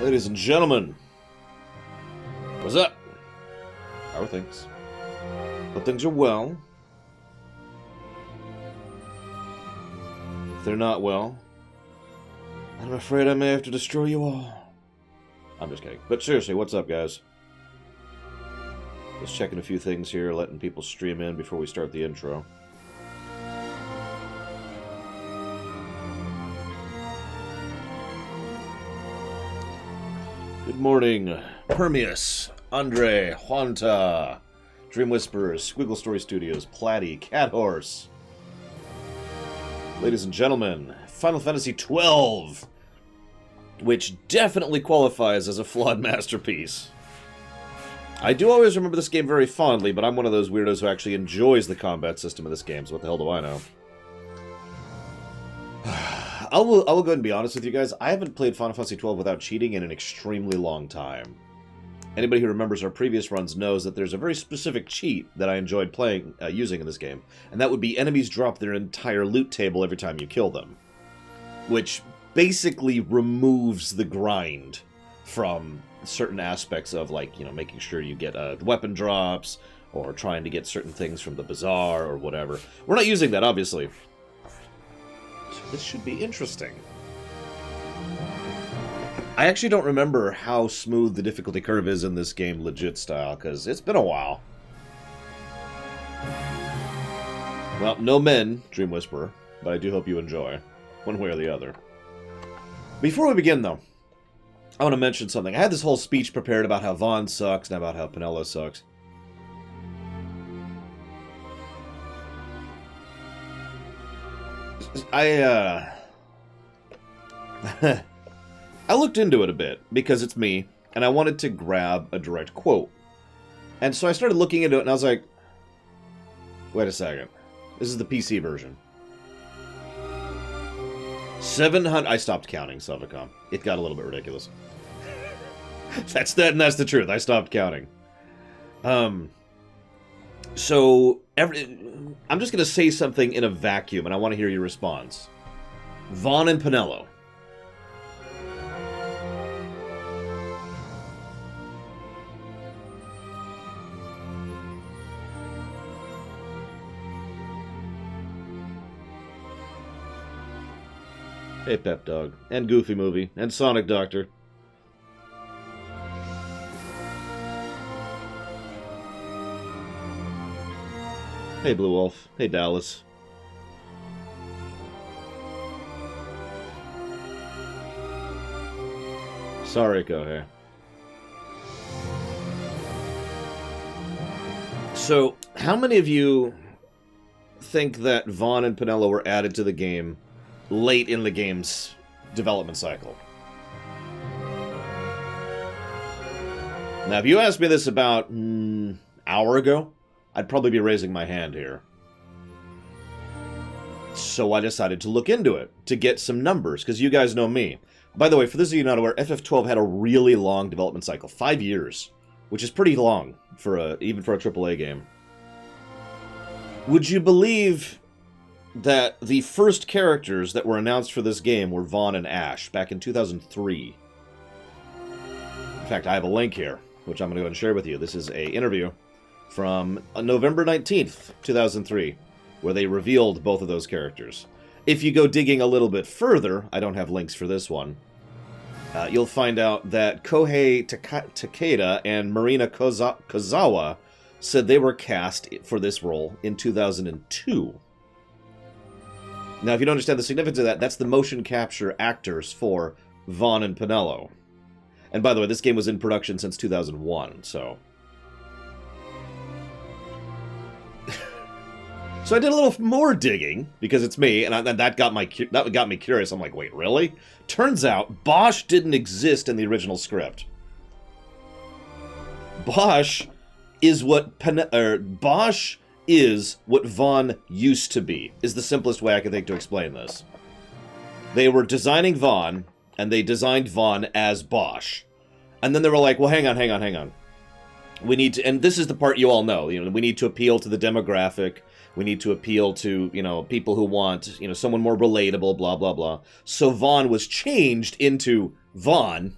Ladies and gentlemen, what's up? How are things? Hope things are well. If they're not well, I'm afraid I may have to destroy you all. I'm just kidding. But seriously, what's up, guys? Just checking a few things here, letting people stream in before we start the intro. Good morning, Permius, Andre, Juanta, Dream Whisperers, Squiggle Story Studios, Platy, Cat Horse. Ladies and gentlemen, Final Fantasy XII, which definitely qualifies as a flawed masterpiece. I do always remember this game very fondly, but I'm one of those weirdos who actually enjoys the combat system of this game, so what the hell do I know? I will go ahead and be honest with you guys. I haven't played Final Fantasy XII without cheating in an extremely long time. Anybody who remembers our previous runs knows that there's a very specific cheat that I enjoyed using in this game, and that would be enemies drop their entire loot table every time you kill them, which basically removes the grind from certain aspects of, like, you know, making sure you get weapon drops or trying to get certain things from the bazaar or whatever. We're not using that, obviously. This should be interesting. I actually don't remember how smooth the difficulty curve is in this game, legit style, because it's been a while. Well, no men, Dream Whisperer, but I do hope you enjoy, one way or the other. Before we begin, though, I want to mention something. I had this whole speech prepared about how Vaughn sucks and about how Penelo sucks. I looked into it a bit, because it's me, and I wanted to grab a direct quote. And so I started looking into it, and I was like, wait a second. This is the PC version. 700... I stopped counting, Sovicom. It got a little bit ridiculous. That's the truth. I stopped counting. So, I'm just going to say something in a vacuum, and I want to hear your response. Vaughn and Penelo. Hey, Pep Dog. And Goofy Movie. And Sonic Doctor. Hey, Blue Wolf. Hey, Dallas. Sorry, Kohei. So, how many of you think that Vaughn and Penelo were added to the game late in the game's development cycle? Now, if you asked me this about an hour ago, I'd probably be raising my hand here. So I decided to look into it, to get some numbers, because you guys know me. By the way, for those of you not aware, FF12 had a really long development cycle, 5 years, which is pretty long, for even for a AAA game. Would you believe that the first characters that were announced for this game were Vaughn and Ash, back in 2003? In fact, I have a link here, which I'm going to go ahead and share with you. This is an interview from November 19th, 2003, where they revealed both of those characters. If you go digging a little bit further, I don't have links for this one, you'll find out that Kohei Takeda and Marina Kozawa said they were cast for this role in 2002. Now, if you don't understand the significance of that, that's the motion capture actors for Vaughn and Penelo. And by the way, this game was in production since 2001, so... So I did a little more digging, because it's me, and that got me curious. I'm like, wait, really? Turns out, Bosch didn't exist in the original script. Bosch is what Vaughn used to be, is the simplest way I can think to explain this. They were designing Vaughn, and they designed Vaughn as Bosch. And then they were like, well, hang on. We need to, and this is the part you all know, we need to appeal to the demographic. We need to appeal to, people who want, someone more relatable, blah, blah, blah. So Vaughn was changed into Vaughn,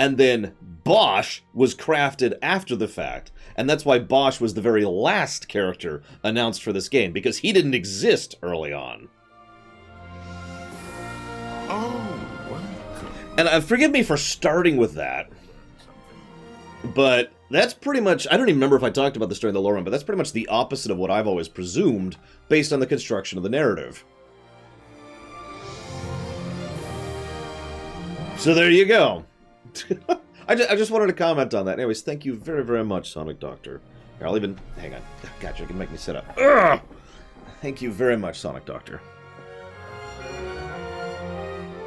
And then Bosch was crafted after the fact. And that's why Bosch was the very last character announced for this game, because he didn't exist early on. Oh, welcome. And forgive me for starting with that, but that's pretty much... I don't even remember if I talked about this during the lore run, but that's pretty much the opposite of what I've always presumed based on the construction of the narrative. So there you go. I just wanted to comment on that. Anyways, thank you very, very much, Sonic Doctor. Here, I'll even... Hang on. Gotcha, you can make me sit up. Ugh! Thank you very much, Sonic Doctor.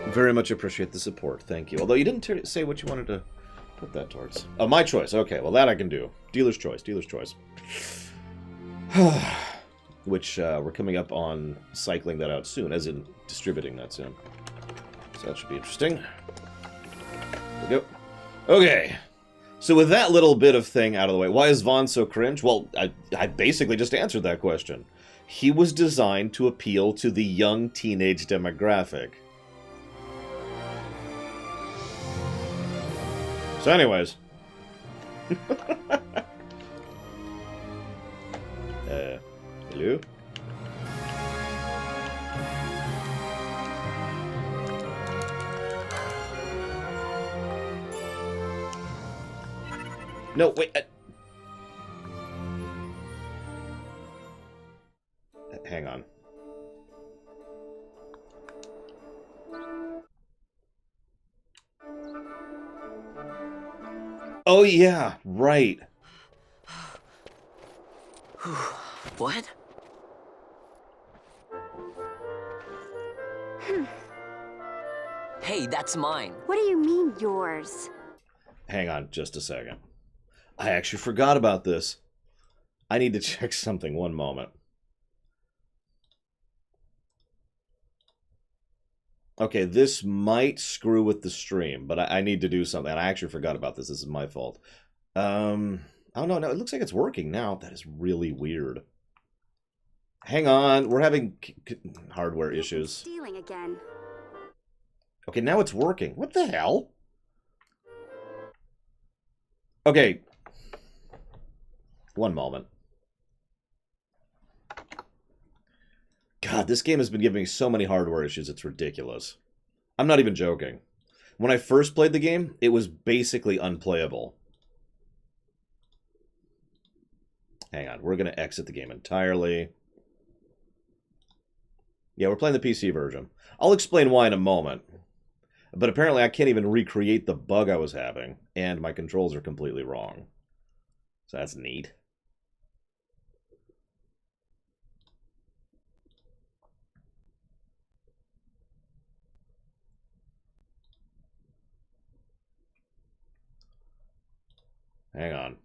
Very much appreciate the support. Thank you. Although you didn't say what you wanted to put that towards. Oh, my choice. Okay, well, that I can do. Dealer's choice. Dealer's choice. Which, we're coming up on cycling that out soon, as in distributing that soon. So that should be interesting. There we go. Okay, so with that little bit of thing out of the way, why is Vaughn so cringe? Well, I basically just answered that question. He was designed to appeal to the young teenage demographic. So anyways. Hello? No, wait. Hang on. Oh, yeah, right. What? Hey, that's mine. What do you mean, yours? Hang on just a second. I actually forgot about this. I need to check something. One moment. Okay, this might screw with the stream, but I need to do something. I actually forgot about this. This is my fault. Oh, no, it looks like it's working now. That is really weird. Hang on. We're having hardware issues. Stealing again. Okay, now it's working. What the hell? Okay. One moment. God, this game has been giving me so many hardware issues, it's ridiculous. I'm not even joking. When I first played the game, it was basically unplayable. Hang on, we're going to exit the game entirely. Yeah, we're playing the PC version. I'll explain why in a moment. But apparently I can't even recreate the bug I was having, and my controls are completely wrong. So that's neat. Hang on.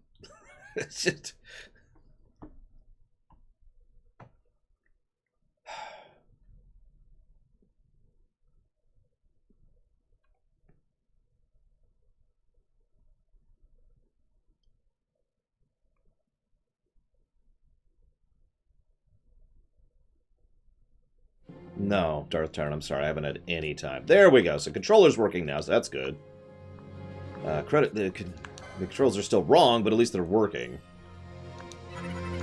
It's just... No, Darth Tarn, I'm sorry, I haven't had any time. There we go. So controller's working now, so that's good. The controls are still wrong, but at least they're working.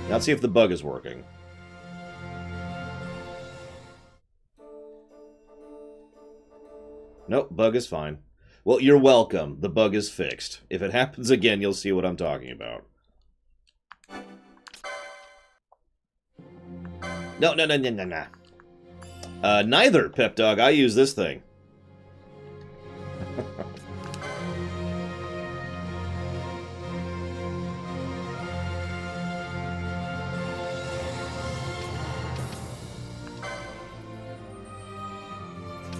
Now let's see if the bug is working. Nope, bug is fine. Well, you're welcome. The bug is fixed. If it happens again, you'll see what I'm talking about. No. Neither, Pep Dog. I use this thing.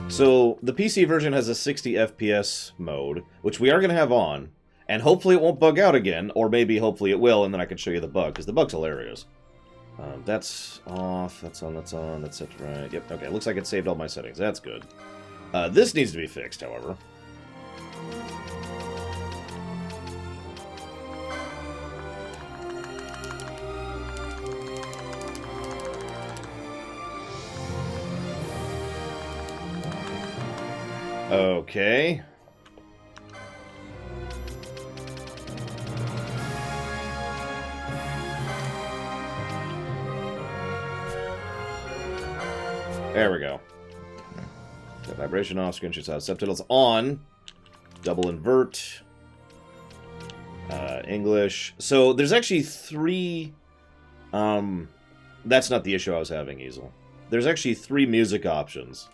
So, the PC version has a 60 FPS mode, which we are going to have on, and hopefully it won't bug out again, or maybe hopefully it will, and then I can show you the bug, because the bug's hilarious. That's off, that's on, that's set right. Yep, okay, looks like it saved all my settings. That's good. This needs to be fixed, however. Okay. There we go. Set vibration off, screenshot out. Subtitles on. Double invert. English. So there's actually 3... that's not the issue I was having, Easel. There's actually 3 music options.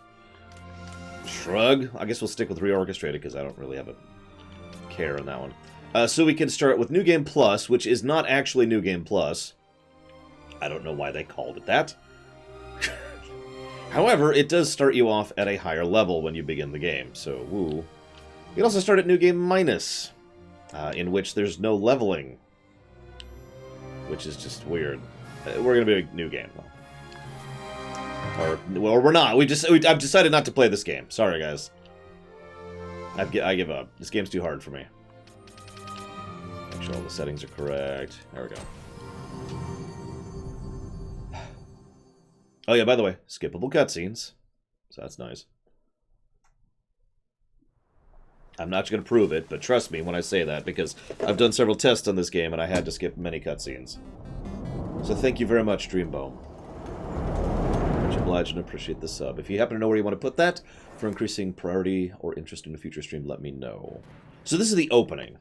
Shrug. I guess we'll stick with reorchestrated because I don't really have a care on that one. So we can start with New Game Plus, which is not actually New Game Plus. I don't know why they called it that. However, it does start you off at a higher level when you begin the game, so woo. You can also start at New Game Minus, in which there's no leveling, which is just weird. We're gonna be a new game, though. Or we're not. I've decided not to play this game. Sorry, guys. I give up. This game's too hard for me. Make sure all the settings are correct. There we go. Oh yeah, by the way, skippable cutscenes. So that's nice. I'm not going to prove it, but trust me when I say that, because I've done several tests on this game and I had to skip many cutscenes. So thank you very much, Dreambo. Much obliged and appreciate the sub. If you happen to know where you want to put that, for increasing priority or interest in a future stream, let me know. So this is the opening.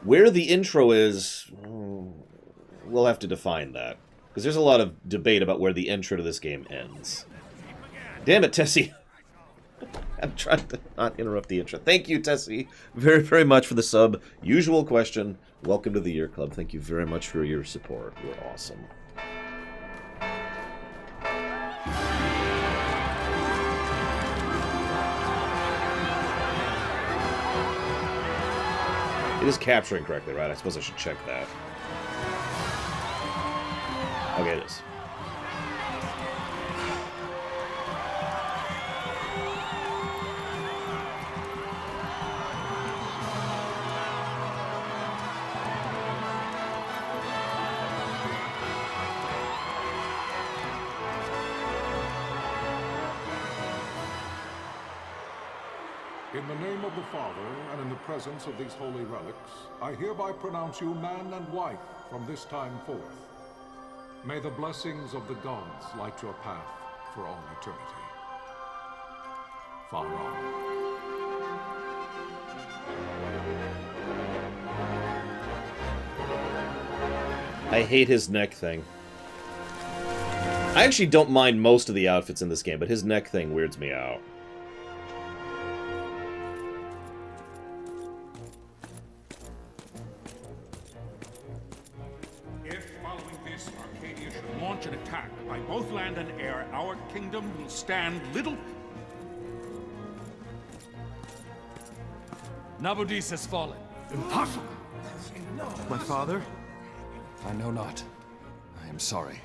Where the intro is, we'll have to define that. Because there's a lot of debate about where the intro to this game ends. Damn it, Tessie. I'm trying to not interrupt the intro. Thank you, Tessie, very, very much for the sub. Usual question. Welcome to the Year Club. Thank you very much for your support. You're awesome. It is capturing correctly, right? I suppose I should check that. Okay, it is. In the name of the Father, and in the presence of these holy relics, I hereby pronounce you man and wife from this time forth. May the blessings of the gods light your path for all eternity. Far on. I hate his neck thing. I actually don't mind most of the outfits in this game, but his neck thing weirds me out. An attack by both land and air, our kingdom will stand little. Nabudis has fallen. Impossible! My father? I know not. I am sorry.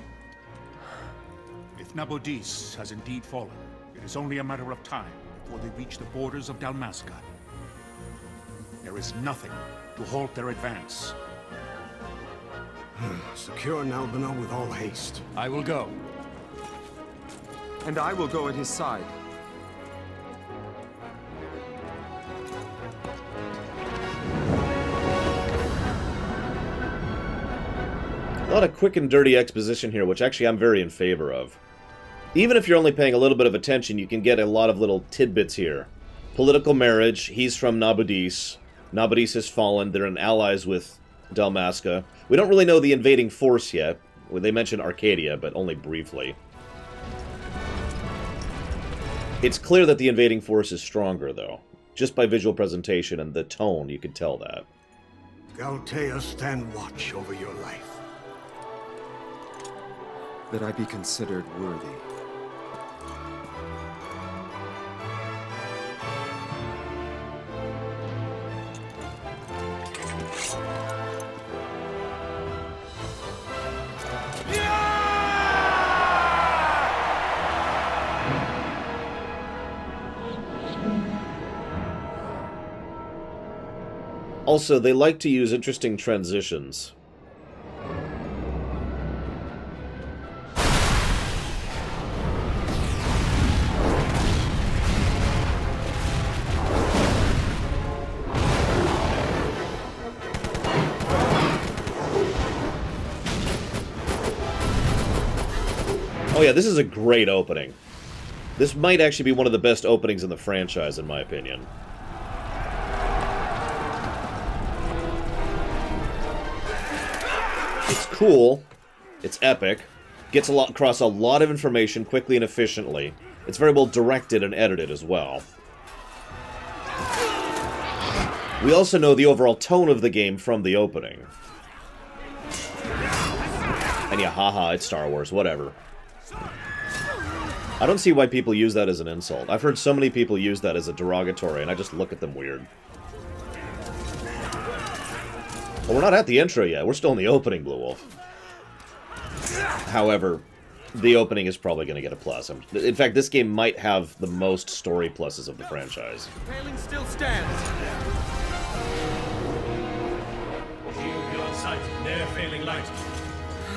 If Nabudis has indeed fallen, it is only a matter of time before they reach the borders of Dalmasca. There is nothing to halt their advance. Secure Nalbina with all haste. I will go. And I will go at his side. A lot of quick and dirty exposition here, which actually I'm very in favor of. Even if you're only paying a little bit of attention, you can get a lot of little tidbits here. Political marriage, he's from Nabudis. Nabudis has fallen, they're in allies with Dalmasca. We don't really know the invading force yet. Well, they mentioned Arcadia, but only briefly. It's clear that the invading force is stronger, though. Just by visual presentation and the tone, you can tell that. Galtea, stand watch over your life. That I be considered worthy. Also, they like to use interesting transitions. Oh yeah, this is a great opening. This might actually be one of the best openings in the franchise, in my opinion. It's cool. It's epic. Gets across a lot of information quickly and efficiently. It's very well directed and edited as well. We also know the overall tone of the game from the opening. And yeah, haha, it's Star Wars, whatever. I don't see why people use that as an insult. I've heard so many people use that as a derogatory, and I just look at them weird. Well, we're not at the intro yet. We're still in the opening, Blue Wolf. However, the opening is probably going to get a plus. In fact, this game might have the most story pluses of the franchise. The paling still stands. Shield beyond sight, ne'er failing light.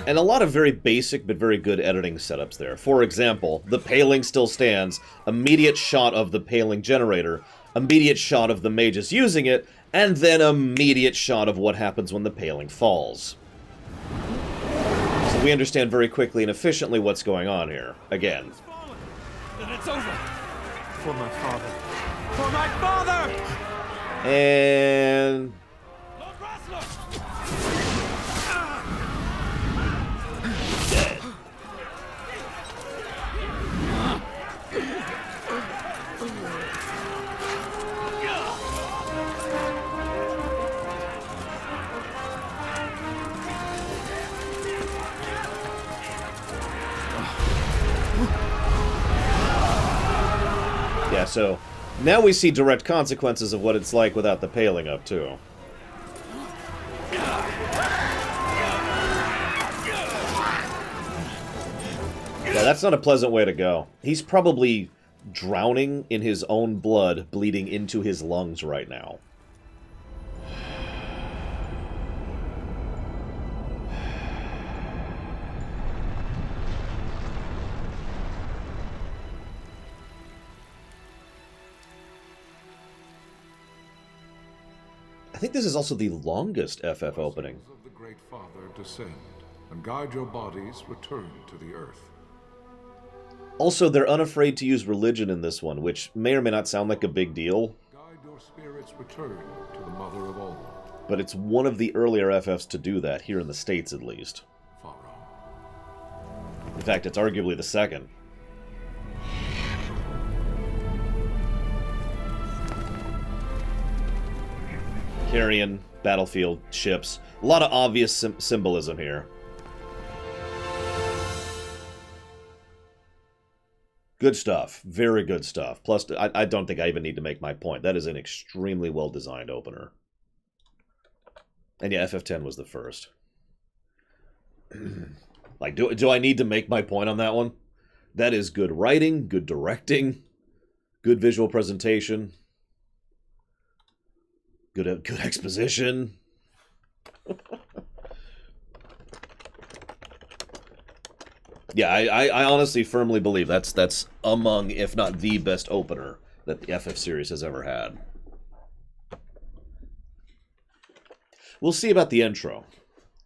And a lot of very basic but very good editing setups there. For example, the paling still stands, immediate shot of the paling generator, immediate shot of the mages using it, and then immediate shot of what happens when the paling falls. So we understand very quickly and efficiently what's going on here. Again. Then it's over. For my father. For my father! And... Lord Rasler! dead. Yeah, so now we see direct consequences of what it's like without the paling up, too. Yeah, that's not a pleasant way to go. He's probably drowning in his own blood, bleeding into his lungs right now. I think this is also the longest FF opening. Of the Great Father descend, and guide your bodies return to the earth. Also, they're unafraid to use religion in this one, which may or may not sound like a big deal. Guide your spirits return to the Mother of all. But it's one of the earlier FFs to do that, here in the States at least. Pharaoh. In fact, it's arguably the second. Carrion, battlefield, ships. A lot of obvious symbolism here. Good stuff. Very good stuff. Plus, I don't think I even need to make my point. That is an extremely well-designed opener. And yeah, FF10 was the first. Like, do I need to make my point on that one? That is good writing, good directing, good visual presentation, good exposition. Yeah, I honestly firmly believe that's among, if not the best opener that the FF series has ever had. We'll see about the intro,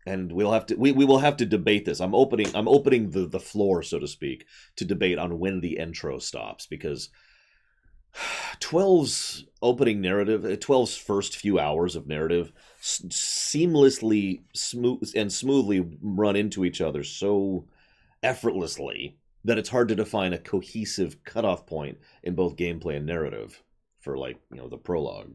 and we will have to debate this. I'm opening the floor, so to speak, to debate on when the intro stops, because 12's opening narrative, 12's first few hours of narrative, seamlessly smoothly run into each other so effortlessly that it's hard to define a cohesive cutoff point in both gameplay and narrative for, like, you know, the prologue.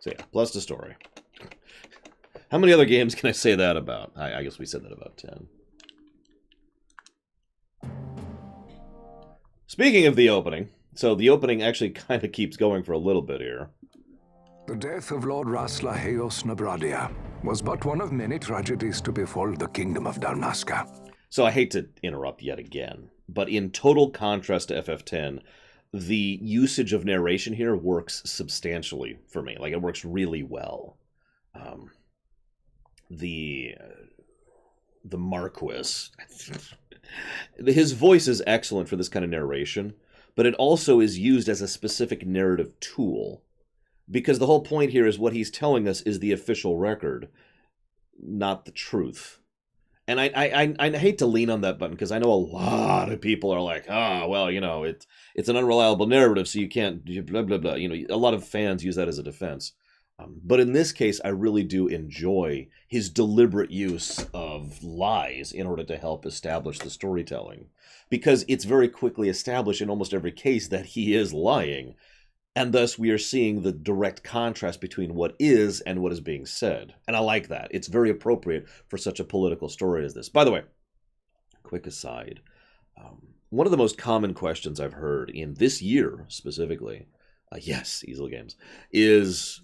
So yeah, plus the story. How many other games can I say that about? I guess we said that about 10. Speaking of the opening, so the opening actually kind of keeps going for a little bit here. The death of Lord Rasla Heos Nabradia was but one of many tragedies to befall the kingdom of Dalmasca. So I hate to interrupt yet again, but in total contrast to FF10, the usage of narration here works substantially for me. Like, it works really well. The Marquis, his voice is excellent for this kind of narration, but it also is used as a specific narrative tool, because the whole point here is what he's telling us is the official record, not the truth. And I hate to lean on that button, because I know a lot of people are like, well, it's an unreliable narrative, so you can't blah blah blah. A lot of fans use that as a defense. But in this case, I really do enjoy his deliberate use of lies in order to help establish the storytelling, because it's very quickly established in almost every case that he is lying, and thus we are seeing the direct contrast between what is and what is being said. And I like that. It's very appropriate for such a political story as this. By the way, quick aside, one of the most common questions I've heard in this year specifically, yes, Easel Games, is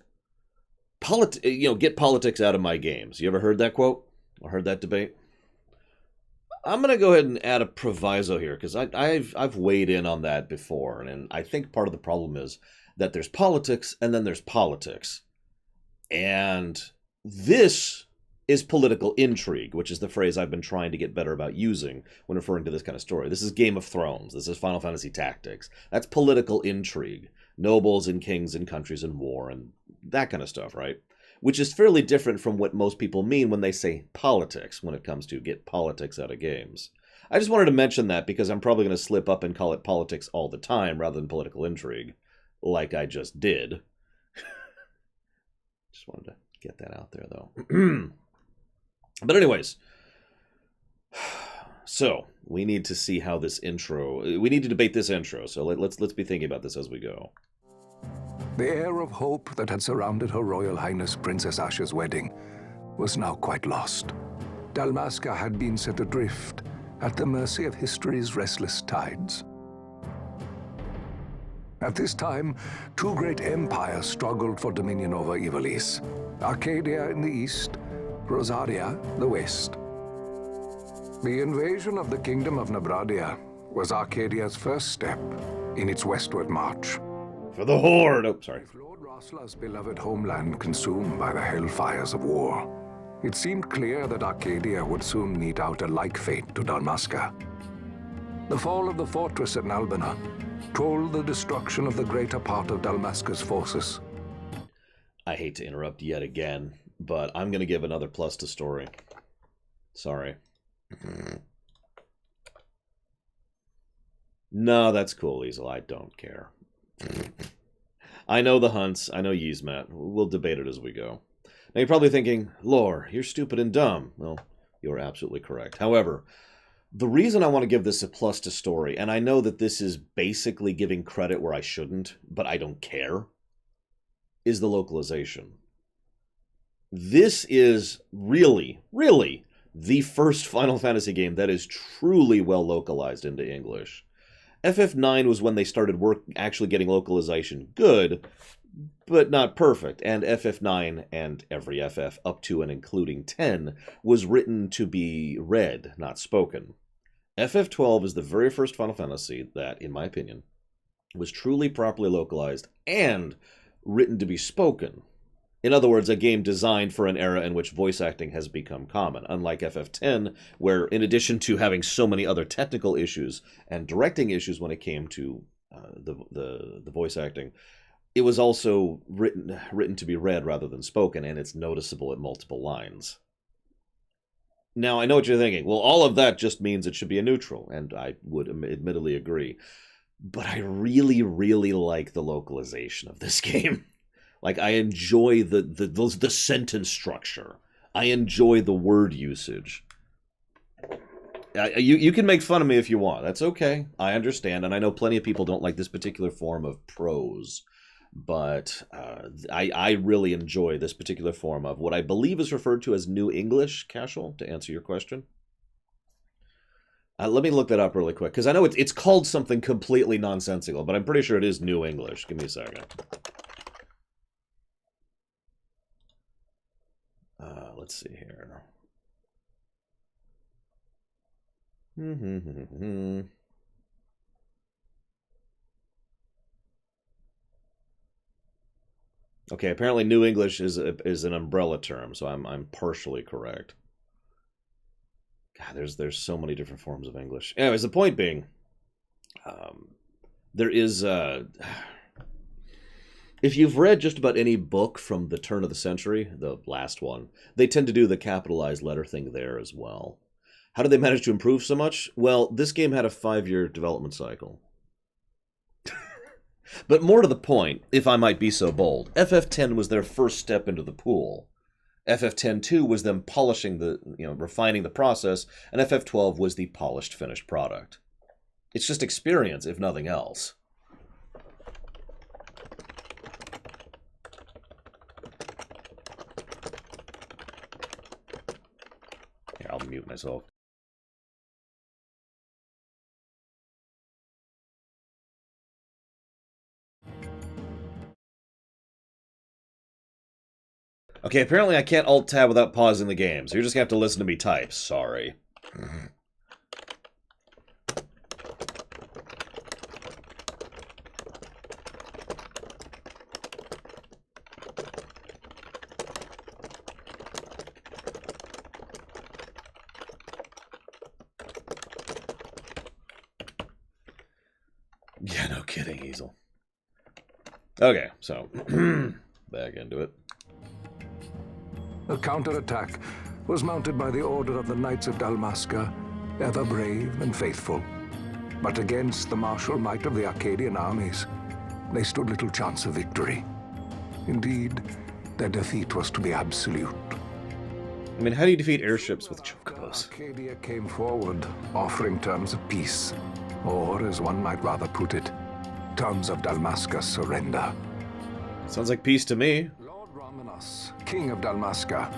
get politics out of my games. You ever heard that quote or heard that debate? I'm going to go ahead and add a proviso here, because I've weighed in on that before, and I think part of the problem is that there's politics and then there's politics. And this is political intrigue, which is the phrase I've been trying to get better about using when referring to this kind of story. This is Game of Thrones. This is Final Fantasy Tactics. That's political intrigue. Nobles and kings and countries in war and that kind of stuff, right? Which is fairly different from what most people mean when they say politics, when it comes to get politics out of games. I just wanted to mention that because I'm probably going to slip up and call it politics all the time rather than political intrigue, like I just did. Just wanted to get that out there, though. But anyways, so we need to see how this intro, we need to debate this intro, so let's be thinking about this as we go. The air of hope that had surrounded Her Royal Highness Princess Asha's wedding was now quite lost. Dalmasca had been set adrift at the mercy of history's restless tides. At this time, two great empires struggled for dominion over Ivalice: Arcadia in the east, Rosaria the west. The invasion of the Kingdom of Nabradia was Arcadia's first step in its westward march. For the Horde! Oh, sorry. With Lord Rasla's beloved homeland consumed by the hellfires of war, it seemed clear that Arcadia would soon mete out a like fate to Dalmasca. The fall of the fortress at Nalbina told the destruction of the greater part of Dalmasca's forces. I hate to interrupt yet again, but I'm going to give another plus to story. Sorry. No, that's cool, Easel. I don't care. I know the hunts. I know Yzmat. We'll debate it as we go. Now you're probably thinking, Lore, you're stupid and dumb. Well, you're absolutely correct. However, the reason I want to give this a plus to story, and I know that this is basically giving credit where I shouldn't, but I don't care, is the localization. This is really, really the first Final Fantasy game that is truly well localized into English. FF9 was when they started actually getting localization good, but not perfect. And FF9 and every FF up to and including 10 was written to be read, not spoken. FF12 is the very first Final Fantasy that, in my opinion, was truly properly localized and written to be spoken. In other words, a game designed for an era in which voice acting has become common, unlike FF10, where in addition to having so many other technical issues and directing issues when it came to the voice acting, it was also written to be read rather than spoken, and it's noticeable at multiple lines. Now, I know what you're thinking. Well, all of that just means it should be a neutral, and I would admittedly agree. But I really, really like the localization of this game. Like, I enjoy the sentence structure. I enjoy the word usage. You can make fun of me if you want. That's okay. I understand. And I know plenty of people don't like this particular form of prose. But I really enjoy this particular form of what I believe is referred to as New English, Casual, to answer your question. Let me look that up really quick, because I know it's called something completely nonsensical, but I'm pretty sure it is New English. Give me a second. Let's see here. Okay, apparently New English is an umbrella term, so I'm partially correct. God, there's so many different forms of English. Anyways, the point being, there is if you've read just about any book from the turn of the century, the last one, they tend to do the capitalized letter thing there as well. How did they manage to improve so much? Well, this game had a 5-year development cycle. But more to the point, if I might be so bold, FF10 was their first step into the pool. FF10-2 was them polishing refining the process, and FF12 was the polished, finished product. It's just experience, if nothing else. Here, I'll mute myself. Okay, apparently I can't alt-tab without pausing the game, so you're just gonna have to listen to me type. Sorry. Yeah, no kidding, Easel. Okay, so back into it. The counterattack was mounted by the order of the Knights of Dalmasca, ever brave and faithful. But against the martial might of the Arcadian armies, they stood little chance of victory. Indeed, their defeat was to be absolute. I mean, how do you defeat airships with chocobos? Arcadia came forward, offering terms of peace, or, as one might rather put it, terms of Dalmasca's surrender. Sounds like peace to me. Lord Romanos, King of Dalmasca,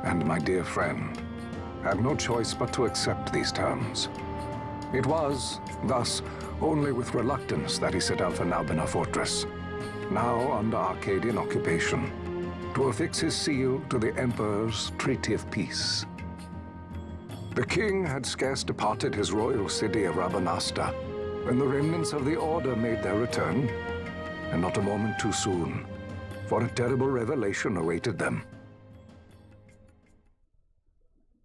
and my dear friend, had no choice but to accept these terms. It was, thus, only with reluctance that he set out for Nalbina Fortress, now under Arcadian occupation, to affix his seal to the Emperor's Treaty of Peace. The king had scarce departed his royal city of Rabanasta when the remnants of the Order made their return, and not a moment too soon, for a terrible revelation awaited them.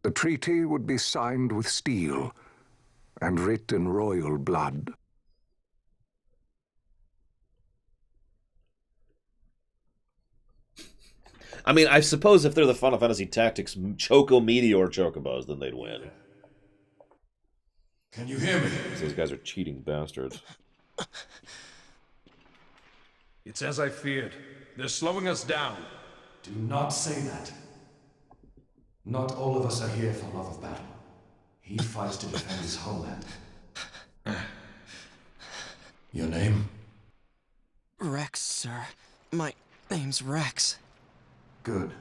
The treaty would be signed with steel and writ in royal blood. I mean, I suppose if they're the Final Fantasy Tactics Choco Meteor Chocobos, then they'd win. Can you hear me? Those guys are cheating bastards. It's as I feared. They're slowing us down. Do not say that. Not all of us are here for love of battle. He fights to defend his homeland. Your name? Rex, sir. My name's Rex. Good.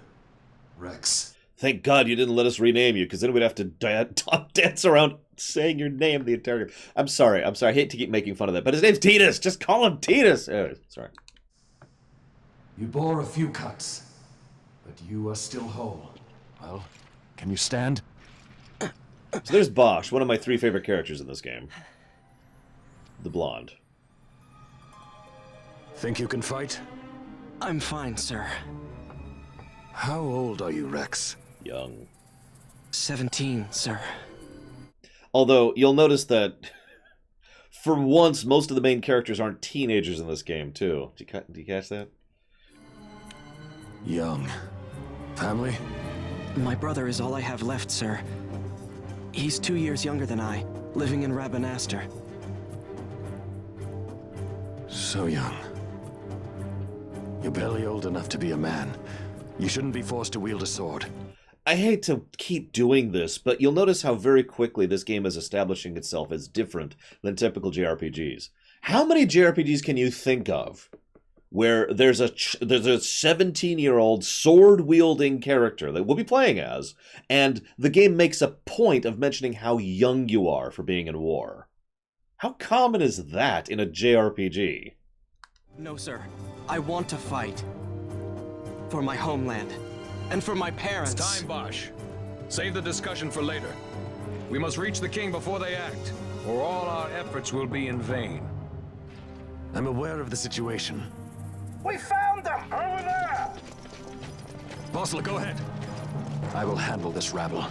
Rex. Thank God you didn't let us rename you, because then we'd have to dance around saying your name the entire game. I'm sorry. I hate to keep making fun of that, but his name's Titus. Just call him Titus. Sorry. You bore a few cuts, but you are still whole. Well, can you stand? So there's Bosch, one of my 3 favorite characters in this game. The blonde. Think you can fight? I'm fine, sir. How old are you, Rex? Young. 17, sir. Although, you'll notice that, for once, most of the main characters aren't teenagers in this game, too. Do you catch that? Young. Family? My brother is all I have left, sir. He's 2 years younger than I, living in Rabanaster. So young. You're barely old enough to be a man. You shouldn't be forced to wield a sword. I hate to keep doing this, but you'll notice how very quickly this game is establishing itself as different than typical JRPGs. How many JRPGs can you think of where there's a 17-year-old sword-wielding character that we'll be playing as, and the game makes a point of mentioning how young you are for being in war? How common is that in a JRPG? No, sir. I want to fight. For my homeland. And for my parents. It's time, Bosch. Save the discussion for later. We must reach the king before they act, or all our efforts will be in vain. I'm aware of the situation. We found Vossler, go ahead. I will handle this rabble.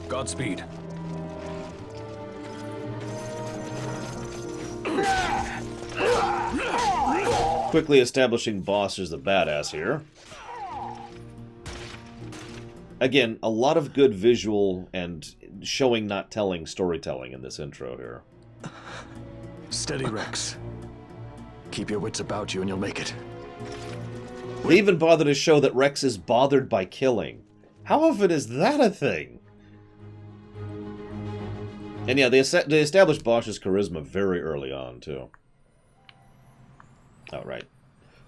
Godspeed. Quickly establishing Boss as the badass here. Again, a lot of good visual and showing, not telling storytelling in this intro here. Steady, Rex. Keep your wits about you and you'll make it. They even bother to show that Rex is bothered by killing. How often is that a thing? And yeah, they established Bosch's charisma very early on, too. Oh, right.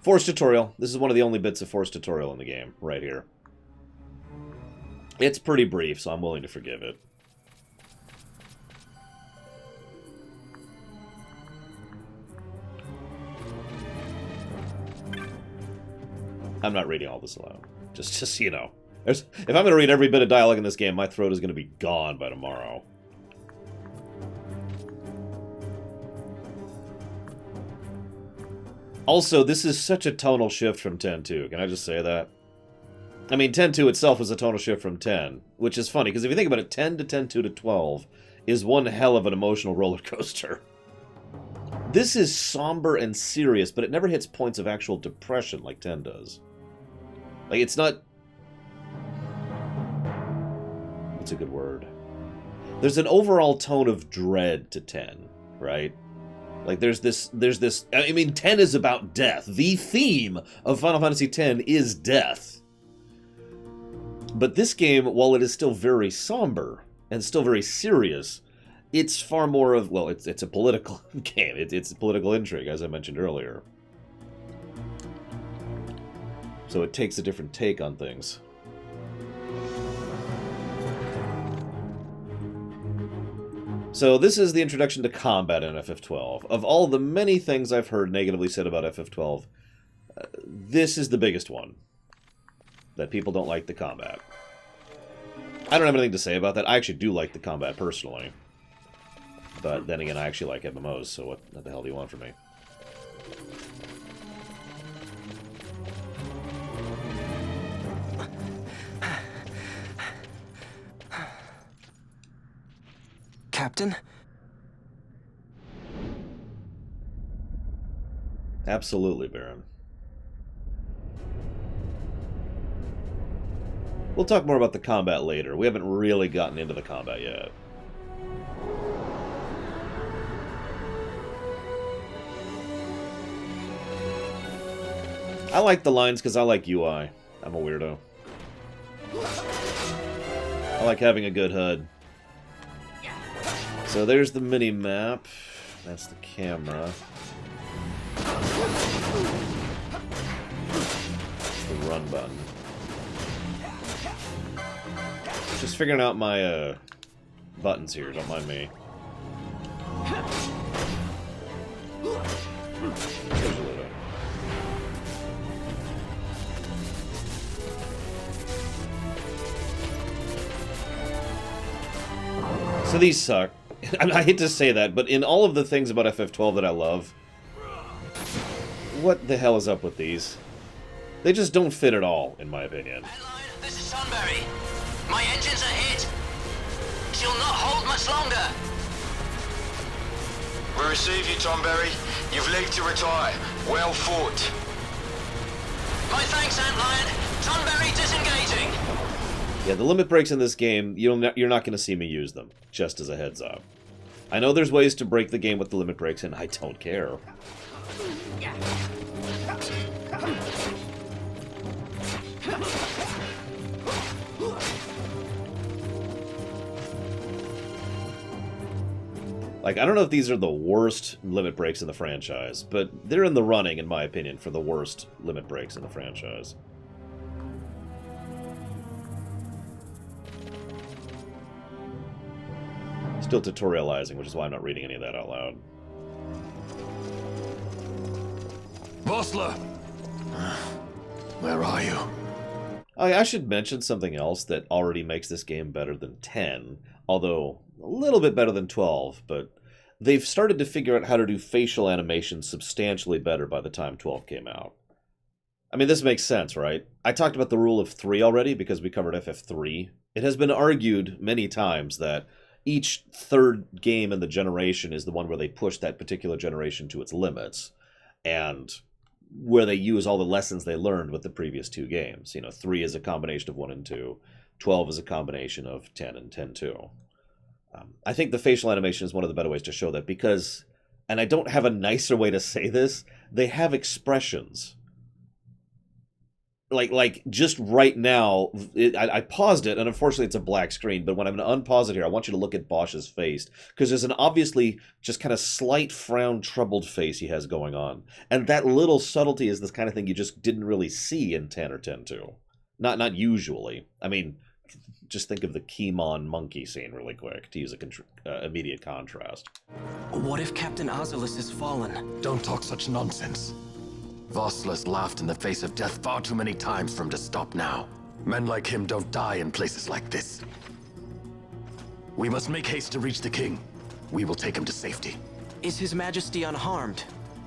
Force tutorial. This is one of the only bits of Force tutorial in the game, right here. It's pretty brief, so I'm willing to forgive it. I'm not reading all this aloud. Just so you know. If I'm going to read every bit of dialogue in this game, my throat is going to be gone by tomorrow. Also, this is such a tonal shift from 10-2. Can I just say that? I mean, 10-2 itself is a tonal shift from 10, which is funny, because if you think about it, 10 to 10-2 to 12 is one hell of an emotional roller coaster. This is somber and serious, but it never hits points of actual depression like 10 does. Like, it's not... What's a good word? There's an overall tone of dread to 10, right? Like, there's this... I mean, 10 is about death. The theme of Final Fantasy X is death. But this game, while it is still very somber and still very serious, it's far more of... Well, it's a political game. It's a political intrigue, as I mentioned earlier. So it takes a different take on things. So this is the introduction to combat in FF12. Of all the many things I've heard negatively said about FF12, this is the biggest one. That people don't like the combat. I don't have anything to say about that. I actually do like the combat personally. But then again, I actually like MMOs, so what the hell do you want from me? Captain? Absolutely, Baron. We'll talk more about the combat later. We haven't really gotten into the combat yet. I like the lines because I like UI. I'm a weirdo. I like having a good HUD. So there's the mini-map. That's the camera. That's the run button. Just figuring out my buttons here, don't mind me. So these suck. I hate to say that, but in all of the things about FF12 that I love, what the hell is up with these? They just don't fit at all, in my opinion. This is Sunbury. My engines are hit. She'll not hold much longer. We receive you, Tomberry. You've leave to retire. Well fought. My thanks, Antlion. Sunbury disengaging. Yeah, the limit breaks in this game, you're not going to see me use them, just as a heads up. I know there's ways to break the game with the limit breaks, and I don't care. Like, I don't know if these are the worst limit breaks in the franchise, but they're in the running, in my opinion, for the worst limit breaks in the franchise. Still tutorializing, which is why I'm not reading any of that out loud. Vossler! Where are you? I should mention something else that already makes this game better than 10, although a little bit better than 12, but they've started to figure out how to do facial animation substantially better by the time 12 came out. I mean, this makes sense, right? I talked about the rule of 3 already because we covered FF3. It has been argued many times that each third game in the generation is the one where they push that particular generation to its limits, and where they use all the lessons they learned with the previous 2 games. 3 is a combination of 1 and 2. 12 is a combination of 10 and 10-2. I think the facial animation is one of the better ways to show that because, and I don't have a nicer way to say this, they have expressions. Like just right now, I paused it, and unfortunately it's a black screen, but when I'm going to unpause it here, I want you to look at Bosch's face, because there's an obviously just kind of slight frown, troubled face he has going on. And that little subtlety is this kind of thing you just didn't really see in 10 or 10-2. Not usually. I mean, just think of the Keemon monkey scene really quick, to use a immediate contrast. What if Captain Oculus has fallen? Don't talk such nonsense. Vossler's laughed in the face of death far too many times for him to stop now. Men like him don't die in places like this. We must make haste to reach the king. We will take him to safety. Is His Majesty unharmed?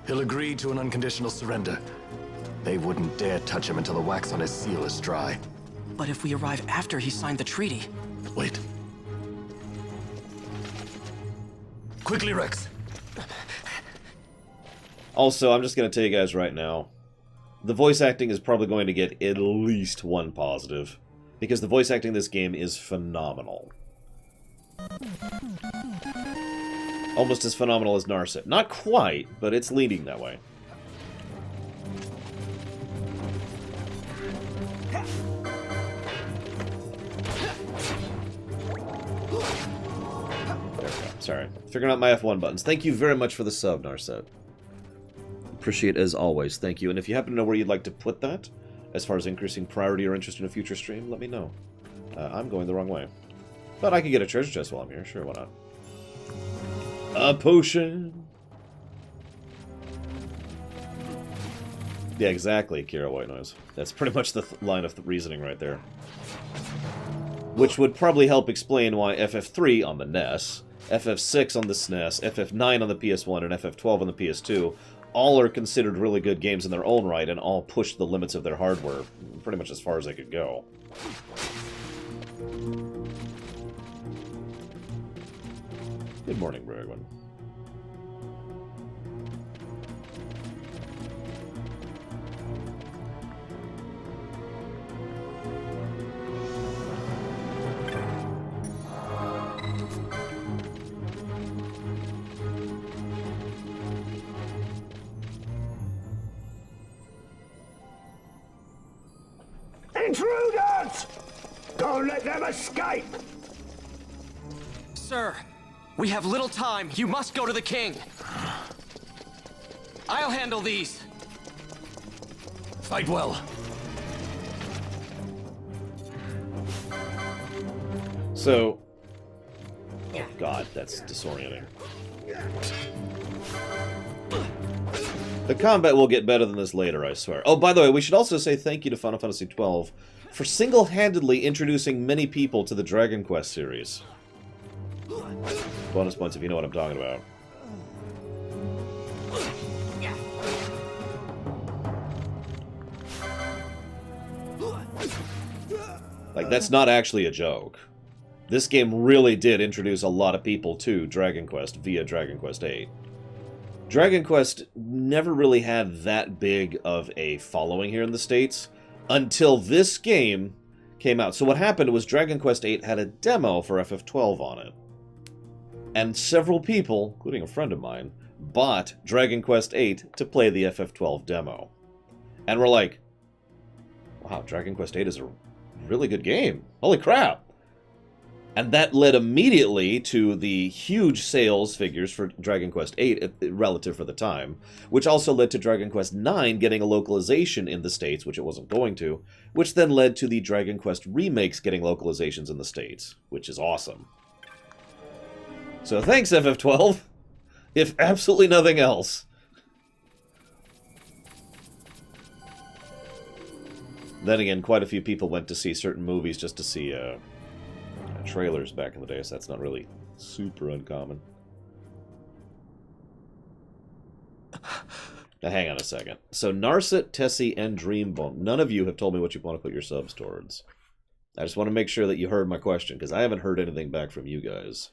He'll agree to an unconditional surrender. They wouldn't dare touch him until the wax on his seal is dry. But if we arrive after he signed the treaty... Wait. Quickly, Rex! Also, I'm just going to tell you guys right now, the voice acting is probably going to get at least 1 positive, because the voice acting in this game is phenomenal. Almost as phenomenal as Narset. Not quite, but it's leaning that way. There we go. Sorry. Figuring out my F1 buttons. Thank you very much for the sub, Narset. Appreciate as always. Thank you. And if you happen to know where you'd like to put that, as far as increasing priority or interest in a future stream, let me know. I'm going the wrong way. But I could get a treasure chest while I'm here. Sure, why not? A potion! Yeah, exactly, Kira White Noise. That's pretty much the line of reasoning right there. Which would probably help explain why FF3 on the NES, FF6 on the SNES, FF9 on the PS1, and FF12 on the PS2 all are considered really good games in their own right, and all push the limits of their hardware pretty much as far as they could go. Good morning, Bergwin. Intruders! Don't let them escape! Sir, we have little time. You must go to the king. I'll handle these. Fight well. So... Oh god, that's disorienting. The combat will get better than this later, I swear. Oh, by the way, we should also say thank you to Final Fantasy XII for single-handedly introducing many people to the Dragon Quest series. Bonus points if you know what I'm talking about. Like, that's not actually a joke. This game really did introduce a lot of people to Dragon Quest via Dragon Quest VIII. Dragon Quest never really had that big of a following here in the States until this game came out. So what happened was Dragon Quest VIII had a demo for FF12 on it. And several people, including a friend of mine, bought Dragon Quest VIII to play the FF12 demo. And we're like, wow, Dragon Quest VIII is a really good game. Holy crap! And that led immediately to the huge sales figures for Dragon Quest VIII relative for the time, which also led to Dragon Quest IX getting a localization in the States, which it wasn't going to, which then led to the Dragon Quest remakes getting localizations in the States, which is awesome. So thanks, FF12, if absolutely nothing else. Then again, quite a few people went to see certain movies just to see trailers back in the day, so that's not really super uncommon. Now, hang on a second. So, Narset, Tessie, and Dreambone. None of you have told me what you want to put your subs towards. I just want to make sure that you heard my question, because I haven't heard anything back from you guys.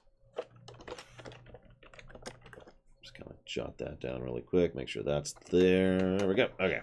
Just kind of jot that down really quick. Make sure that's there. There we go. Okay.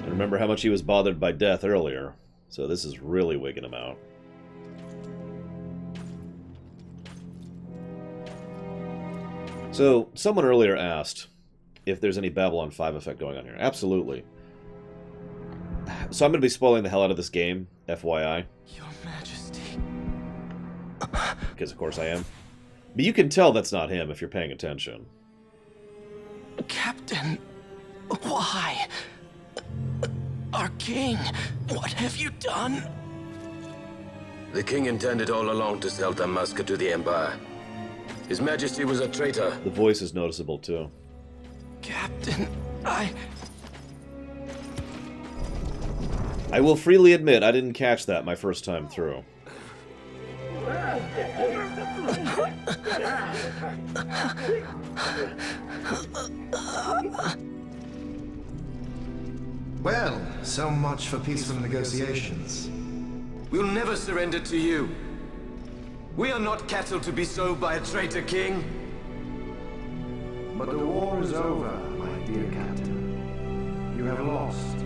Remember how much he was bothered by death earlier, so this is really wigging him out. So, someone earlier asked if there's any Babylon 5 effect going on here. Absolutely. So I'm going to be spoiling the hell out of this game, FYI. Your Majesty. Because of course I am. But you can tell that's not him if you're paying attention. Captain, why? Our king, what have you done? The king intended all along to sell Dalmasca to the Empire. His Majesty was a traitor. The voice is noticeable too. Captain, I will freely admit I didn't catch that my first time through. Well, so much for peaceful negotiations. We'll never surrender to you. We are not cattle to be sold by a traitor king. But the war is over, my dear Captain. You have lost.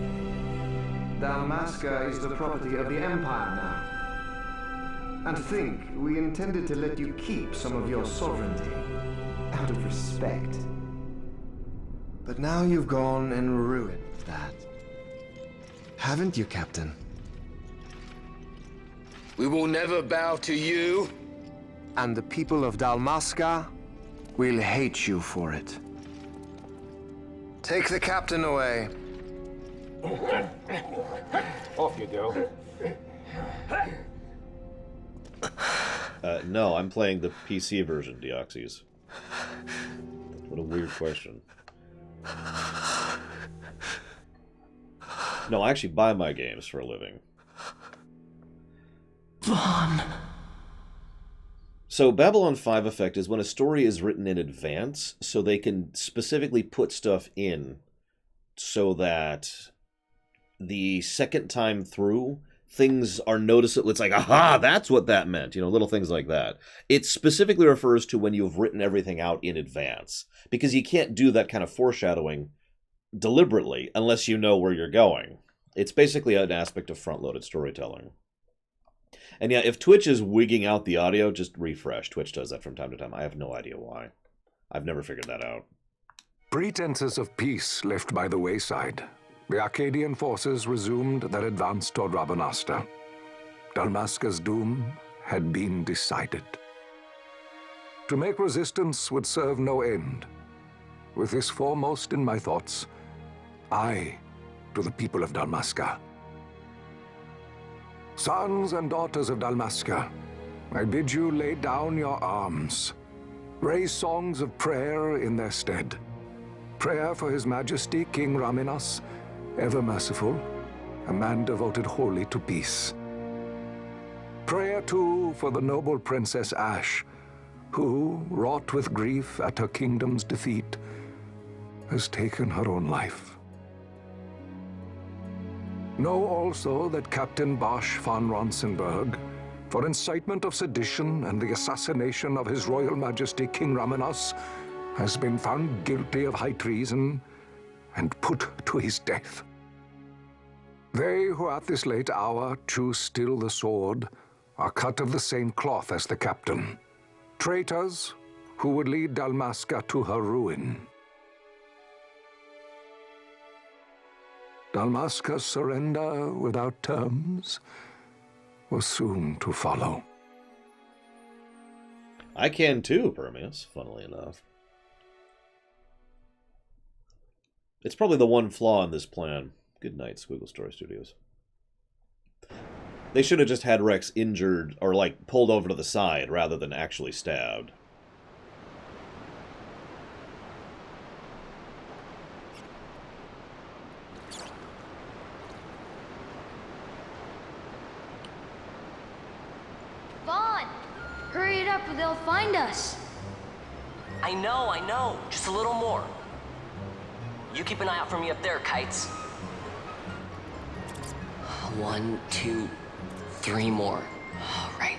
Dalmasca is the property of the Empire now. And think, we intended to let you keep some of your sovereignty, out of respect. But now you've gone and ruined that. Haven't you, Captain? We will never bow to you. And the people of Dalmasca will hate you for it. Take the captain away. Off you go. No, I'm playing the PC version, Deoxys. What a weird question. No, I actually buy my games for a living. Vaughn. So Babylon 5 effect is when a story is written in advance, so they can specifically put stuff in so that the second time through, things are noticeable. It's like, aha, that's what that meant. You know, little things like that. It specifically refers to when you've written everything out in advance, because you can't do that kind of foreshadowing deliberately unless you know where you're going. It's basically an aspect of front-loaded storytelling. And yeah, if Twitch is wigging out the audio, just refresh. Twitch does that from time to time. I have no idea why. I've never figured that out. Pretenses of peace left by the wayside, the Arcadian forces resumed their advance toward Rabanasta. Dalmasca's doom had been decided. To make resistance would serve no end. With this foremost in my thoughts, I, to the people of Dalmasca. Sons and daughters of Dalmasca, I bid you lay down your arms. Raise songs of prayer in their stead. Prayer for His Majesty King Raminas, ever merciful, a man devoted wholly to peace. Prayer, too, for the noble Princess Ash, who, wrought with grief at her kingdom's defeat, has taken her own life. Know also that Captain Bosch von Ronsenberg, for incitement of sedition and the assassination of His Royal Majesty King Raminas, has been found guilty of high treason and put to his death. They who at this late hour choose still the sword are cut of the same cloth as the captain. Traitors who would lead Dalmasca to her ruin. Dalmasca's surrender without terms was soon to follow. I can too, Permeus, funnily enough. It's probably the one flaw in this plan. Good night, Squiggle Story Studios. They should have just had Rex injured or, like, pulled over to the side rather than actually stabbed. Vaughn! Hurry it up or they'll find us. I know. Just a little more. You keep an eye out for me up there, Kites. 1, 2, 3 more. All right.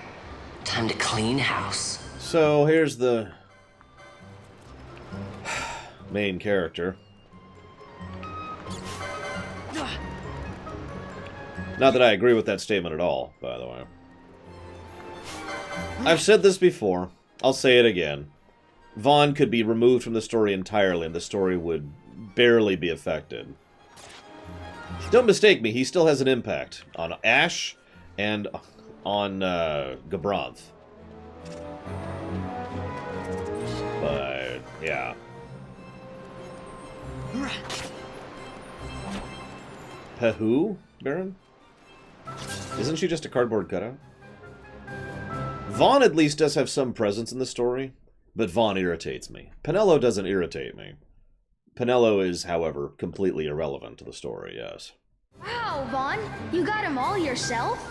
Time to clean house. So here's the main character. Not that I agree with that statement at all, by the way. I've said this before. I'll say it again. Vaughn could be removed from the story entirely, and the story would barely be affected. Don't mistake me, he still has an impact on Ash and on Gabranth. But, yeah. Who, Baron? Isn't she just a cardboard cutout? Vaughn at least does have some presence in the story, but Vaughn irritates me. Penelo doesn't irritate me. Penelo is, however, completely irrelevant to the story, yes. Wow, Vaughn, you got him all yourself?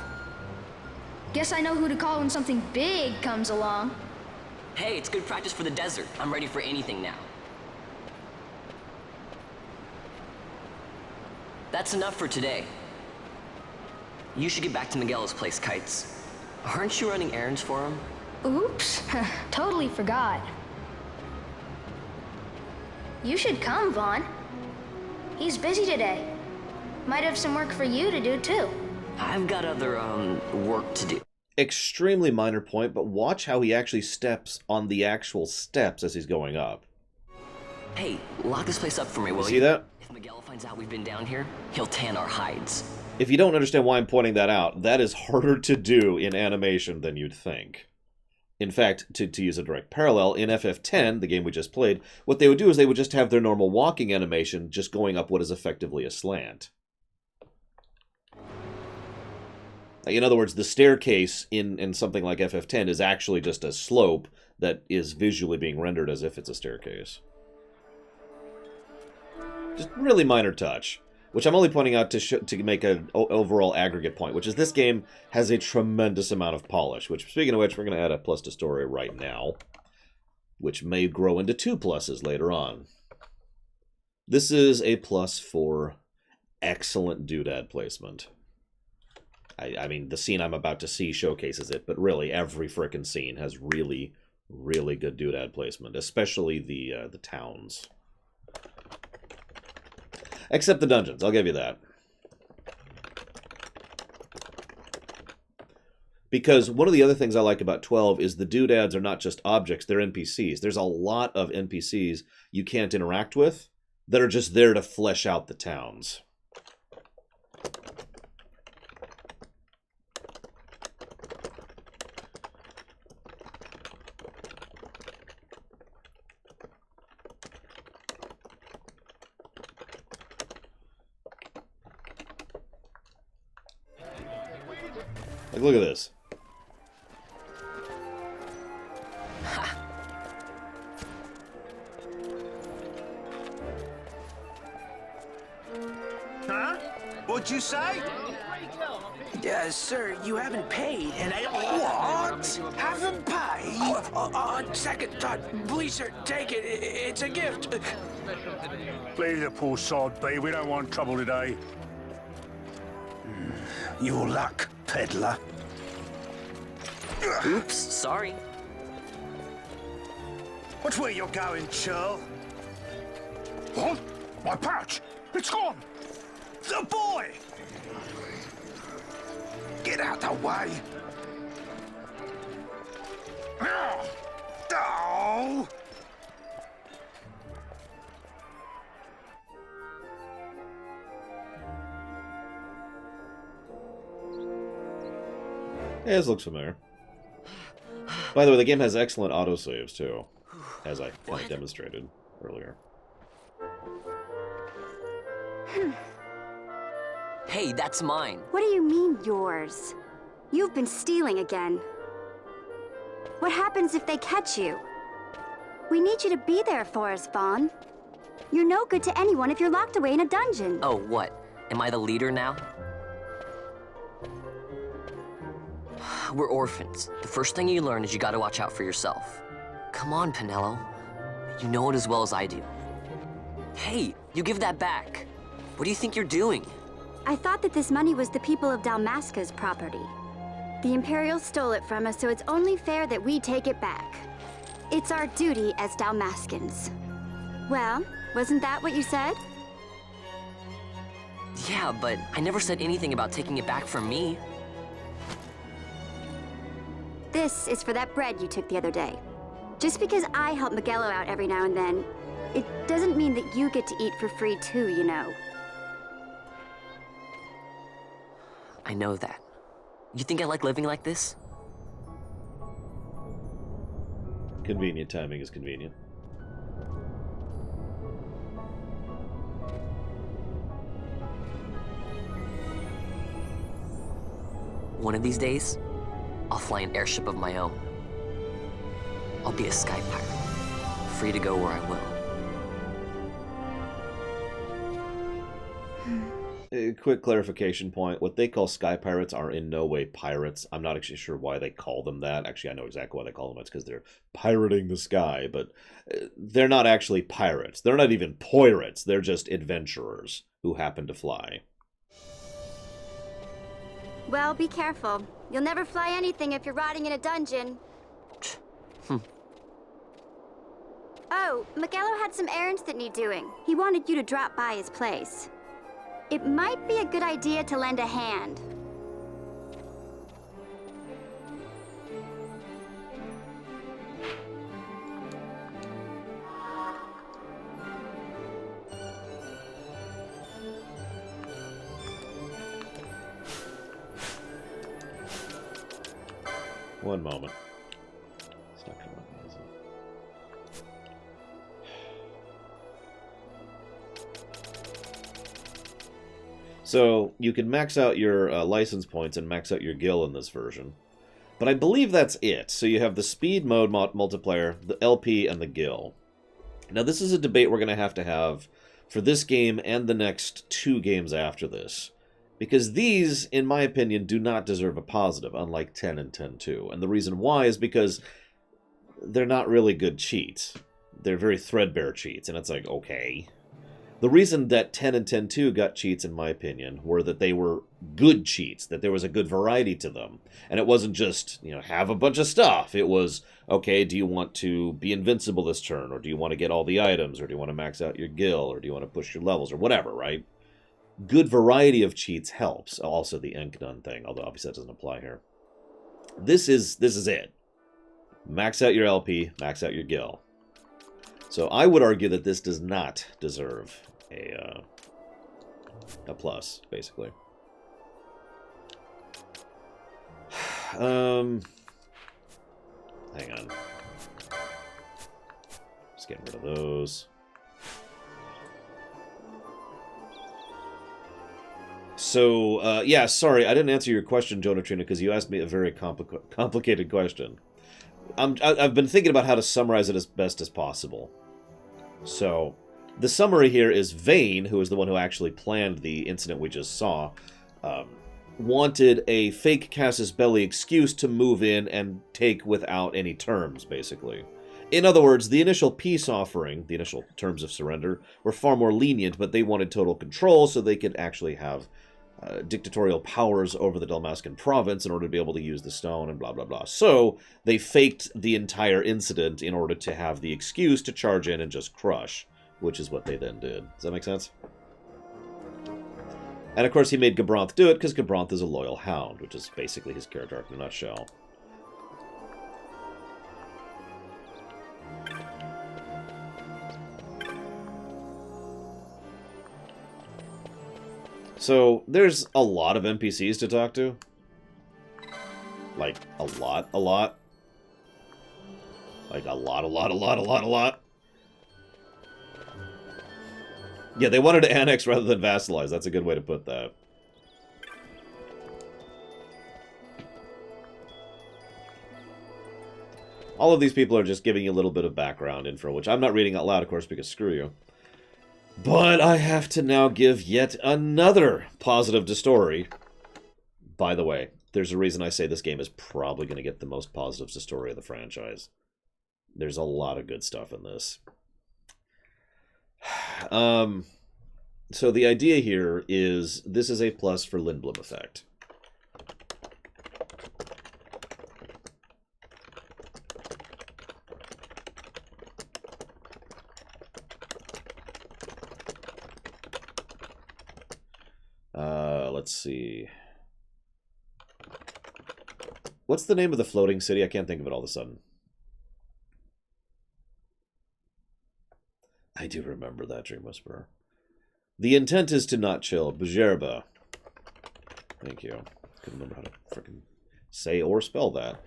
Guess I know who to call when something big comes along. Hey, it's good practice for the desert. I'm ready for anything now. That's enough for today. You should get back to Miguel's place, Kites. Aren't you running errands for him? Oops, totally forgot. You should come, Vaughn. He's busy today. Might have some work for you to do, too. I've got other, work to do. Extremely minor point, but watch how he actually steps on the actual steps as he's going up. Hey, lock this place up for me, will you? See that? If Miguel finds out we've been down here, he'll tan our hides. If you don't understand why I'm pointing that out, that is harder to do in animation than you'd think. In fact, to use a direct parallel, in FF10, the game we just played, what they would do is they would just have their normal walking animation just going up what is effectively a slant. In other words, the staircase in something like FF10 is actually just a slope that is visually being rendered as if it's a staircase. Just really minor touch, which I'm only pointing out to make an overall aggregate point, which is this game has a tremendous amount of polish, which, speaking of which, we're going to add a plus to story right now, which may grow into 2 pluses later on. This is a plus for excellent doodad placement. I mean, the scene I'm about to see showcases it, but really, every frickin' scene has really, really good doodad placement, especially the towns. Except the dungeons, I'll give you that. Because one of the other things I like about 12 is the doodads are not just objects, they're NPCs. There's a lot of NPCs you can't interact with that are just there to flesh out the towns. Like, look at this. Huh? What'd you say? Sir, you haven't paid, and I... What? Haven't paid? On second thought, please, sir, take it. It's a gift. Leave the poor sod be. We don't want trouble today. Your luck, peddler. Oops, sorry. Watch where you're going, churl. What? My pouch! It's gone! The boy! Get out the way! Oh! Yeah, this looks familiar. By the way, the game has excellent autosaves, too, as I kind of demonstrated earlier. Hey, that's mine. What do you mean, yours? You've been stealing again. What happens if they catch you? We need you to be there for us, Vaughn. You're no good to anyone if you're locked away in a dungeon. Oh, what? Am I the leader now? We're orphans. The first thing you learn is you gotta watch out for yourself. Come on, Pinello. You know it as well as I do. Hey, you give that back. What do you think you're doing? I thought that this money was the people of Dalmasca's property. The Imperials stole it from us, so it's only fair that we take it back. It's our duty as Dalmascans. Well, wasn't that what you said? Yeah, but I never said anything about taking it back from me. This is for that bread you took the other day. Just because I help Miguelo out every now and then, it doesn't mean that you get to eat for free too, you know. I know that. You think I like living like this? Convenient timing is convenient. One of these days, I'll fly an airship of my own. I'll be a sky pirate, free to go where I will. A quick clarification point. What they call sky pirates are in no way pirates. I'm not actually sure why they call them that. Actually, I know exactly why they call them. It's because they're pirating the sky, but they're not actually pirates. They're not even pirates. They're just adventurers who happen to fly. Well, be careful. You'll never fly anything if you're rotting in a dungeon. Oh, Miguelo had some errands that need doing. He wanted you to drop by his place. It might be a good idea to lend a hand. One moment. It's not coming up, is it? So, you can max out your license points and max out your gil in this version. But I believe that's it. So you have the speed mode multiplayer, the LP, and the gil. Now this is a debate we're going to have for this game and the next 2 games after this. Because these, in my opinion, do not deserve a positive, unlike 10 and 10-2. And the reason why is because they're not really good cheats. They're very threadbare cheats, and it's like, okay. The reason that 10 and 10-2 got cheats, in my opinion, were that they were good cheats, that there was a good variety to them. And it wasn't just, you know, have a bunch of stuff. It was, okay, do you want to be invincible this turn, or do you want to get all the items, or do you want to max out your gil, or do you want to push your levels, or whatever, right? Good variety of cheats helps. Also the Enknun thing, although obviously that doesn't apply here. This is it. Max out your LP, max out your gil. So I would argue that this does not deserve a plus, basically. Hang on. Just getting rid of those. So, yeah, sorry, I didn't answer your question, Jonatrina, because you asked me a very complicated question. I've been thinking about how to summarize it as best as possible. So, the summary here is Vane, who is the one who actually planned the incident we just saw, wanted a fake Casus Belli excuse to move in and take without any terms, basically. In other words, the initial peace offering, the initial terms of surrender, were far more lenient, but they wanted total control so they could actually have dictatorial powers over the Dalmascan province in order to be able to use the stone and blah, blah, blah. So they faked the entire incident in order to have the excuse to charge in and just crush, which is what they then did. Does that make sense? And of course he made Gabranth do it because Gabranth is a loyal hound, which is basically his character arc in a nutshell. So, there's a lot of NPCs to talk to. Like, a lot. Like, a lot. Yeah, they wanted to annex rather than vassalize. That's a good way to put that. All of these people are just giving you a little bit of background info, which I'm not reading out loud, of course, because screw you. But I have to now give yet another positive to story. By the way, there's a reason I say this game is probably going to get the most positives to story of the franchise. There's a lot of good stuff in this. So the idea here is this is a plus for Lindblom effect. Let's see. What's the name of the floating city? I can't think of it all of a sudden. I do remember that, Dream Whisperer. The intent is to not chill. Bjerba. Thank you. Couldn't remember how to frickin' say or spell that.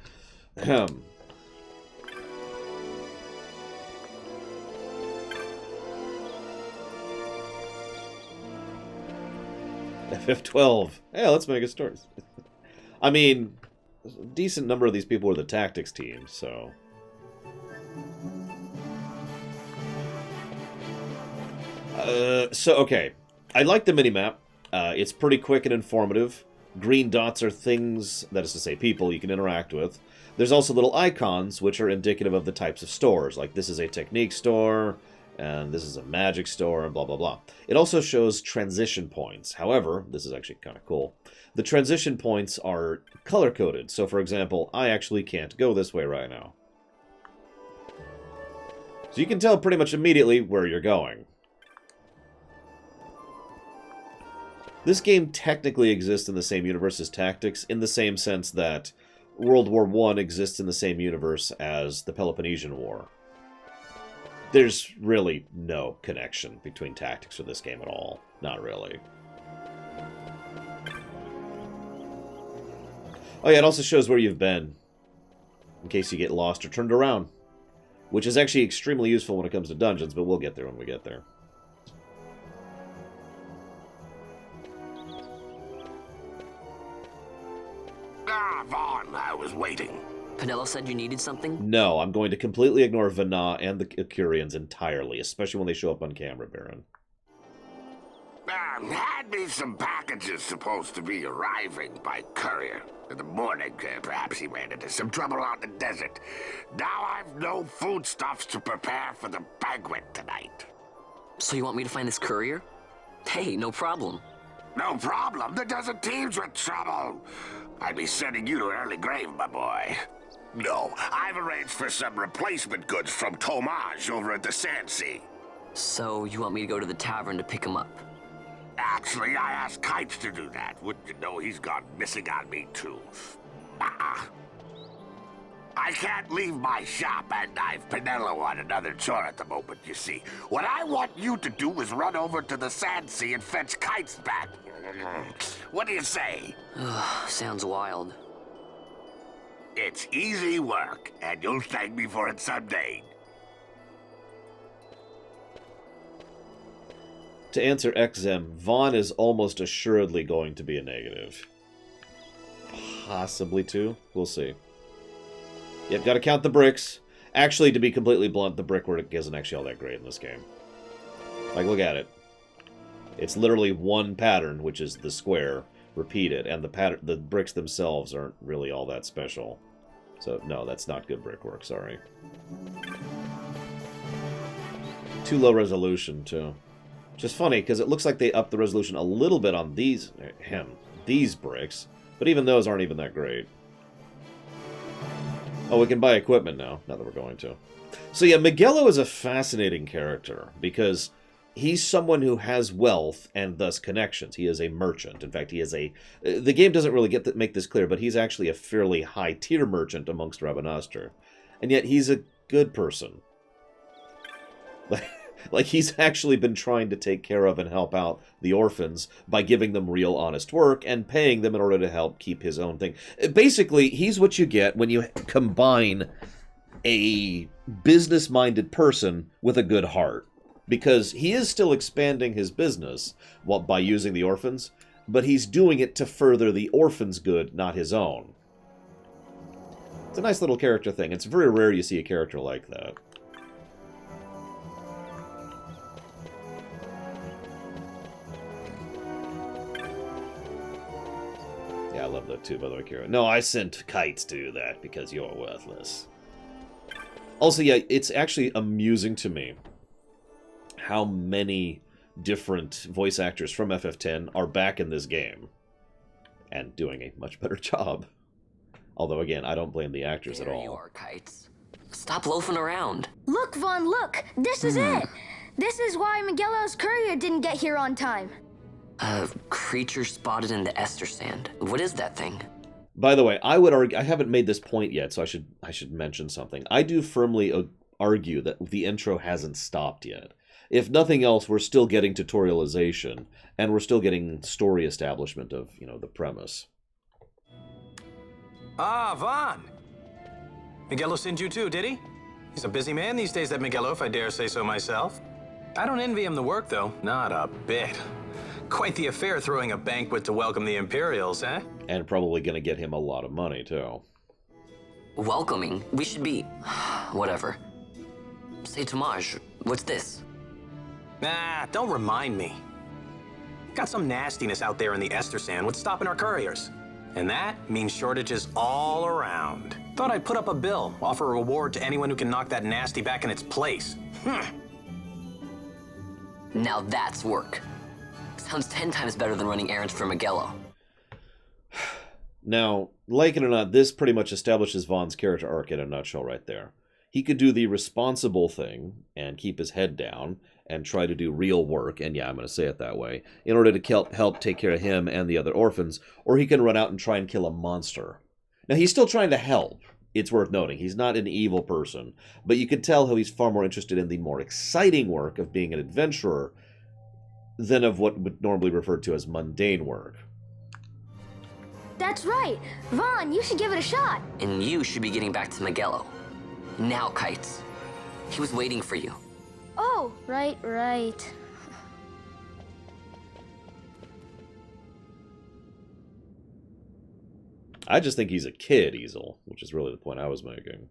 FF12. Hey, let's make a start. I mean, a decent number of these people were the tactics team, so... okay. I like the minimap. It's pretty quick and informative. Green dots are things, that is to say people, you can interact with. There's also little icons, which are indicative of the types of stores. Like, this is a technique store, and this is a magic store, and blah, blah, blah. It also shows transition points. However, this is actually kind of cool. The transition points are color-coded. So, for example, I actually can't go this way right now. So you can tell pretty much immediately where you're going. This game technically exists in the same universe as Tactics, in the same sense that World War I exists in the same universe as the Peloponnesian War. There's really no connection between Tactics or this game at all. Not really. Oh yeah, it also shows where you've been, in case you get lost or turned around. Which is actually extremely useful when it comes to dungeons, but we'll get there when we get there. Vaughn, I was waiting. Penelo said you needed something? No, I'm going to completely ignore Vana and the Curians entirely, especially when they show up on camera, Baron. Had me some packages supposed to be arriving by courier. In the morning, perhaps he ran into some trouble out in the desert. Now I've no foodstuffs to prepare for the banquet tonight. So you want me to find this courier? Hey, no problem. No problem. The desert teems with trouble. I'd be sending you to an early grave, my boy. No, I've arranged for some replacement goods from Tomage over at the Sandsea. So you want me to go to the tavern to pick him up? Actually, I asked Kites to do that. Wouldn't you know he's gone missing on me, too. I can't leave my shop, and I've Penelo on another chore at the moment, you see. What I want you to do is run over to the Sandsea and fetch Kites back. What do you say? Sounds wild. It's easy work, and you'll thank me for it someday. To answer XII, Vaughn is almost assuredly going to be a negative. Possibly two. We'll see. Yep, gotta count the bricks. Actually, to be completely blunt, the brickwork isn't actually all that great in this game. Like, look at it. It's literally one pattern, which is the square, repeated, and the bricks themselves aren't really all that special. So, no, that's not good brickwork, sorry. Too low resolution, too. Which is funny, because it looks like they upped the resolution a little bit on these bricks, but even those aren't even that great. Oh, we can buy equipment now that we're going to. So yeah, Miguelo is a fascinating character, because he's someone who has wealth and thus connections. He is a merchant. In fact, he is a... The game doesn't really make this clear, but he's actually a fairly high-tier merchant amongst Rabanastre. And yet he's a good person. Like, he's actually been trying to take care of and help out the orphans by giving them real honest work and paying them in order to help keep his own thing. Basically, he's what you get when you combine a business-minded person with a good heart. Because he is still expanding his business by using the orphans, but he's doing it to further the orphans' good, not his own. It's a nice little character thing. It's very rare you see a character like that. Yeah, I love that too, by the way, Kira. No, I sent kites to do that because you're worthless. Also, yeah, it's actually amusing to me how many different voice actors from FF10 are back in this game and doing a much better job. Although, again, I don't blame the actors at all. There you are, Kites. Stop loafing around. Look, Vaughn, look! This is it! This is why Miguelo's courier didn't get here on time. A creature spotted in the Ester Sand. What is that thing? By the way, I would argue, I haven't made this point yet, so I should mention something. I do firmly argue that the intro hasn't stopped yet. If nothing else, we're still getting tutorialization, and we're still getting story establishment of, you know, the premise. Ah, Vaughn! Miguelo sent you too, did he? He's a busy man these days, that Miguelo, if I dare say so myself. I don't envy him the work, though. Not a bit. Quite the affair throwing a banquet to welcome the Imperials, eh? And probably gonna get him a lot of money, too. Welcoming? We should be... whatever. Say, Tomaj, what's this? Nah, don't remind me. Got some nastiness out there in the Ester Sand. What's stopping our couriers? And that means shortages all around. Thought I'd put up a bill, offer a reward to anyone who can knock that nasty back in its place. Now that's work. Sounds 10 times better than running errands for Miguelo. Now, like it or not, this pretty much establishes Vaughn's character arc in a nutshell right there. He could do the responsible thing and keep his head down and try to do real work, and yeah, I'm going to say it that way, in order to help take care of him and the other orphans, or he can run out and try and kill a monster. Now, he's still trying to help. It's worth noting. He's not an evil person, but you can tell how he's far more interested in the more exciting work of being an adventurer than of what would normally be referred to as mundane work. That's right. Vaughn, you should give it a shot. And you should be getting back to Miguelo. Now, Kites. He was waiting for you. Oh, right. I just think he's a kid, Easel, which is really the point I was making.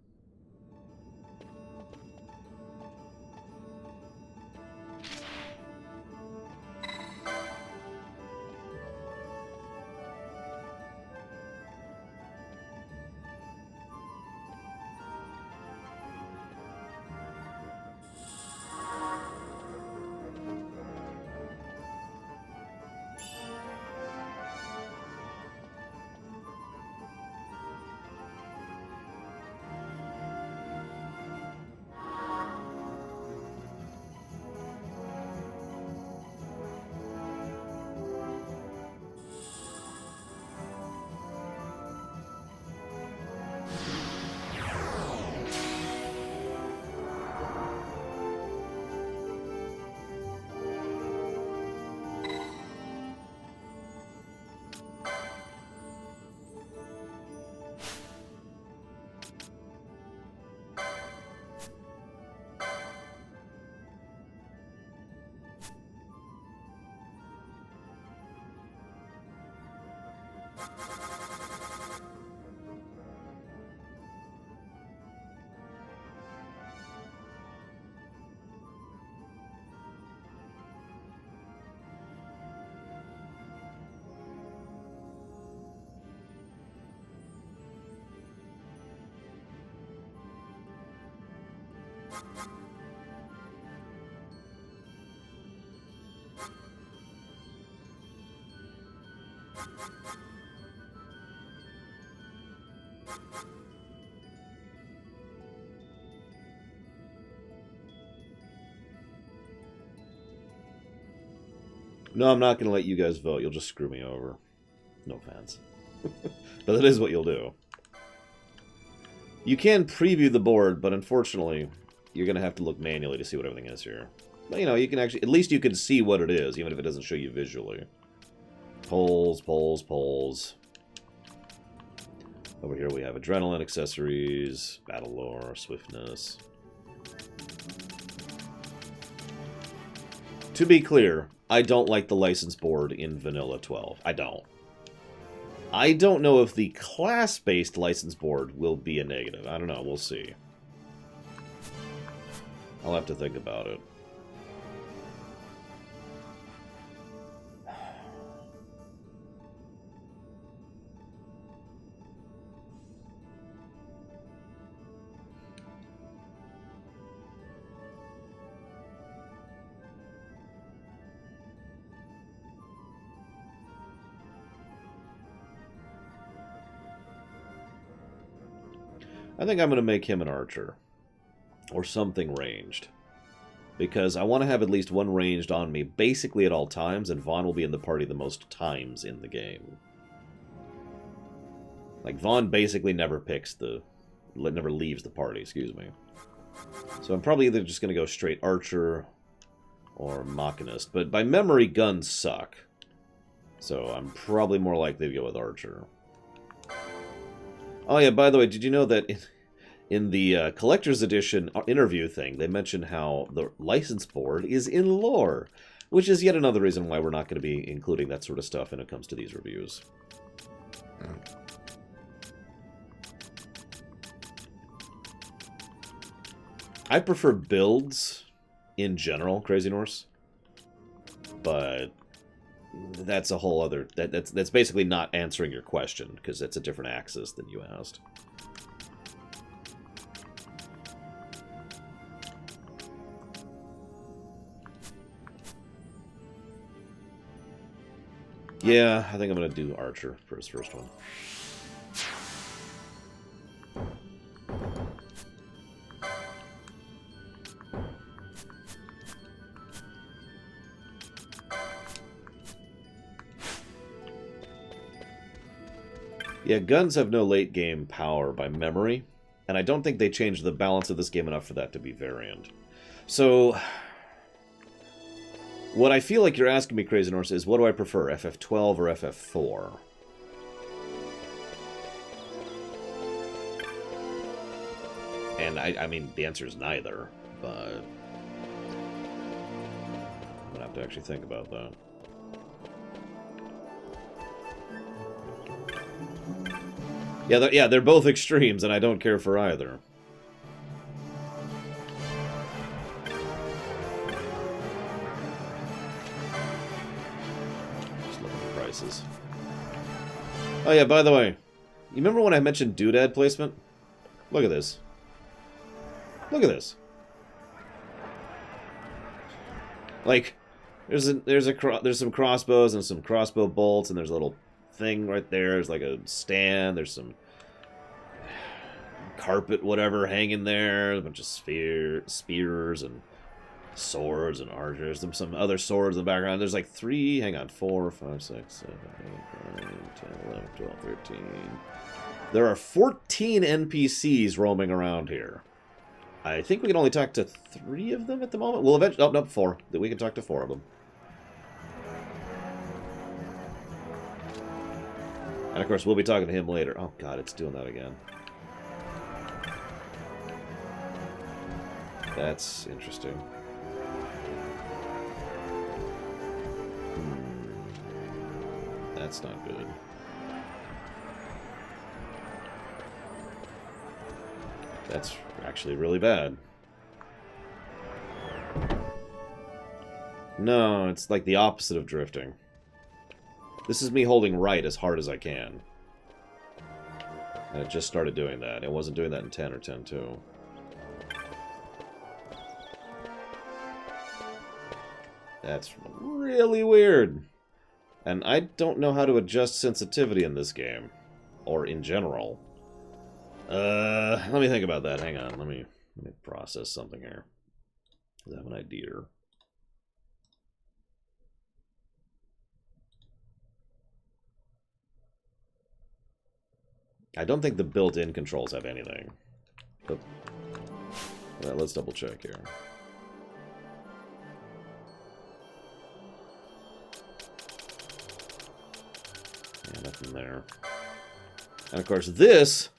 No, I'm not going to let you guys vote. You'll just screw me over. No offense. But that is what you'll do. You can preview the board, but unfortunately, you're going to have to look manually to see what everything is here. But, you know, you can actually... At least you can see what it is, even if it doesn't show you visually. Polls. Over here we have adrenaline accessories, battle lore, swiftness. To be clear, I don't like the license board in Vanilla 12. I don't. I don't know if the class-based license board will be a negative. I don't know. We'll see. I'll have to think about it. I think I'm going to make him an archer. Or something ranged. Because I want to have at least one ranged on me basically at all times, and Vaughn will be in the party the most times in the game. Like, Vaughn basically never never leaves the party, excuse me. So I'm probably either just going to go straight archer or machinist. But by memory, guns suck. So I'm probably more likely to go with archer. Oh yeah, by the way, did you know that in the Collector's Edition interview thing, they mentioned how the license board is in lore, which is yet another reason why we're not going to be including that sort of stuff when it comes to these reviews. I prefer builds in general, Crazy Norse, but that's a whole other... That's basically not answering your question, because it's a different axis than you asked. Yeah, I think I'm going to do archer for his first one. Yeah, guns have no late game power by memory, and I don't think they changed the balance of this game enough for that to be variant. So, what I feel like you're asking me, Crazy Norse, is what do I prefer, FF12 or FF4? And I mean, the answer is neither, but I'm gonna have to actually think about that. Yeah, they're both extremes, and I don't care for either. Just looking at prices. Oh yeah, by the way, you remember when I mentioned doodad placement? Look at this. Look at this. Like, there's some crossbows and some crossbow bolts, and there's a little thing right there. There's like a stand. There's some carpet, whatever, hanging there. A bunch of spears and swords and archers. There's some other swords in the background. There's like 4, 5, 6, 7, 8, 9, 10, 11, 12, 13. There are 14 NPCs roaming around here. I think we can only talk to 3 of them at the moment. We'll eventually... Oh, no, 4. We can talk to 4 of them. And of course, we'll be talking to him later. Oh god, it's doing that again. That's interesting. That's not good. That's actually really bad. No, it's like the opposite of drifting. This is me holding right as hard as I can. And it just started doing that. It wasn't doing that in 10 or 10.2. That's really weird. And I don't know how to adjust sensitivity in this game. Or in general. Let me think about that. Hang on. Let me process something here. I have an idea. I don't think the built-in controls have anything. But let's double check here. Yeah, nothing there. And of course this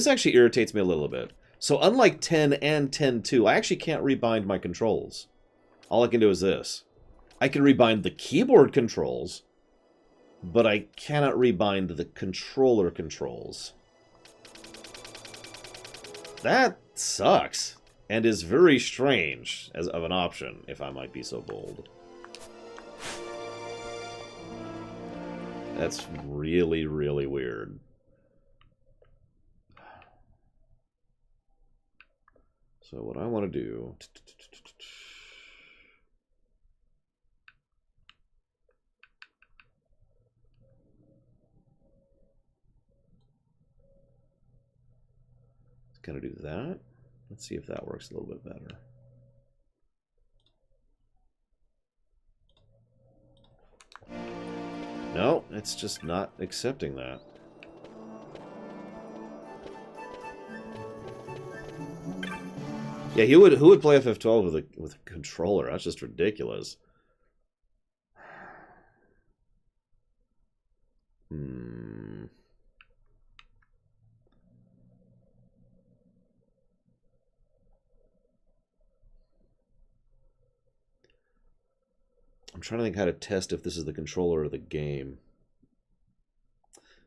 actually irritates me a little bit. So unlike 10 and 10.2, I actually can't rebind my controls. All I can do is this. I can rebind the keyboard controls, but I cannot rebind the controller controls. That sucks, and is very strange as of an option, if I might be so bold. That's really, really weird. So what I want to do... Gonna do that. Let's see if that works a little bit better. No, it's just not accepting that. Yeah, who would play FF12 with a controller? That's just ridiculous. I'm trying to think how to test if this is the controller or the game.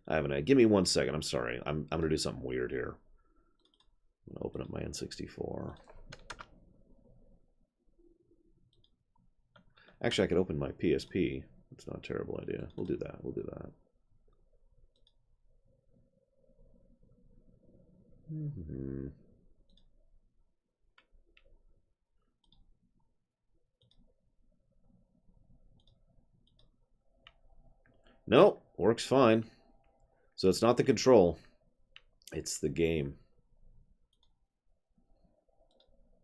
I haven't. Give me 1 second. I'm sorry. I'm gonna do something weird here. I'm gonna open up my N64. Actually, I could open my PSP. That's not a terrible idea. We'll do that. We'll do that. Nope, works fine. So it's not the control, it's the game.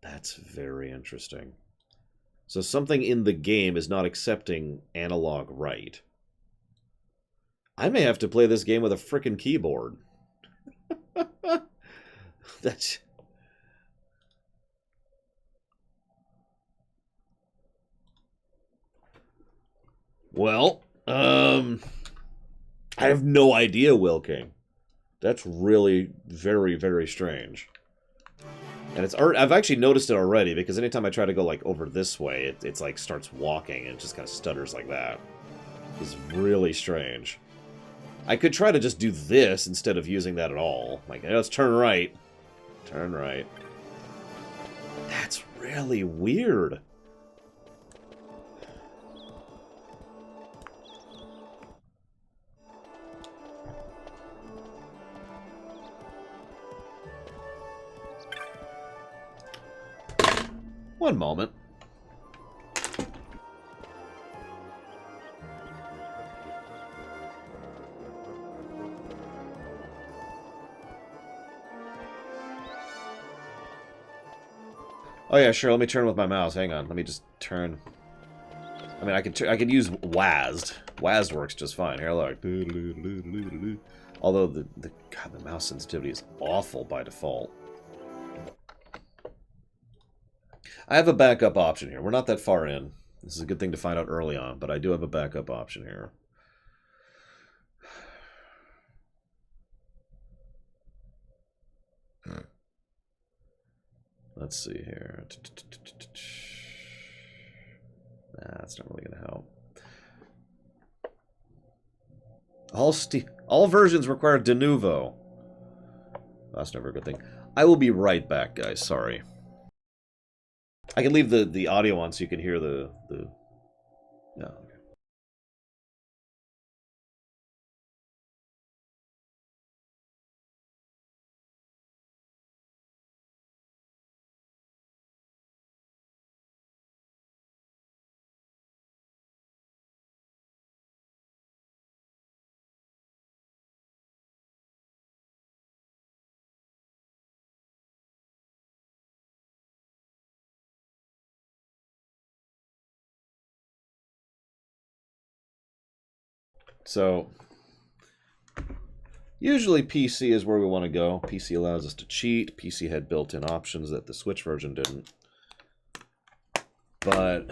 That's very interesting. So something in the game is not accepting analog right. I may have to play this game with a frickin' keyboard. That's... Well, I have no idea, Will King. That's really very, very strange. And it's I've actually noticed it already, because anytime I try to go like over this way, it's like starts walking and it just kind of stutters like that. It's really strange. I could try to just do this instead of using that at all. Like, let's turn right. Turn right. That's really weird. One moment. Oh yeah, sure. Let me turn with my mouse. Hang on. Let me just turn. I mean, I could use WASD. WASD works just fine. Here, look. Although the mouse sensitivity is awful by default. I have a backup option here. We're not that far in. This is a good thing to find out early on, but I do have a backup option here. Let's see here. Nah, that's not really going to help. All versions require de novo. That's never a good thing. I will be right back, guys. Sorry. I can leave the audio on so you can hear the... Yeah. So, usually PC is where we want to go. PC allows us to cheat. PC had built-in options that the Switch version didn't. But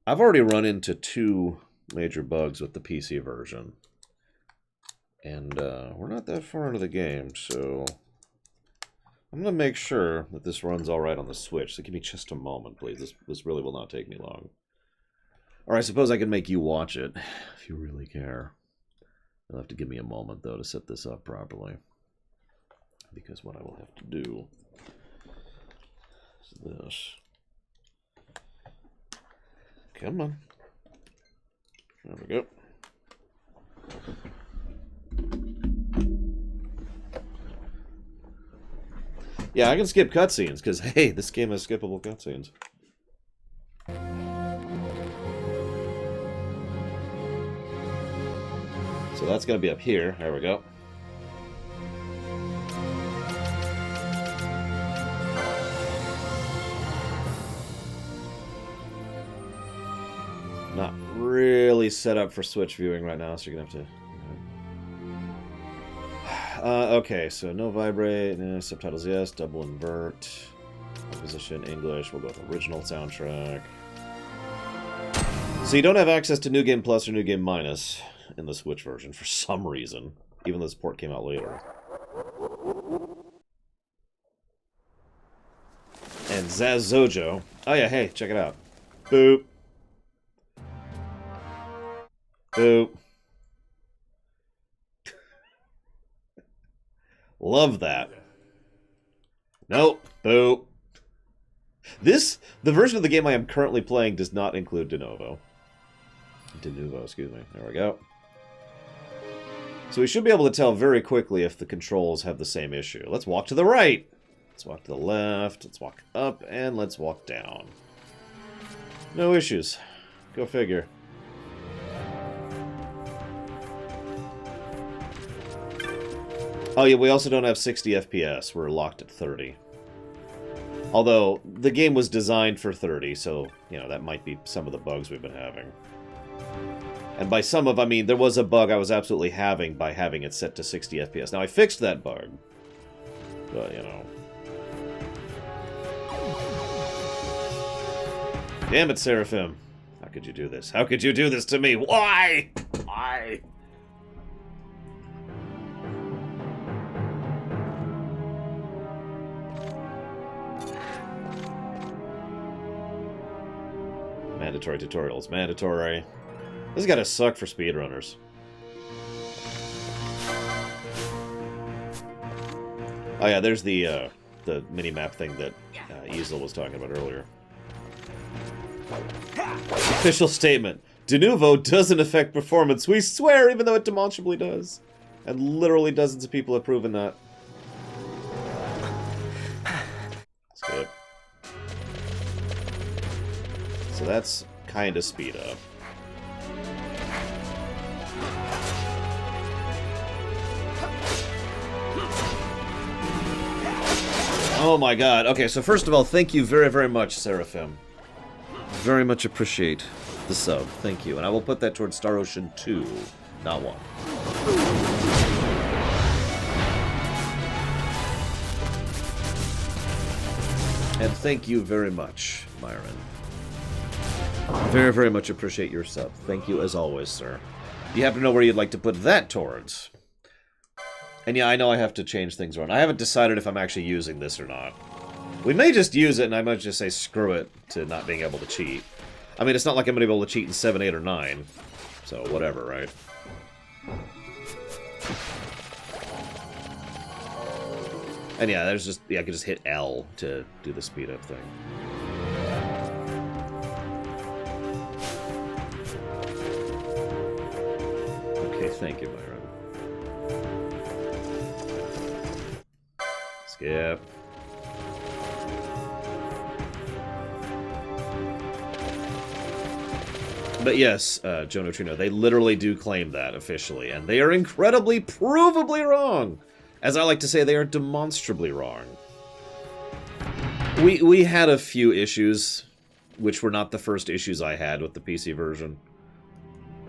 I've already run into 2 major bugs with the PC version. And we're not that far into the game, so I'm going to make sure that this runs all right on the Switch. So give me just a moment, please. This really will not take me long. Or I suppose I can make you watch it, if you really care. You'll have to give me a moment, though, to set this up properly. Because what I will have to do is this. Come on. There we go. Yeah, I can skip cutscenes, because, hey, this game has skippable cutscenes. So that's going to be up here. There we go. Not really set up for Switch viewing right now, so you're going to have to... Okay, so no vibrate, subtitles yes, double invert, composition English, we'll go with original soundtrack. So you don't have access to New Game Plus or New Game Minus in the Switch version for some reason, even though this port came out later. And Zazojo. Oh yeah, hey, check it out. Boop. Boop. Love that. Nope. Boop. The version of the game I am currently playing does not include De Novo. Excuse me. There we go. So we should be able to tell very quickly if the controls have the same issue. Let's walk to the right. Let's walk to the left. Let's walk up, and let's walk down. No issues. Go figure. Oh yeah, we also don't have 60 FPS. We're locked at 30. Although, the game was designed for 30, so, you know, that might be some of the bugs we've been having. And by some of, I mean, there was a bug I was absolutely having by having it set to 60 FPS. Now, I fixed that bug. But, you know. Damn it, Seraphim. How could you do this? How could you do this to me? Why? Why? Mandatory tutorials. Mandatory. This has got to suck for speedrunners. Oh yeah, there's the mini-map thing that Easel was talking about earlier. Official statement. De Novo doesn't affect performance. We swear, even though it demonstrably does. And literally dozens of people have proven that. Skip. So that's kind of speed up. Oh my god. Okay, so first of all, thank you very, very much, Seraphim. Very much appreciate the sub. Thank you. And I will put that towards Star Ocean 2, not 1. And thank you very much, Myron. Very, very much appreciate your sub. Thank you as always, sir. Do you happen to know where you'd like to put that towards? And yeah, I know I have to change things around. I haven't decided if I'm actually using this or not. We may just use it, and I might just say screw it to not being able to cheat. I mean, it's not like I'm going to be able to cheat in 7, 8, or 9. So, whatever, right? And yeah, there's just... Yeah, I could just hit L to do the speed up thing. Okay, thank you, Myron. Skip. But yes, Joe Neutrino, they literally do claim that officially, and they are incredibly, provably wrong. As I like to say, they are demonstrably wrong. We had a few issues, which were not the first issues I had with the PC version.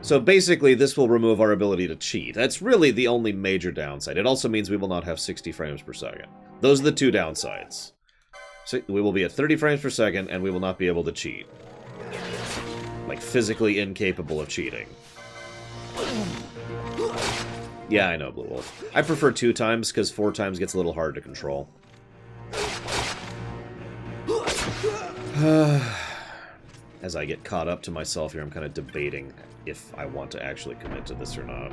So basically, this will remove our ability to cheat. That's really the only major downside. It also means we will not have 60 frames per second. Those are the two downsides. So we will be at 30 frames per second, and we will not be able to cheat. Like, physically incapable of cheating. Yeah, I know, Blue Wolf. I prefer 2 times, because 4 times gets a little hard to control. as I get caught up to myself here, I'm kind of debating if I want to actually commit to this or not.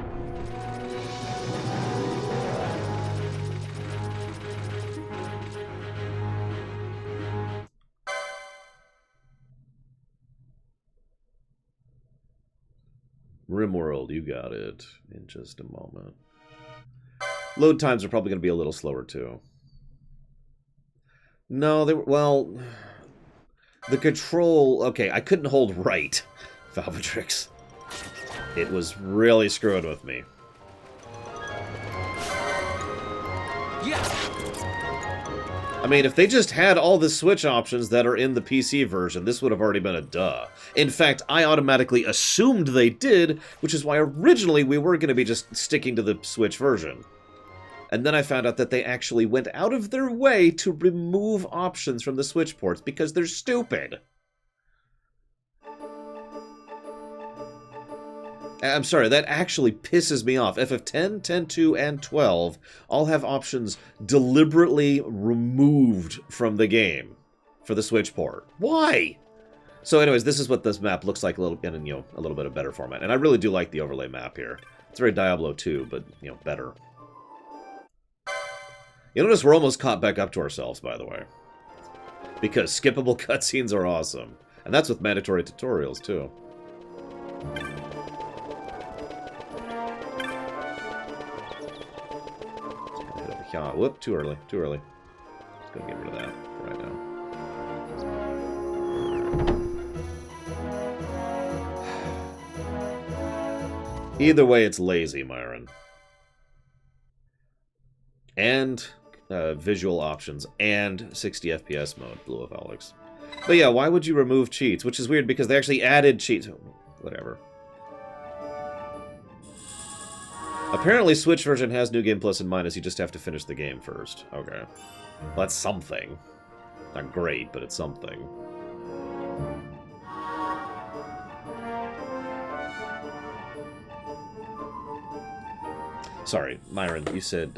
RimWorld, you got it in just a moment. Load times are probably going to be a little slower, too. No, they were... Well... The control... Okay, I couldn't hold right, Valvatrix. It was really screwing with me. Yeah. I mean, if they just had all the Switch options that are in the PC version, this would have already been a duh. In fact, I automatically assumed they did, which is why originally we were going to be just sticking to the Switch version. And then I found out that they actually went out of their way to remove options from the Switch ports because they're stupid. I'm sorry, that actually pisses me off. FF10, 10.2, and 12 all have options deliberately removed from the game for the Switch port. Why? So anyways, this is what this map looks like a little, in, you know, a little bit of better format. And I really do like the overlay map here. It's very Diablo 2, but, you know, better. You notice we're almost caught back up to ourselves, by the way. Because skippable cutscenes are awesome. And that's with mandatory tutorials, too. Whoop, too early, too early. Just gonna get rid of that right now. Either way, it's lazy, Myron. And visual options, and 60 FPS mode, Blue of Alex. But yeah, why would you remove cheats? Which is weird, because they actually added cheats. Whatever. Apparently, Switch version has New Game Plus and Minus. You just have to finish the game first. Okay. Well, that's something. Not great, but it's something. Sorry, Myron, you said,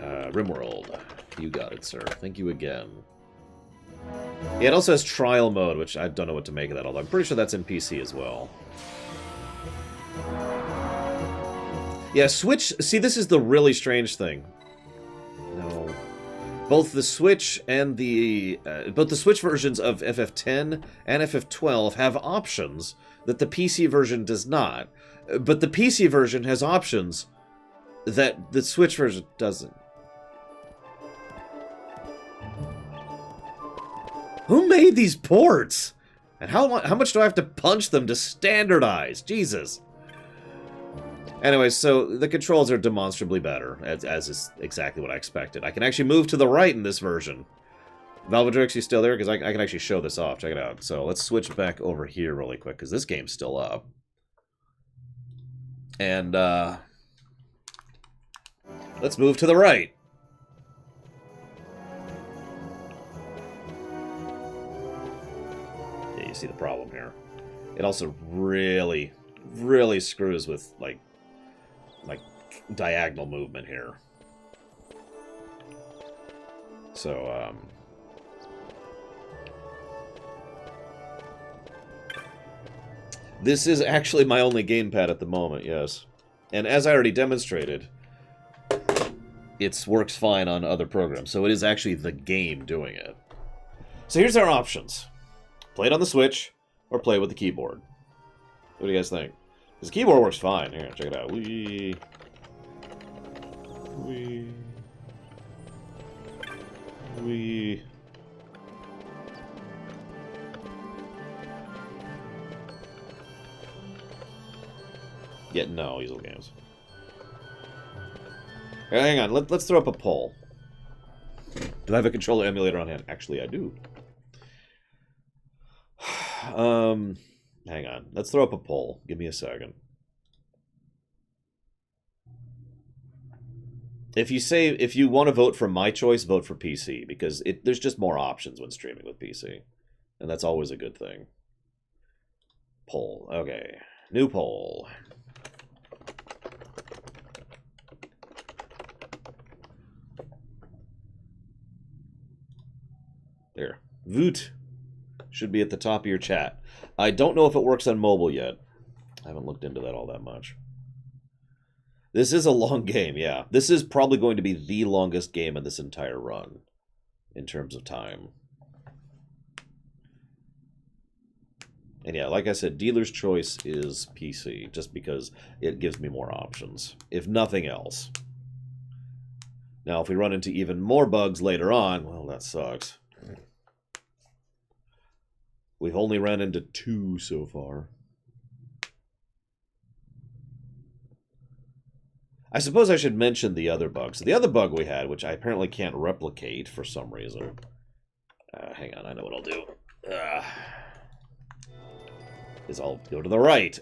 RimWorld. You got it, sir. Thank you again. Yeah, it also has trial mode, which I don't know what to make of that, although I'm pretty sure that's in PC as well. Yeah, Switch... See, this is the really strange thing. No. Both the Switch and the... both the Switch versions of FF10 and FF12 have options that the PC version does not. But the PC version has options that the Switch version doesn't. Who made these ports? And how much do I have to punch them to standardize? Jesus. Anyway, so the controls are demonstrably better, as is exactly what I expected. I can actually move to the right in this version. Valvatrix, you still there? Because I can actually show this off. Check it out. So let's switch back over here really quick, because this game's still up. And, let's move to the right. Yeah, you see the problem here. It also really, really screws with, like diagonal movement here. So, this is actually my only gamepad at the moment, yes. And as I already demonstrated, it works fine on other programs. So it is actually the game doing it. So here's our options. Play it on the Switch, or play with the keyboard. What do you guys think? Because the keyboard works fine. Here, check it out. Wee. Yeah, no, these little games. Hang on, let's throw up a poll. Do I have a controller emulator on hand? Actually, I do. Hang on. Let's throw up a poll. Give me a second. If you want to vote for my choice, vote for PC, because there's just more options when streaming with PC. And that's always a good thing. Poll. Okay. New poll. There. Voot. should be at the top of your chat. I don't know if it works on mobile yet. I haven't looked into that all that much. This is a long game, yeah. This is probably going to be the longest game in this entire run, in terms of time. And yeah, like I said, dealer's choice is PC, just because it gives me more options, if nothing else. Now, if we run into even more bugs later on, well, that sucks. We've only ran into 2 so far. I suppose I should mention the other bugs. The other bug we had, which I apparently can't replicate for some reason. Hang on, I know what I'll do. Is I'll go to the right.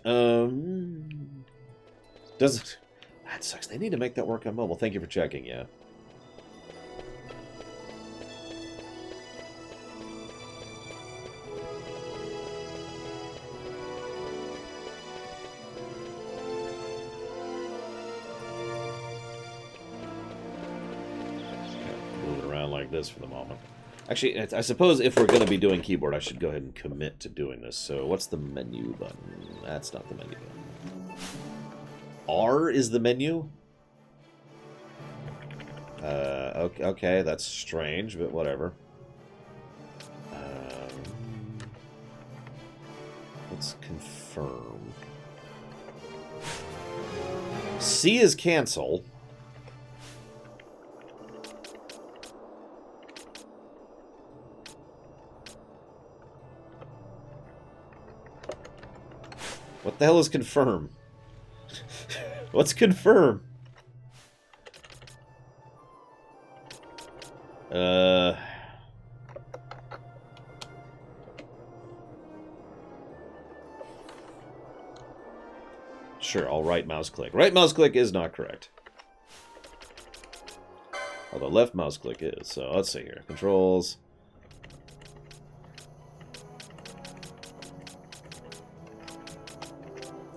Doesn't... That sucks. They need to make that work on mobile. Thank you for checking, yeah. Move it around like this for the moment. Actually, I suppose if we're going to be doing keyboard, I should go ahead and commit to doing this. So what's the menu button? That's not the menu button. R is the menu? Okay, that's strange, but whatever. Let's confirm. C is cancel. What the hell is confirm? What's confirm? Sure, I'll right mouse click. Right mouse click is not correct. Although left mouse click is. So let's see here. Controls.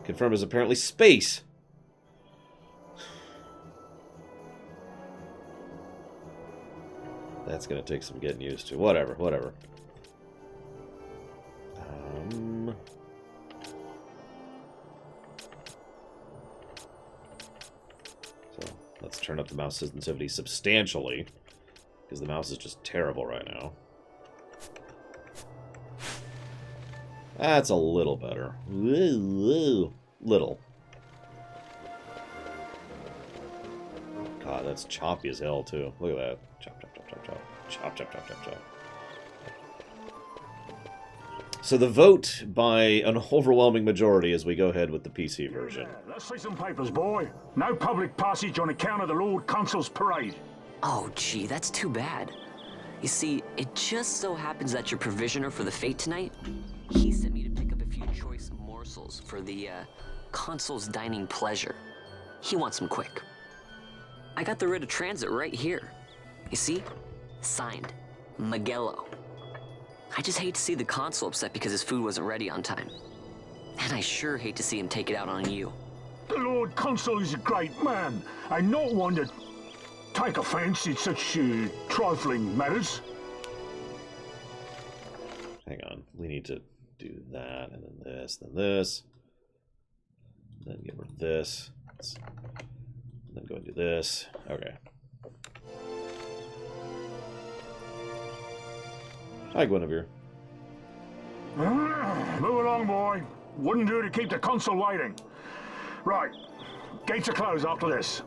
Confirm is apparently space. That's going to take some getting used to. Whatever. So let's turn up the mouse sensitivity substantially, because the mouse is just terrible right now. That's a little better. Little. God, that's choppy as hell, too. Look at that. Chop, chop, chop, chop, chop. Chop, chop, chop, chop, chop. So the vote by an overwhelming majority as we go ahead with the PC version. Yeah, let's see some papers, boy. No public passage on account of the Lord Consul's parade. Oh, gee, that's too bad. You see, it just so happens that your provisioner for the fete tonight, he sent me to pick up a few choice morsels for the, Consul's dining pleasure. He wants them quick. I got the writ of transit right here. You see? Signed, Magello. I just hate to see the Consul upset because his food wasn't ready on time. And I sure hate to see him take it out on you. The Lord Consul is a great man, and not one to take offense in such trifling matters. Hang on. We need to do that, and then this, then this. Then get rid of this. Then go and do this. Okay. Hi, Guinevere. Move along, boy. Wouldn't do to keep the Consul waiting. Right. Gates are closed after this.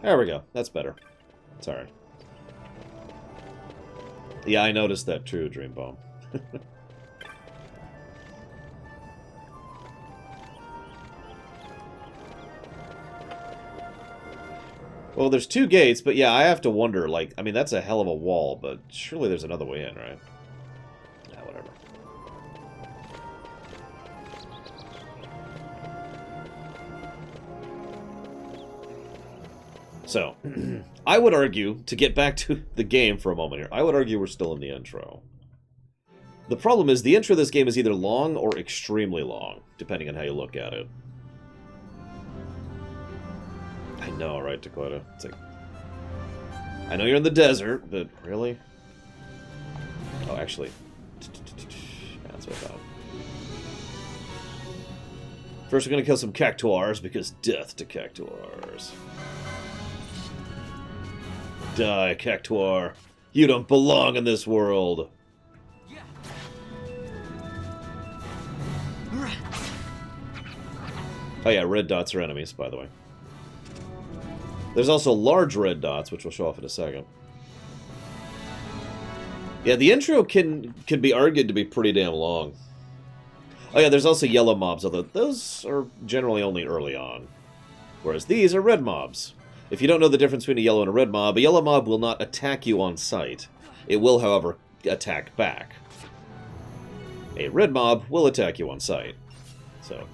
There we go. That's better. Sorry. Yeah, I noticed that too, Dreambomb. Well, there's 2 gates, but yeah, I have to wonder, like, I mean, that's a hell of a wall, but surely there's another way in, right? Yeah, whatever. So, I would argue, to get back to the game for a moment here, I would argue we're still in the intro. The problem is, the intro of this game is either long or extremely long, depending on how you look at it. I know, right, Dakota? It's like, I know you're in the desert, but really? Oh, actually, that's what I thought. First, we're gonna kill some cactuars, because death to cactuars. Die, cactuar. You don't belong in this world. Oh yeah, red dots are enemies, by the way. There's also large red dots, which we'll show off in a second. Yeah, the intro can be argued to be pretty damn long. Oh yeah, there's also yellow mobs, although those are generally only early on. Whereas these are red mobs. If you don't know the difference between a yellow and a yellow mob will not attack you on sight. It will, however, attack back. A red mob will attack you on sight. So,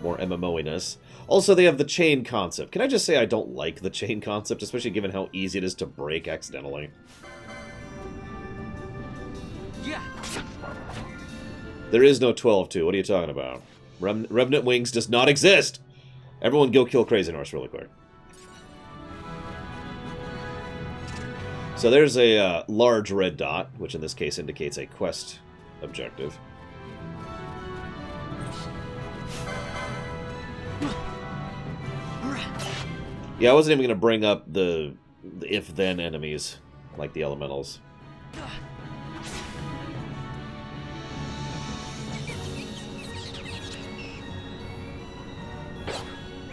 more MMO-iness. Also, they have the chain concept. Can I just say I don't like the chain concept, especially given how easy it is to break accidentally? Yeah. There is no 12-2. What are you talking about? Revenant Wings does not exist! Everyone go kill Crazy Norse really quick. So there's a large red dot, which in this case indicates a quest objective. Yeah, I wasn't even going to bring up the if-then enemies, like the elementals.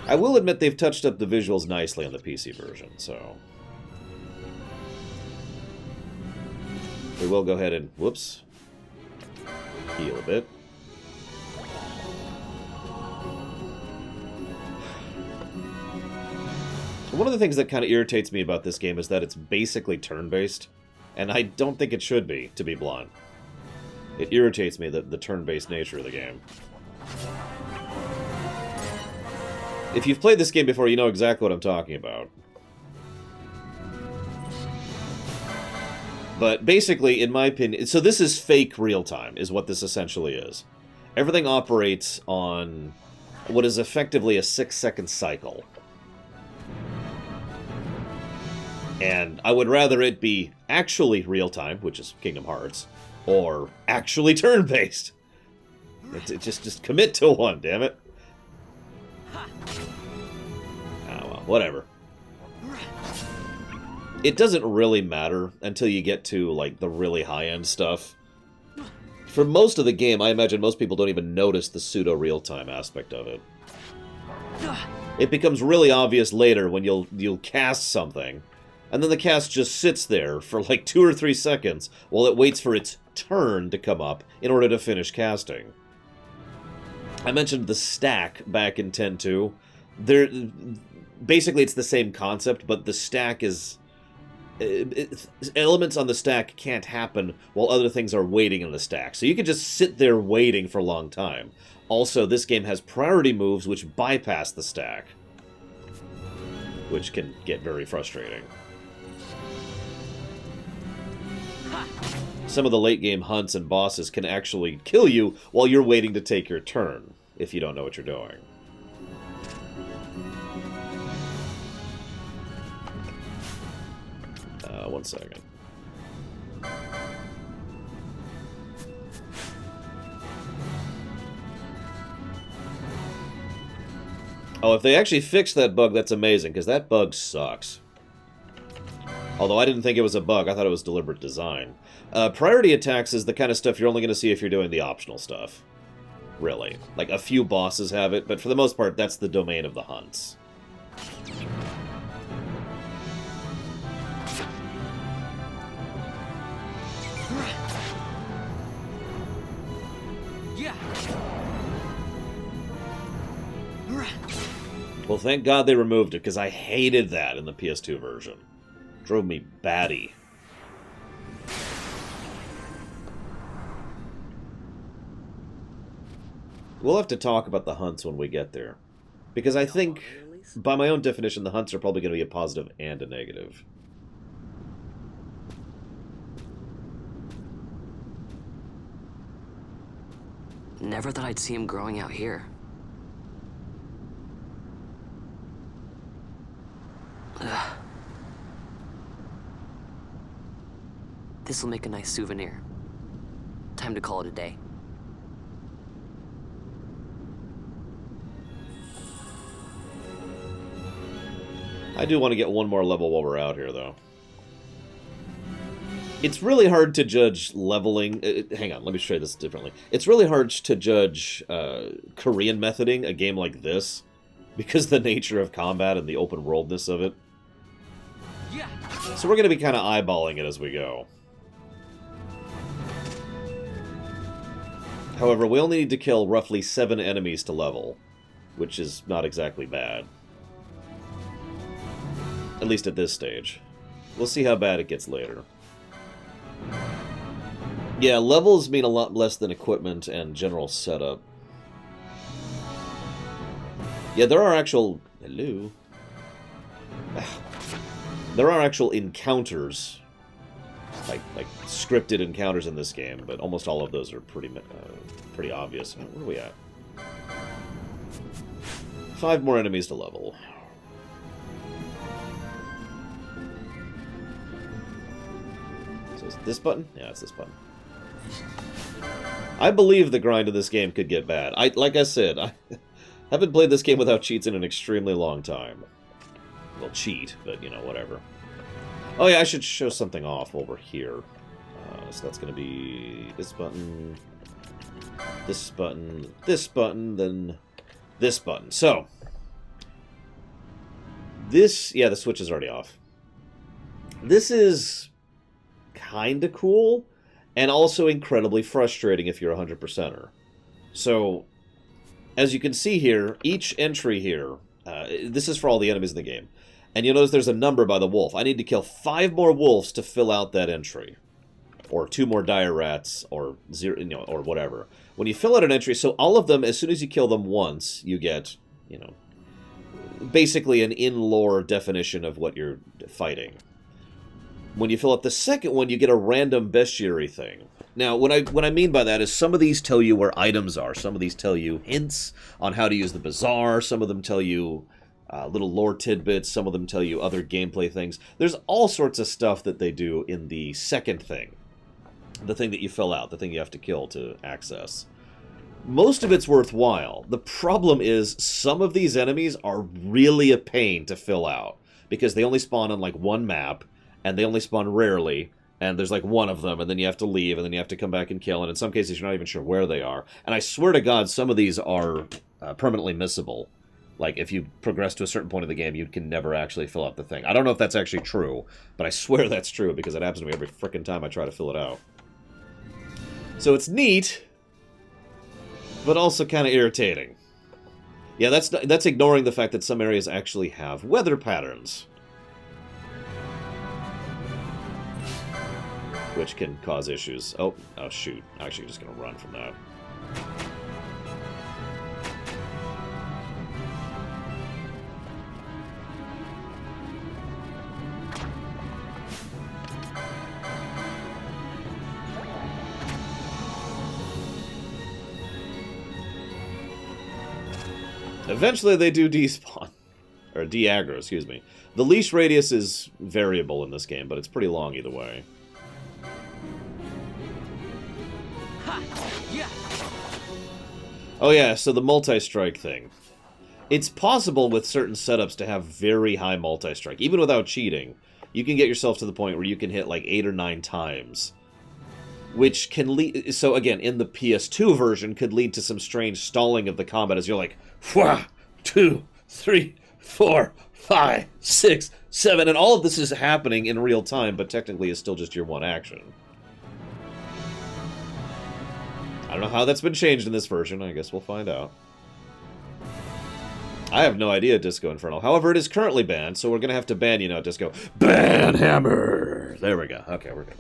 I will admit they've touched up the visuals nicely on the PC version, so... we will go ahead and, whoops, heal a bit. One of the things that kind of irritates me about this game is that it's basically turn-based, and I don't think it should be, to be blunt. It irritates me, the turn-based nature of the game. If you've played this game before, you know exactly what I'm talking about. But basically, in my opinion... so this is fake real-time, is what this essentially is. Everything operates on what is effectively a 6-second cycle. And I would rather it be actually real-time, which is Kingdom Hearts, or actually turn-based. Just commit to one, damn it. Oh, well, whatever. It doesn't really matter until you get to, like, the really high-end stuff. For most of the game, I imagine most people don't even notice the pseudo-real-time aspect of it. It becomes really obvious later when you'll cast something, and then the cast just sits there for like 2 or 3 seconds while it waits for its turn to come up in order to finish casting. I mentioned the stack back in 10.2. Basically, it's the same concept, but the stack is... elements on the stack can't happen while other things are waiting in the stack. So you can just sit there waiting for a long time. Also, this game has priority moves which bypass the stack, which can get very frustrating. Some of the late-game hunts and bosses can actually kill you while you're waiting to take your turn, if you don't know what you're doing. One second. Oh, if they actually fixed that bug, that's amazing, because that bug sucks. Although I didn't think it was a bug, I thought it was deliberate design. Priority attacks is the kind of stuff you're only going to see if you're doing the optional stuff. Really. Like, a few bosses have it, but for the most part, that's the domain of the hunts. Well, thank God they removed it, because I hated that in the PS2 version. Drove me batty. We'll have to talk about the hunts when we get there. Because I think by my own definition, the hunts are probably going to be a positive and a negative. Never thought I'd see him growing out here. Ugh. This'll make a nice souvenir. Time to call it a day. I do want to get one more level while we're out here, though. It's really hard to judge leveling... hang on, let me show you this differently. It's really hard to judge Korean methoding a game like this because of the nature of combat and the open worldness of it. So we're going to be kind of eyeballing it as we go. However, we only need to kill roughly 7 enemies to level, which is not exactly bad. At least at this stage. We'll see how bad it gets later. Yeah, levels mean a lot less than equipment and general setup. Yeah, there are actual... Hello? There are actual encounters. Like scripted encounters in this game, but almost all of those are pretty obvious. Where are we at? 5 more enemies to level. So is this button? Yeah, it's this button. I believe the grind of this game could get bad. Like I said, I haven't played this game without cheats in an extremely long time. Well, cheat, but, you know, whatever. Oh yeah, I should show something off over here. So that's going to be this button, this button, this button, then this button. So, this... Yeah, the switch is already off. This is kind of cool, and also incredibly frustrating if you're a 100%er. So, as you can see here, each entry here, this is for all the enemies in the game, and you'll notice there's a number by the wolf. I need to kill 5 more wolves to fill out that entry. Or 2 more dire rats, or 0, you know, or whatever. When you fill out an entry, so all of them, as soon as you kill them once, you get, you know, basically an in-lore definition of what you're fighting. When you fill out the second one, you get a random bestiary thing. Now, what I mean by that is some of these tell you where items are. Some of these tell you hints on how to use the bazaar. Some of them tell you little lore tidbits. Some of them tell you other gameplay things. There's all sorts of stuff that they do in the second thing. The thing that you fill out, the thing you have to kill to access. Most of it's worthwhile. The problem is some of these enemies are really a pain to fill out because they only spawn on like one map and they only spawn rarely and there's like one of them and then you have to leave and then you have to come back and kill and in some cases you're not even sure where they are. And I swear to God some of these are permanently missable. Like if you progress to a certain point of the game you can never actually fill out the thing. I don't know if that's actually true, but I swear that's true because it happens to me every frickin' time I try to fill it out. So it's neat, but also kind of irritating. Yeah, that's ignoring the fact that some areas actually have weather patterns. Which can cause issues. Oh shoot. I'm actually just going to run from that. Eventually they do despawn. Or de-aggro, excuse me. The leash radius is variable in this game, but it's pretty long either way. Oh yeah, so the multi-strike thing. It's possible with certain setups to have very high multi-strike. Even without cheating, you can get yourself to the point where you can hit like 8 or 9 times. Which can lead... So again, in the PS2 version, could lead to some strange stalling of the combat as you're like... 1, 2, 3, 4, 5, 6, 7... And all of this is happening in real time, but technically is still just your one action. I don't know how that's been changed in this version. I guess we'll find out. I have no idea, Disco Inferno. However, it is currently banned, so we're going to have to ban you now, Disco. Ban Hammer! There we go. Okay, we're good.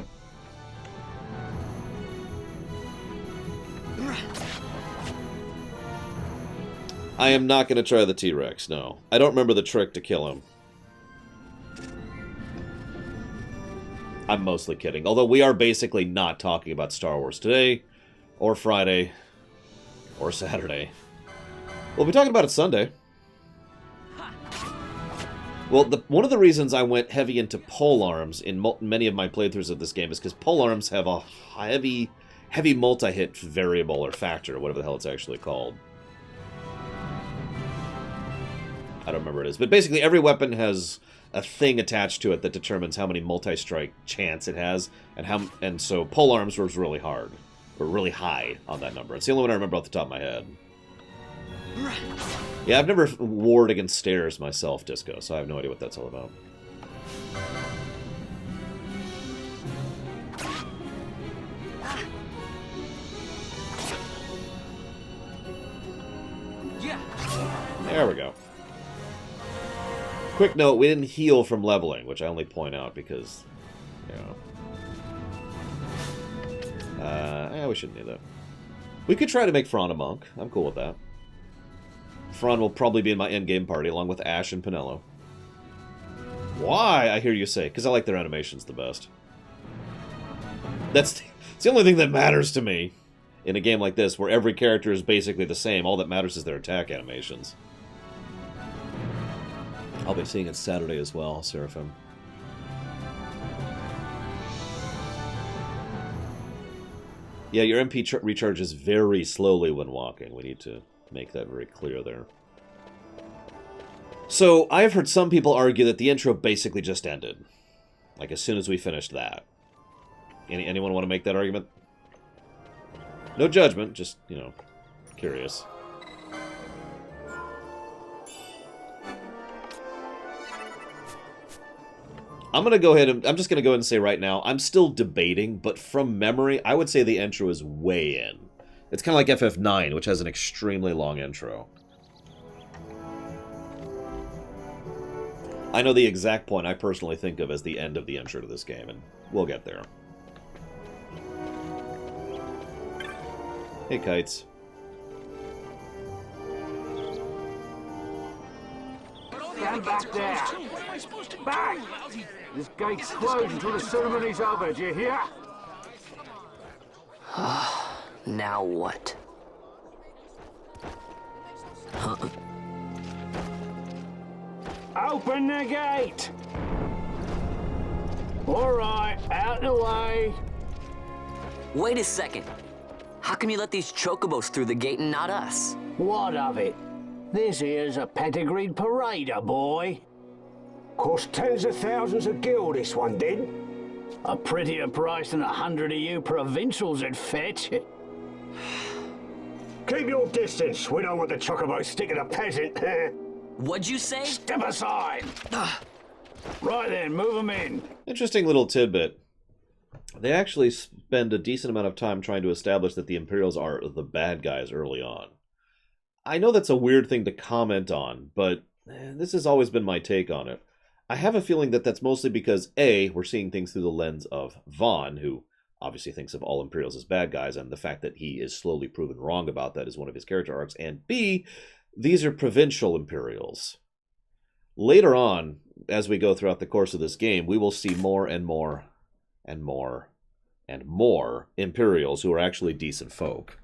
I am not going to try the T-Rex, no. I don't remember the trick to kill him. I'm mostly kidding. Although we are basically not talking about Star Wars today, or Friday, or Saturday. We'll be talking about it Sunday. Well, one of the reasons I went heavy into polearms in many of my playthroughs of this game is because polearms have a heavy multi-hit variable or factor, or whatever the hell it's actually called. I don't remember what it is. But basically, every weapon has a thing attached to it that determines how many multi-strike chance it has, and so polearms was really hard, or really high on that number. It's the only one I remember off the top of my head. Yeah, I've never warred against stairs myself, Disco, so I have no idea what that's all about. There we go. Quick note, we didn't heal from leveling, which I only point out because, you know. We shouldn't do that. We could try to make Fran a monk. I'm cool with that. Fran will probably be in my endgame party, along with Ash and Pinello. Why, I hear you say? Because I like their animations the best. It's the only thing that matters to me in a game like this, where every character is basically the same. All that matters is their attack animations. I'll be seeing it Saturday as well, Seraphim. Yeah, your MP recharges very slowly when walking. We need to make that very clear there. So, I've heard some people argue that the intro basically just ended. Like, as soon as we finished that. Anyone want to make that argument? No judgment, just, you know, curious. I'm just going to go ahead and say right now, I'm still debating, but from memory, I would say the intro is way in. It's kind of like FF9, which has an extremely long intro. I know the exact point I personally think of as the end of the intro to this game, and we'll get there. Hey, Kites. Stand back there! Back! This gate's closed until the ceremony's over, do you hear? Now what? Open the gate! Alright, out the way! Wait a second. How come you let these chocobos through the gate and not us? What of it? This here's a pedigreed parader, boy. Cost tens of thousands of gil, this one did. A prettier price than 100 of you provincials would fetch. Keep your distance. We don't want the chocobo sticking a peasant. What'd you say? Step aside. Right then, move them in. Interesting little tidbit. They actually spend a decent amount of time trying to establish that the Imperials are the bad guys early on. I know that's a weird thing to comment on, but this has always been my take on it. I have a feeling that that's mostly because, A, we're seeing things through the lens of Vaughn, who obviously thinks of all Imperials as bad guys, and the fact that he is slowly proven wrong about that is one of his character arcs, and B, these are provincial Imperials. Later on, as we go throughout the course of this game, we will see more and more and more and more Imperials who are actually decent folk.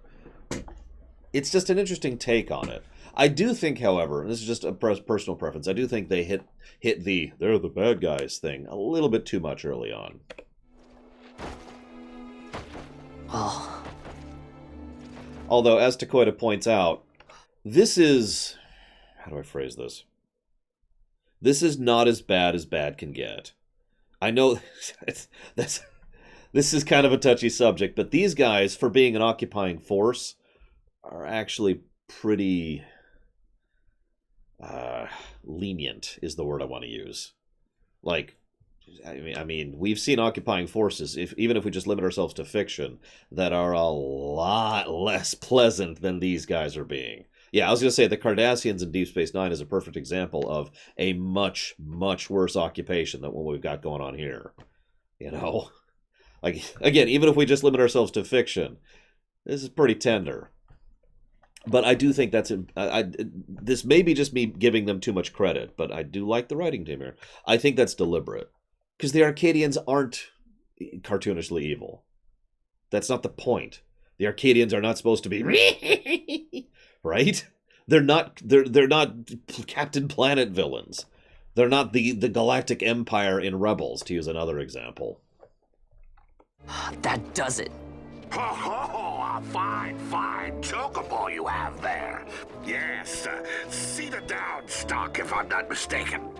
It's just an interesting take on it. I do think, however, and this is just a personal preference, I do think they hit the they're the bad guys thing a little bit too much early on. Oh. Although, as Takoida points out, this is... how do I phrase this? This is not as bad can get. I know this is kind of a touchy subject, but these guys, for being an occupying force, are actually pretty lenient, is the word I want to use. Like, I mean, we've seen occupying forces, even if we just limit ourselves to fiction, that are a lot less pleasant than these guys are being. Yeah, I was going to say the Cardassians in Deep Space Nine is a perfect example of a much, much worse occupation than what we've got going on here. You know? Like, again, even if we just limit ourselves to fiction, this is pretty tender. But I do think that's... this may be just me giving them too much credit, but I do like the writing team here. I think that's deliberate. Because the Arcadians aren't cartoonishly evil. That's not the point. The Arcadians are not supposed to be... right? They're not Captain Planet villains. They're not the Galactic Empire in Rebels, to use another example. That does it. Oh, a fine chocobo you have there. Yes, cedar down stock, if I'm not mistaken.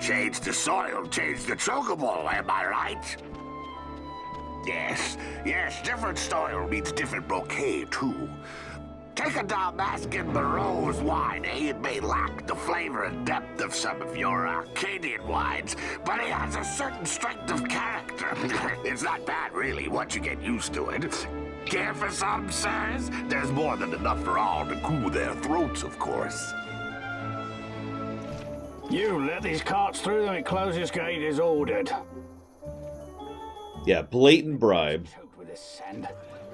Change the soil, change the chocobo, am I right? Yes, different soil means different bouquet, too. Take a Dalmascan Barrow's wine, It may lack the flavor and depth of some of your Arcadian wines, but it has a certain strength of character. It's not bad, really, once you get used to it. Care for some, sirs? There's more than enough for all to cool their throats, of course. You let these carts through, the closest gate is ordered. Yeah, blatant bribe.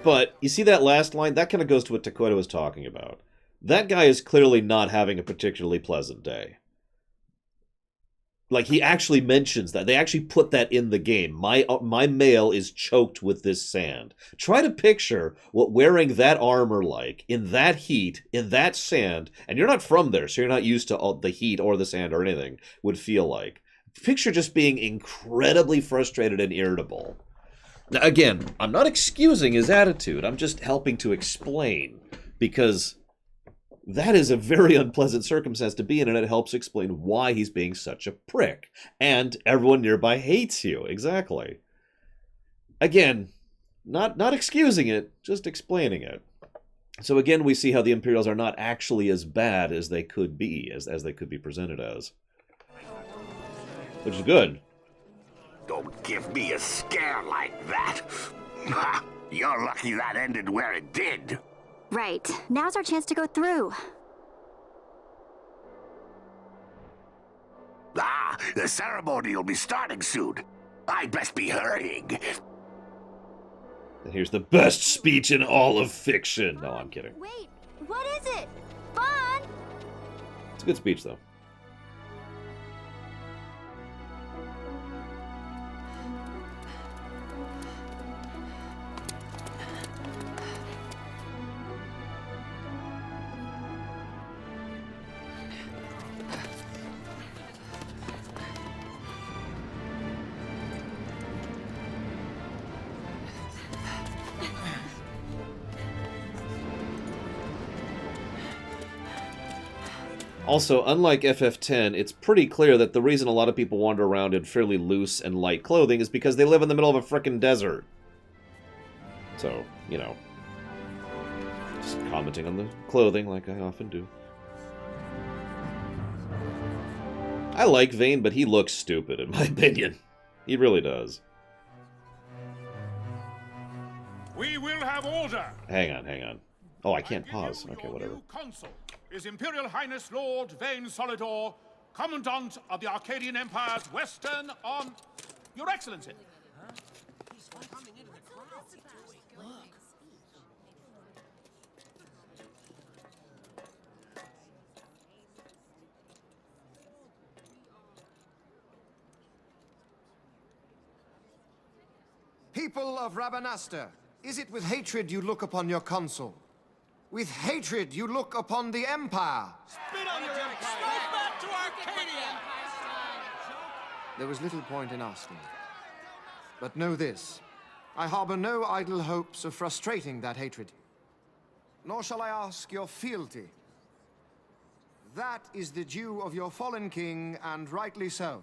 But you see that last line? That kind of goes to what Taqueta was talking about. That guy is clearly not having a particularly pleasant day. Like, he actually mentions that. They actually put that in the game. My mail is choked with this sand. Try to picture what wearing that armor like, in that heat, in that sand, and you're not from there, so you're not used to all the heat or the sand or anything, would feel like. Picture just being incredibly frustrated and irritable. Now, again, I'm not excusing his attitude. I'm just helping to explain, because that is a very unpleasant circumstance to be in, and it helps explain why he's being such a prick. And everyone nearby hates you. Exactly. Again, not excusing it, just explaining it. So again, we see how the Imperials are not actually as bad as they could be, as they could be presented as. Which is good. Don't give me a scare like that. You're lucky that ended where it did. Right. Now's our chance to go through. The ceremony will be starting soon. I'd best be hurrying. And here's the best speech in all of fiction. No, I'm kidding. Wait, what is it? Fun? It's a good speech, though. Also, unlike FF10, it's pretty clear that the reason a lot of people wander around in fairly loose and light clothing is because they live in the middle of a frickin' desert. So, you know, just commenting on the clothing like I often do. I like Vane, but he looks stupid, in my opinion. He really does. We will have order. Hang on. Oh, I can't pause. Okay, whatever. Consul is Imperial Highness Lord Vane Solidor, Commandant of the Arcadian Empire's Western on... Your Excellency. People of Rabanastre, is it with hatred you look upon your consul? With hatred you look upon the Empire? Spit on your empire! Straight back to Arcadia! There was little point in asking. But know this, I harbor no idle hopes of frustrating that hatred. Nor shall I ask your fealty. That is the due of your fallen king, and rightly so.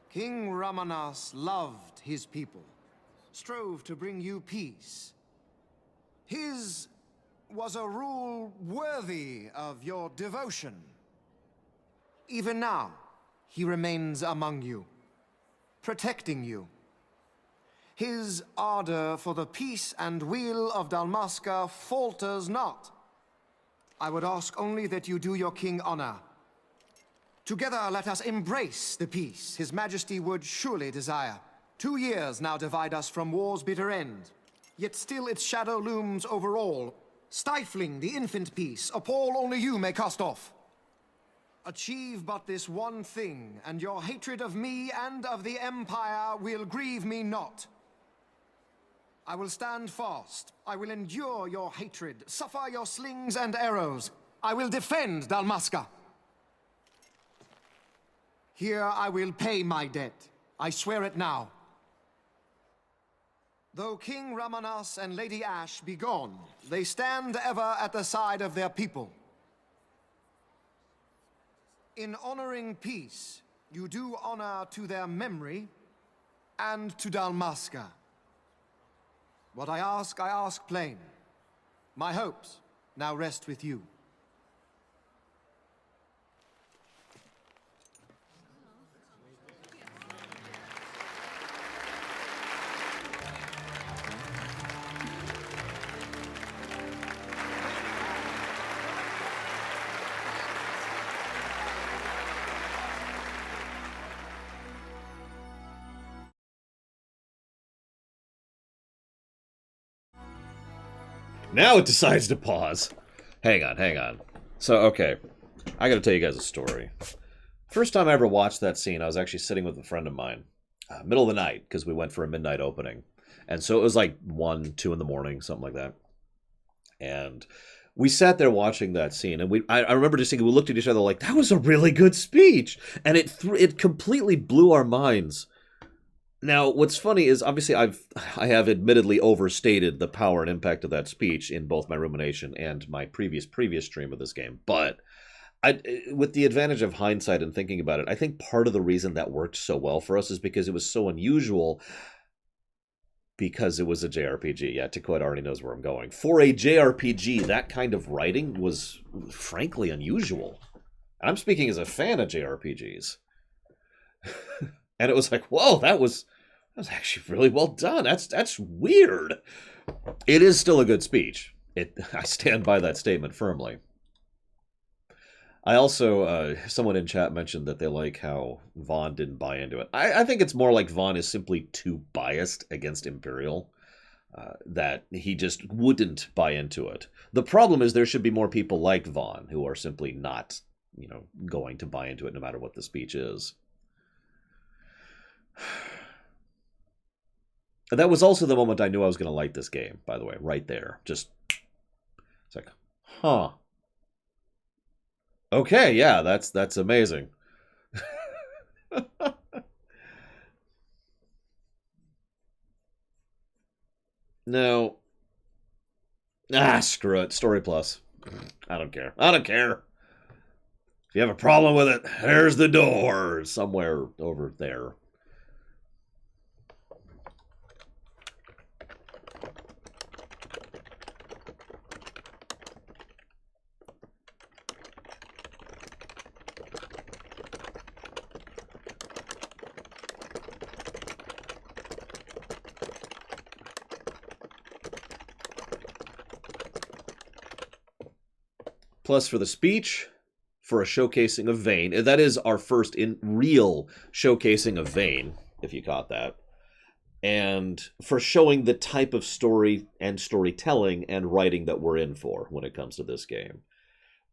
King Ramanas loved his people, strove to bring you peace. His was a rule worthy of your devotion. Even now, he remains among you, protecting you. His ardor for the peace and weal of Dalmasca falters not. I would ask only that you do your king honor. Together let us embrace the peace His Majesty would surely desire. 2 years now divide us from war's bitter end, yet still its shadow looms over all. Stifling the infant peace, a pall only you may cast off. Achieve but this one thing, and your hatred of me and of the Empire will grieve me not. I will stand fast. I will endure your hatred, suffer your slings and arrows. I will defend Dalmasca. Here I will pay my debt. I swear it now. Though King Ramanas and Lady Ash be gone, they stand ever at the side of their people. In honoring peace, you do honor to their memory and to Dalmasca. What I ask plain. My hopes now rest with you. Now it decides to pause. Hang on. So, okay. I gotta tell you guys a story. First time I ever watched that scene, I was actually sitting with a friend of mine. Middle of the night, because we went for a midnight opening. And so it was like 1, 2 in the morning, something like that. And we sat there watching that scene, and I remember just thinking, we looked at each other like, that was a really good speech! And it completely blew our minds. Now, what's funny is, obviously, I have admittedly overstated the power and impact of that speech in both my rumination and my previous stream of this game. But with the advantage of hindsight and thinking about it, I think part of the reason that worked so well for us is because it was so unusual, because it was a JRPG. Yeah, Tikot already knows where I'm going. For a JRPG, that kind of writing was, frankly, unusual. And I'm speaking as a fan of JRPGs. And it was like, whoa, that was actually really well done. That's weird. It is still a good speech. I stand by that statement firmly. I also, someone in chat mentioned that they like how Vaughn didn't buy into it. I think it's more like Vaughn is simply too biased against Imperial, that he just wouldn't buy into it. The problem is there should be more people like Vaughn who are simply not, going to buy into it no matter what the speech is. That was also the moment I knew I was going to like this game, by the way, right there. Just, it's like, huh. Okay, yeah, that's amazing. No. Screw it. Story Plus. I don't care. If you have a problem with it, there's the door. Somewhere over there. Plus for the speech, for a showcasing of Vayne. That is our first real showcasing of Vayne, if you caught that. And for showing the type of story and storytelling and writing that we're in for when it comes to this game.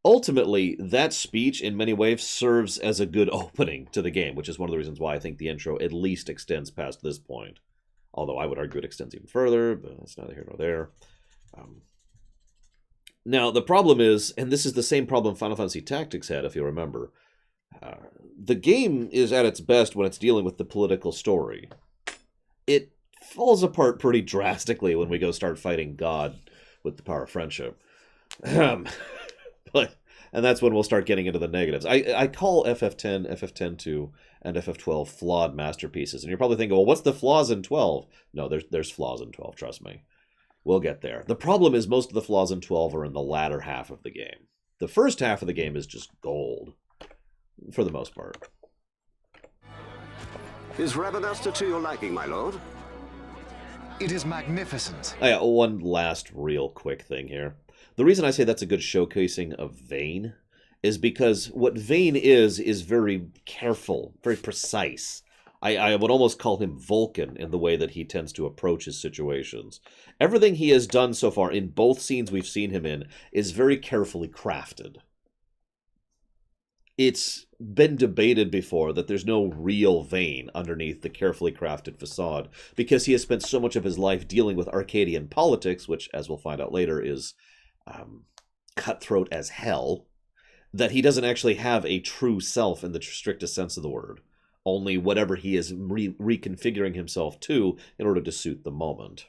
Ultimately, that speech in many ways serves as a good opening to the game, which is one of the reasons why I think the intro at least extends past this point. Although I would argue it extends even further, but that's neither here nor there. Now, the problem is, and this is the same problem Final Fantasy Tactics had, if you remember, the game is at its best when it's dealing with the political story. It falls apart pretty drastically when we go start fighting God with the power of friendship. And that's when we'll start getting into the negatives. I call FF10, FF10-2, and FF12 flawed masterpieces. And you're probably thinking, well, what's the flaws in 12? No, there's flaws in 12, trust me. We'll get there. The problem is most of the flaws in 12 are in the latter half of the game. The first half of the game is just gold, for the most part. Is Rabanasta to your liking, my lord? It is magnificent. Oh yeah, one last real quick thing here. The reason I say that's a good showcasing of Vayne is because what Vayne is very careful, very precise I would almost call him Vulcan in the way that he tends to approach his situations. Everything he has done so far in both scenes we've seen him in is very carefully crafted. It's been debated before that there's no real vein underneath the carefully crafted facade because he has spent so much of his life dealing with Arcadian politics, which, as we'll find out later, is cutthroat as hell, that he doesn't actually have a true self in the strictest sense of the word. Only whatever he is reconfiguring himself to in order to suit the moment.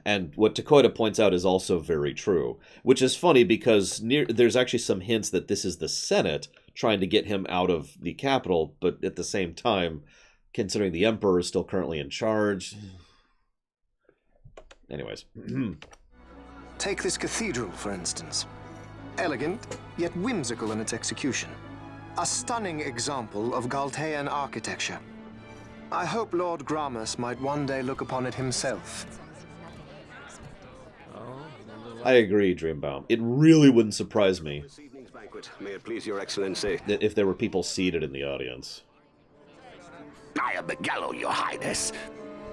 And what Takoida points out is also very true, which is funny because there's actually some hints that this is the Senate trying to get him out of the capital, but at the same time, considering the Emperor is still currently in charge. Anyways. Take this cathedral, for instance. Elegant, yet whimsical in its execution. A stunning example of Galtean architecture. I hope Lord Gramus might one day look upon it himself. I agree, Dreambaum. It really wouldn't surprise me May it please your excellency. that if there were people seated in the audience. I am Miguelo, your highness.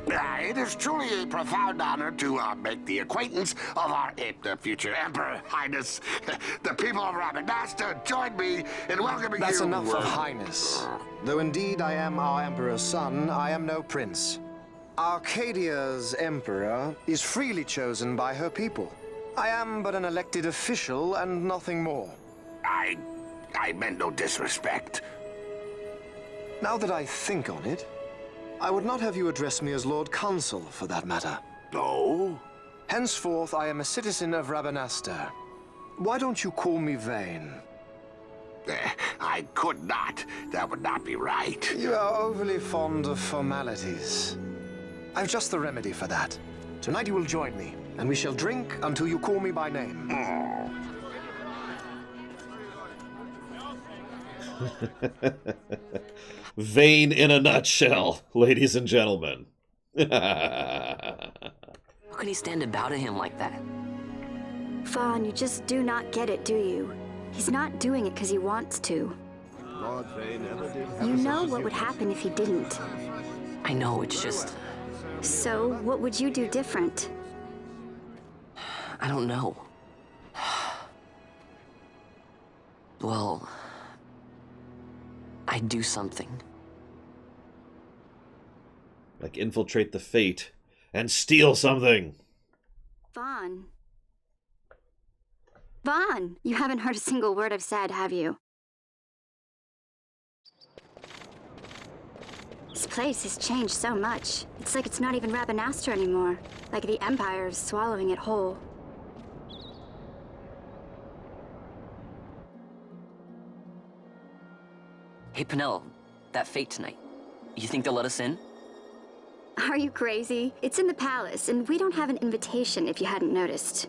It is truly a profound honor to make the acquaintance of our future emperor, highness. The people of Rabanasta join me in welcoming you. That's enough of highness. Though indeed I am our emperor's son, I am no prince. Arcadia's emperor is freely chosen by her people. I am but an elected official and nothing more. I meant no disrespect. Now that I think on it, I would not have you address me as Lord Consul, for that matter. No? Henceforth, I am a citizen of Rabanasta. Why don't you call me Vane? I could not. That would not be right. You are overly fond of formalities. I've just the remedy for that. Tonight you will join me, and we shall drink until you call me by name. Vane in a nutshell, ladies and gentlemen. How can he stand about to him like that? Fawn, you just do not get it, do you? He's not doing it because he wants to. Lord Vane never did have You know what would happen if he didn't. I know, it's just... So, what would you do different? I don't know. Well... I'd do something. Like infiltrate the Fate and steal something. Vaughn. Vaughn! You haven't heard a single word I've said, have you? This place has changed so much. It's like it's not even Rabanastre anymore. Like the Empire is swallowing it whole. Hey, Penelo, that Fate tonight. You think they'll let us in? Are you crazy? It's in the palace, and we don't have an invitation if you hadn't noticed.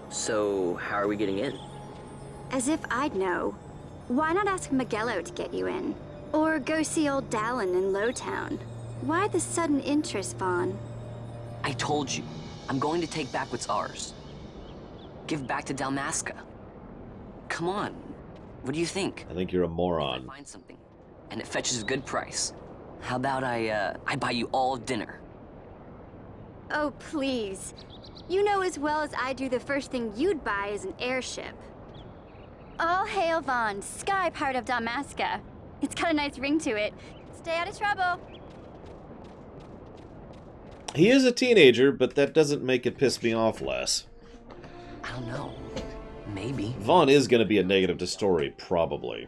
So, how are we getting in? As if I'd know. Why not ask Miguelo to get you in? Or go see old Dallin in Lowtown? Why the sudden interest, Vaughn? I told you, I'm going to take back what's ours. Give back to Dalmasca. Come on, what do you think? I think you're a moron. I find something, and it fetches a good price. How about I buy you all dinner? Oh, please. You know as well as I do the first thing you'd buy is an airship. All hail Vaughn, sky part of Dalmasca. It's got a nice ring to it. Stay out of trouble. He is a teenager, but that doesn't make it piss me off less. I don't know. Maybe. Vaughn is going to be a negative to story, probably.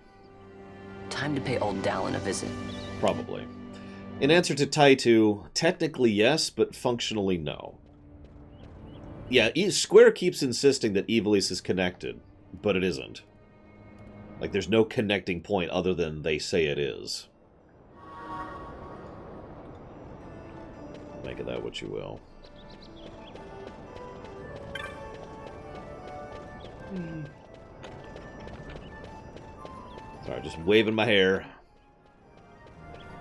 Time to pay old Dallin a visit. Probably. In answer to Taitu, technically yes, but functionally no. Yeah, Square keeps insisting that Ivalice is connected, but it isn't. Like, there's no connecting point other than they say it is. Make of that what you will. Sorry, just waving my hair.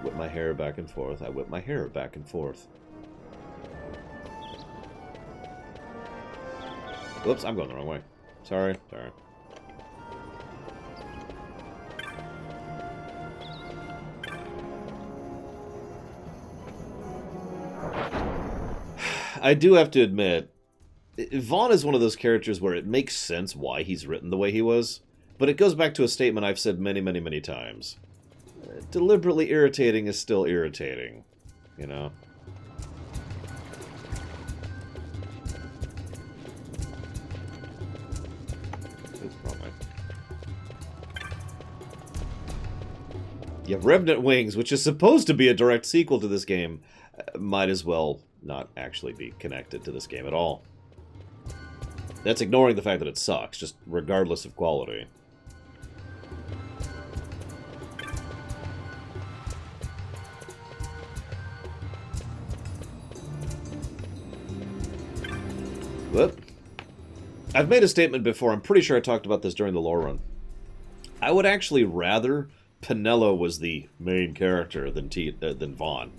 Whip my hair back and forth. I whip my hair back and forth. Whoops, I'm going the wrong way. Sorry. I do have to admit, Vaughn is one of those characters where it makes sense why he's written the way he was, but it goes back to a statement I've said many, many, many times. Deliberately irritating is still irritating, you know? Yeah, Revenant Wings, which is supposed to be a direct sequel to this game, might as well not actually be connected to this game at all. That's ignoring the fact that it sucks, just regardless of quality. Whoop. I've made a statement before, I'm pretty sure I talked about this during the lore run. I would actually rather Penelo was the main character than Vaughn.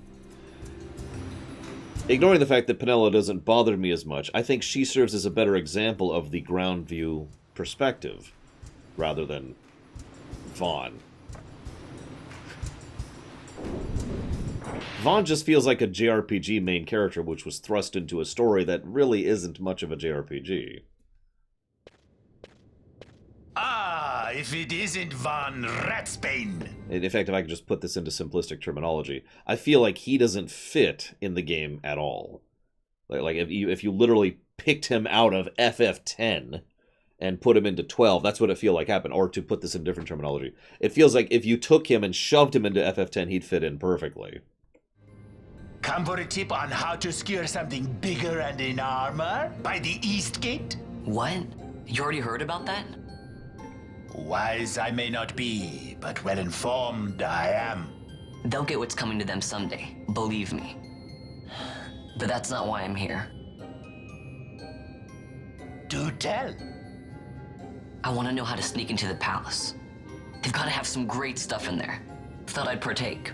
Ignoring the fact that Penelo doesn't bother me as much, I think she serves as a better example of the ground view perspective, rather than Vaughn. Vaughn just feels like a JRPG main character which was thrust into a story that really isn't much of a JRPG. Ah, if it isn't Von Ratsbane! In fact, if I could just put this into simplistic terminology, I feel like he doesn't fit in the game at all. Like if you literally picked him out of FF10 and put him into 12, that's what it feels like happened. Or to put this in different terminology, it feels like if you took him and shoved him into FF10, he'd fit in perfectly. Come for a tip on how to secure something bigger and in armor by the East Gate? What? You already heard about that? Wise I may not be, but well informed I am. They'll get what's coming to them someday, believe me. But that's not why I'm here. Do tell. I want to know how to sneak into the palace. They've got to have some great stuff in there. Thought I'd partake.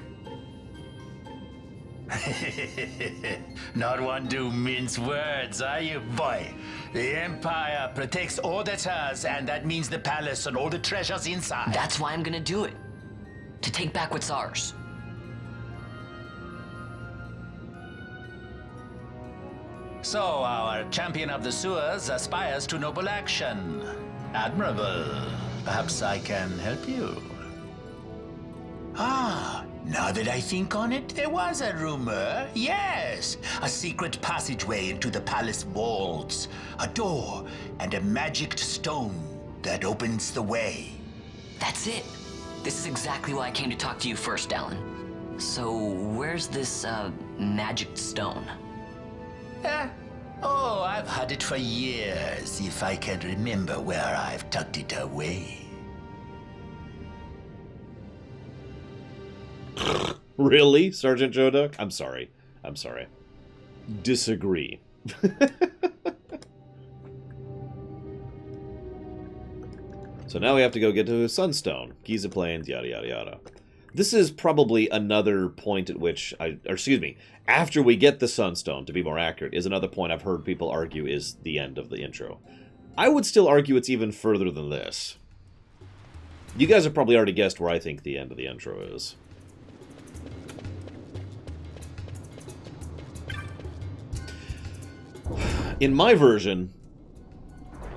Not one to mince words, are you, boy? The Empire protects all that's hers, and that means the palace and all the treasures inside. That's why I'm gonna do it. To take back what's ours. So, our champion of the sewers aspires to noble action. Admirable. Perhaps I can help you. Ah, now that I think on it, there was a rumor. Yes, a secret passageway into the palace walls. A door and a magic stone that opens the way. That's it. This is exactly why I came to talk to you first, Alan. So, where's this, magic stone? Oh, I've had it for years, if I can remember where I've tucked it away. Really, Sergeant Joe Duck? I'm sorry. I'm sorry. Disagree. So now we have to go get to Sunstone, Giza Plains, yada yada yada. This is probably another point at which after we get the Sunstone, to be more accurate, is another point I've heard people argue is the end of the intro. I would still argue it's even further than this. You guys have probably already guessed where I think the end of the intro is. In my version,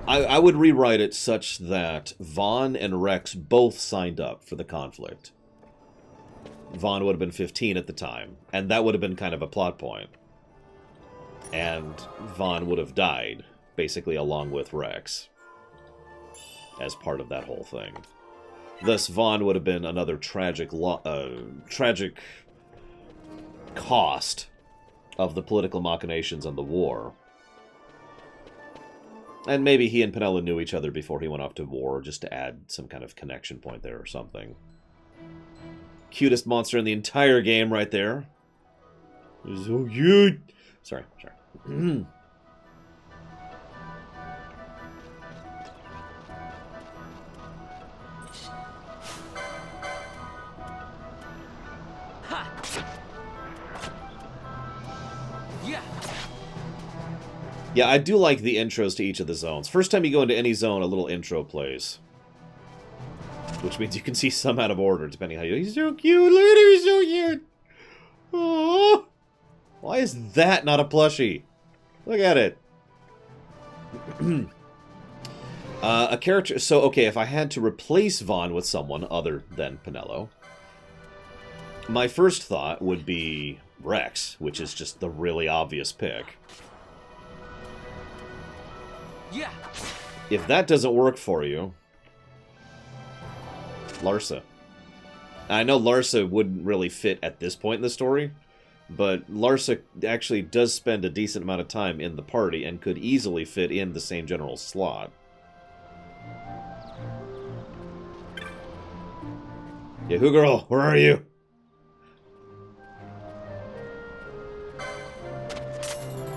I would rewrite it such that Vaughn and Rex both signed up for the conflict. Vaughn would have been 15 at the time, and that would have been kind of a plot point. And Vaughn would have died, basically along with Rex, as part of that whole thing. Thus, Vaughn would have been another tragic cost of the political machinations and the war. And maybe he and Penelo knew each other before he went off to war, just to add some kind of connection point there or something. Cutest monster in the entire game right there. So cute! Sorry. Yeah, I do like the intros to each of the zones. First time you go into any zone, a little intro plays. Which means you can see some out of order, depending how you... He's so cute! Look at him, he's so cute! Aww. Why is that not a plushie? Look at it. A character... So, okay, if I had to replace Vaughn with someone other than Pinello, my first thought would be Rex, which is just the really obvious pick. Yeah. If that doesn't work for you, Larsa. I know Larsa wouldn't really fit at this point in the story, but Larsa actually does spend a decent amount of time in the party and could easily fit in the same general slot. Yahoo girl, where are you?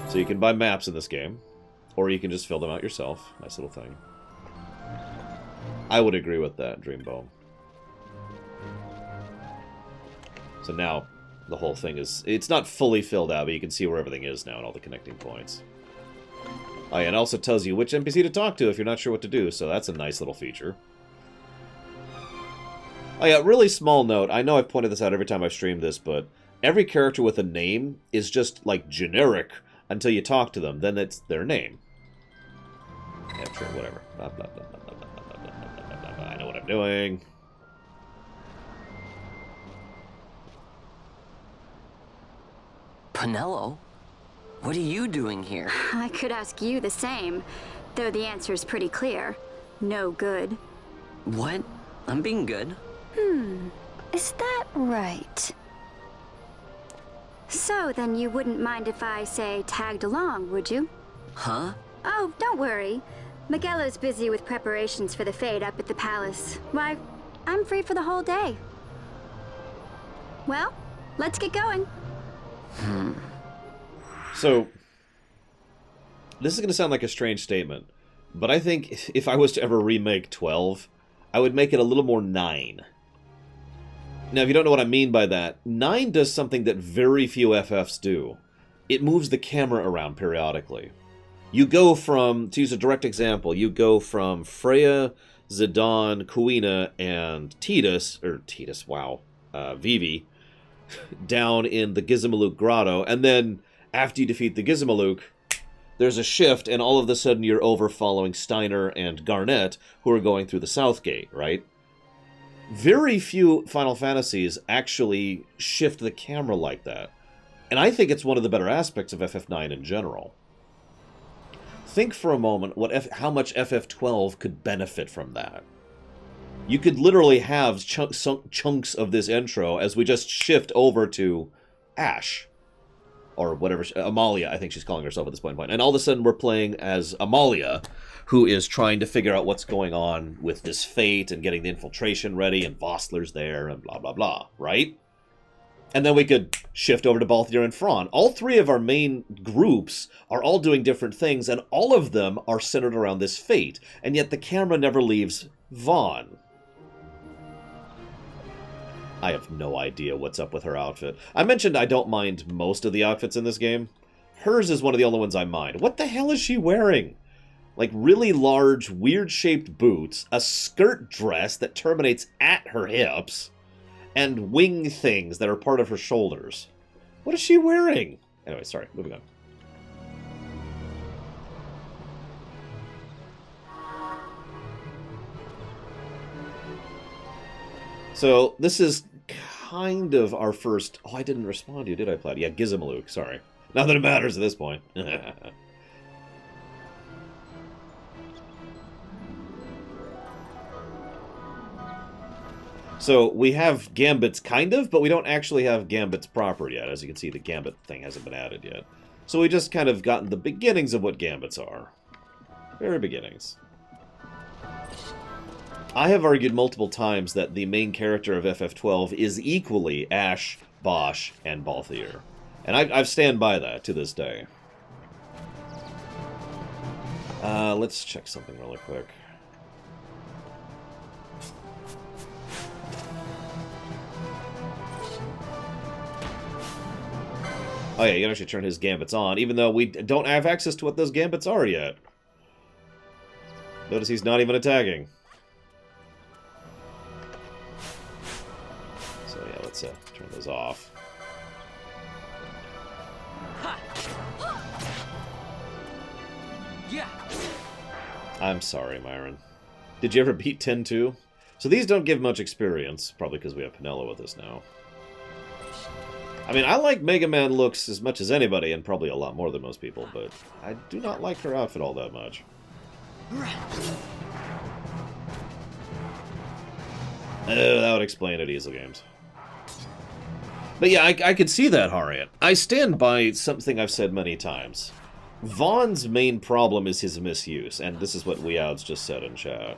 So you can buy maps in this game, or you can just fill them out yourself. Nice little thing. I would agree with that, Dreambo. So now, the whole thing is... It's not fully filled out, but you can see where everything is now and all the connecting points. Oh yeah, and it also tells you which NPC to talk to if you're not sure what to do, so that's a nice little feature. Oh yeah, really small note. I know I've pointed this out every time I've streamed this, but every character with a name is just, like, generic until you talk to them. Then it's their name. Yeah, sure, whatever. Blah, blah, blah, blah, blah, blah, blah, blah, blah, blah, blah. I know what I'm doing. Pinello? What are you doing here? I could ask you the same, though the answer's pretty clear. No good. What? I'm being good. Is that right? So, then you wouldn't mind if I, say, tagged along, would you? Huh? Oh, don't worry. Miguelo's busy with preparations for the fete up at the palace. Why, I'm free for the whole day. Well, let's get going. So, this is going to sound like a strange statement, but I think if I was to ever remake 12, I would make it a little more 9. Now, if you don't know what I mean by that, 9 does something that very few FFs do. It moves the camera around periodically. You go from, to use a direct example, you go from Freya, Zidane, Kuina, and Vivi, down in the Gizmaluke Grotto, and then after you defeat the Gizmaluke, there's a shift, and all of a sudden you're over following Steiner and Garnet, who are going through the South Gate, right? Very few Final Fantasies actually shift the camera like that. And I think it's one of the better aspects of FF9 in general. Think for a moment how much FF12 could benefit from that. You could literally have chunks of this intro as we just shift over to Ash. Or whatever, Amalia, I think she's calling herself at this point. And all of a sudden we're playing as Amalia, who is trying to figure out what's going on with this fate and getting the infiltration ready, and Vossler's there, and blah, blah, blah, right? And then we could shift over to Balthier and Fran. All three of our main groups are all doing different things, and all of them are centered around this fate, and yet the camera never leaves Vaughn. I have no idea what's up with her outfit. I mentioned I don't mind most of the outfits in this game. Hers is one of the only ones I mind. What the hell is she wearing? Like really large, weird-shaped boots, a skirt dress that terminates at her hips, and wing things that are part of her shoulders. What is she wearing? Anyway, sorry, moving on. So, this is kind of our first... Oh, I didn't respond to you, did I, Plaid? Yeah, Gizmaluke, sorry. Not that it matters at this point. So, we have Gambits, kind of, but we don't actually have Gambits proper yet. As you can see, the Gambit thing hasn't been added yet. So we just kind of gotten the beginnings of what Gambits are. Very beginnings. I have argued multiple times that the main character of FF12 is equally Ash, Bosch, and Balthier. And I stand by that to this day. Let's check something really quick. Oh yeah, you can actually turn his gambits on, even though we don't have access to what those gambits are yet. Notice he's not even attacking. So yeah, let's turn those off. I'm sorry, Myron. Did you ever beat 10-2? So these don't give much experience, probably because we have Penelo with us now. I mean, I like Mega Man looks as much as anybody, and probably a lot more than most people, but I do not like her outfit all that much. That would explain it, Easel Games. But yeah, I could see that, Harriet. I stand by something I've said many times. Vaughn's main problem is his misuse, and this is what Weouds just said in chat.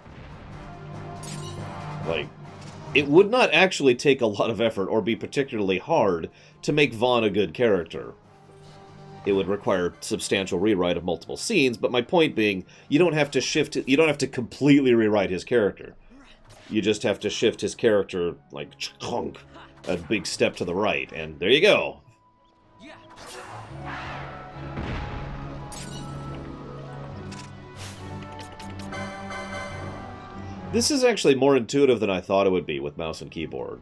Like, it would not actually take a lot of effort or be particularly hard to make Vaughn a good character. It would require substantial rewrite of multiple scenes, but my point being, you don't have to completely rewrite his character. You just have to shift his character, like, a big step to the right, and there you go. This is actually more intuitive than I thought it would be with mouse and keyboard.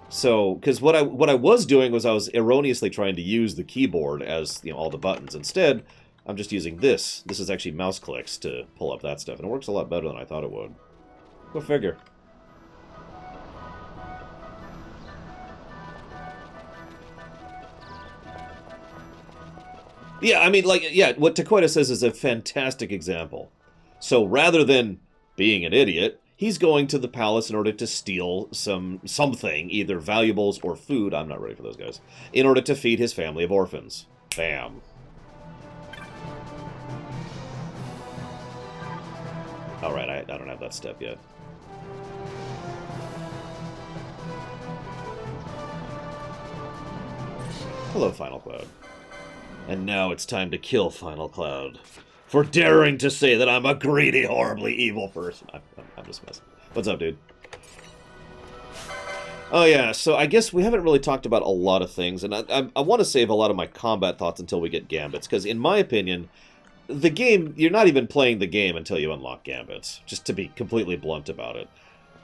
So, because what I was doing was I was erroneously trying to use the keyboard as, you know, all the buttons. Instead, I'm just using this. This is actually mouse clicks to pull up that stuff, and it works a lot better than I thought it would. Go figure. Yeah, I mean, like, yeah, what Takoida says is a fantastic example. So rather than being an idiot, he's going to the palace in order to steal something, either valuables or food, I'm not ready for those guys, in order to feed his family of orphans. Bam. Alright, I don't have that step yet. Hello, Final Cloud. And now it's time to kill Final Cloud for daring to say that I'm a greedy, horribly evil person. I'm just messing. What's up, dude? Oh yeah, so I guess we haven't really talked about a lot of things, and I want to save a lot of my combat thoughts until we get gambits, because in my opinion, the game, you're not even playing the game until you unlock gambits, just to be completely blunt about it.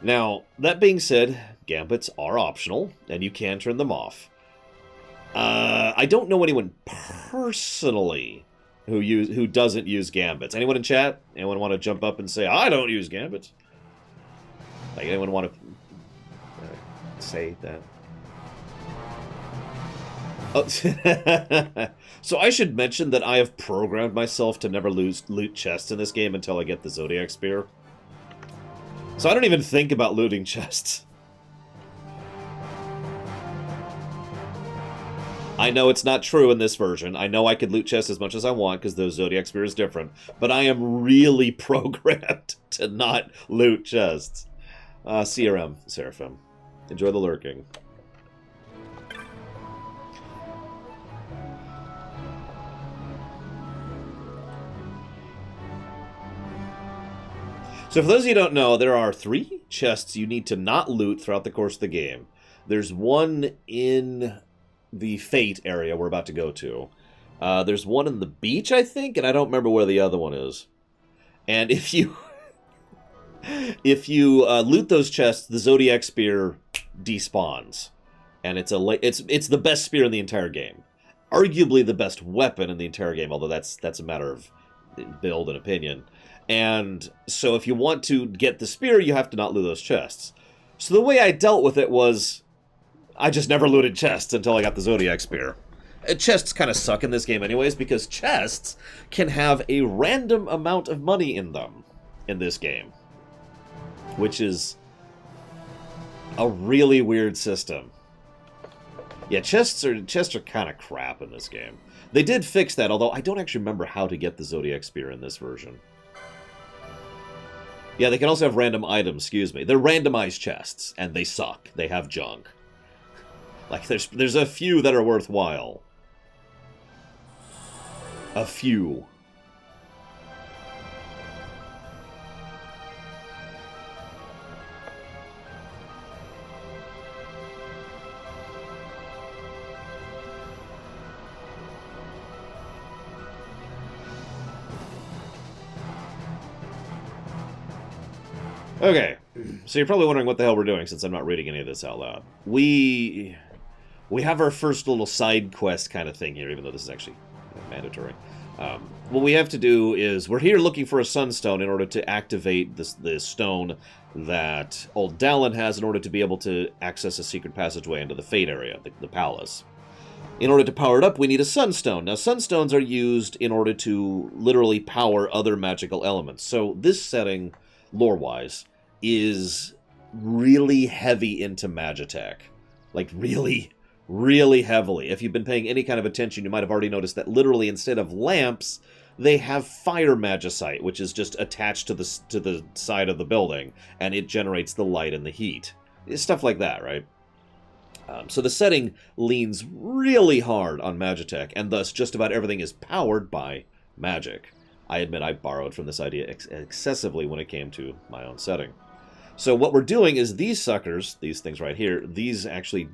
Now, that being said, gambits are optional, and you can turn them off. I don't know anyone personally who doesn't use gambits. Anyone in chat? Anyone want to jump up and say, I don't use gambits? Like, anyone want to say that? Oh. So I should mention that I have programmed myself to never loot chests in this game until I get the Zodiac Spear. So I don't even think about looting chests. I know it's not true in this version. I know I could loot chests as much as I want because the Zodiac Spear is different. But I am really programmed to not loot chests. CRM, Seraphim. Enjoy the lurking. So for those of you who don't know, there are 3 chests you need to not loot throughout the course of the game. There's one in the Fate area we're about to go to. There's one in the beach, I think, and I don't remember where the other one is. And if you loot those chests, the Zodiac Spear despawns, and it's the best spear in the entire game, arguably the best weapon in the entire game. Although that's a matter of build and opinion. And so if you want to get the spear, you have to not loot those chests. So the way I dealt with it was, I just never looted chests until I got the Zodiac Spear. Chests kind of suck in this game anyways, because chests can have a random amount of money in them in this game. Which is a really weird system. Yeah, chests are kind of crap in this game. They did fix that, although I don't actually remember how to get the Zodiac Spear in this version. Yeah, they can also have random items, excuse me. They're randomized chests, and they suck. They have junk. Like, there's a few that are worthwhile. A few. Okay, so you're probably wondering what the hell we're doing since I'm not reading any of this out loud. We have our first little side quest kind of thing here, even though this is actually mandatory. What we have to do is, we're here looking for a sunstone in order to activate this stone that old Dallin has in order to be able to access a secret passageway into the Fate area, the palace. In order to power it up, we need a sunstone. Now, sunstones are used in order to literally power other magical elements. So this setting, lore-wise, is really heavy into Magitech. Like, really, really heavily. If you've been paying any kind of attention, you might have already noticed that literally instead of lamps, they have fire magicite, which is just attached to the side of the building, and it generates the light and the heat. It's stuff like that, right? So the setting leans really hard on Magitech, and thus just about everything is powered by magic. I admit I borrowed from this idea excessively when it came to my own setting. So what we're doing is these suckers, these things right here, these actually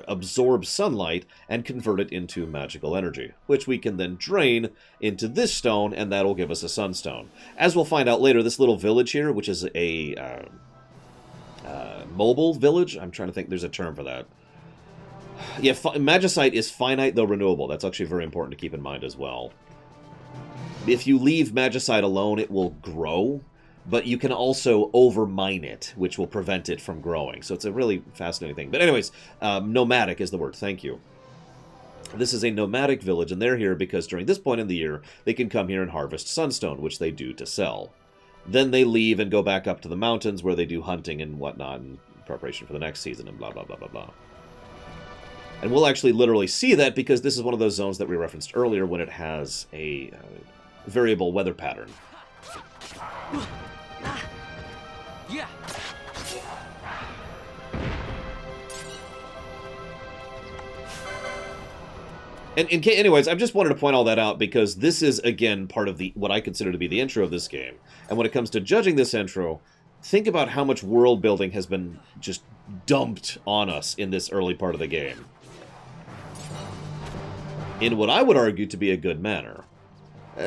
absorb sunlight and convert it into magical energy, which we can then drain into this stone, and that'll give us a sunstone. As we'll find out later, this little village here, which is a mobile village, I'm trying to think, there's a term for that. Yeah, magicite is finite though renewable. That's actually very important to keep in mind as well. If you leave magicite alone, it will grow, but you can also overmine it, which will prevent it from growing. So it's a really fascinating thing. But anyways, nomadic is the word. Thank you. This is a nomadic village, and they're here because during this point in the year, they can come here and harvest sunstone, which they do to sell. Then they leave and go back up to the mountains where they do hunting and whatnot in preparation for the next season and blah, blah, blah, blah, blah. And we'll actually literally see that because this is one of those zones that we referenced earlier when it has a variable weather pattern. Yeah. And anyways, I just wanted to point all that out because this is, again, part of what I consider to be the intro of this game. And when it comes to judging this intro, think about how much world building has been just dumped on us in this early part of the game. In what I would argue to be a good manner.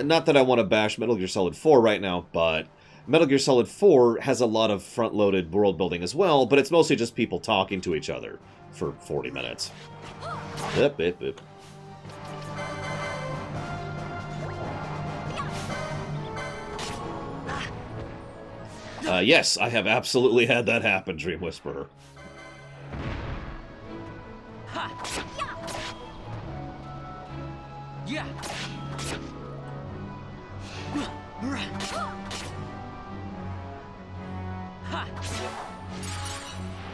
Not that I want to bash Metal Gear Solid 4 right now, but Metal Gear Solid 4 has a lot of front-loaded world building as well, but it's mostly just people talking to each other for 40 minutes. Yep, yep, yep. Yes, I have absolutely had that happen, Dream Whisperer. Yeah.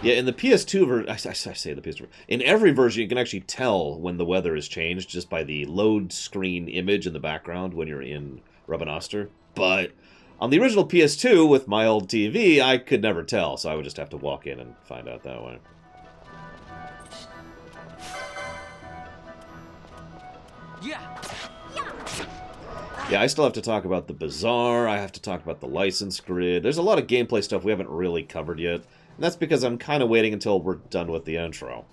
Yeah, in the PS2 version, I say the PS2 in every version, you can actually tell when the weather has changed just by the load screen image in the background when you're in Rabanastre. But on the original PS2 with my old TV, I could never tell, so I would just have to walk in and find out that way. Yeah, I still have to talk about the Bazaar, I have to talk about the license grid. There's a lot of gameplay stuff we haven't really covered yet, and that's because I'm kind of waiting until we're done with the intro.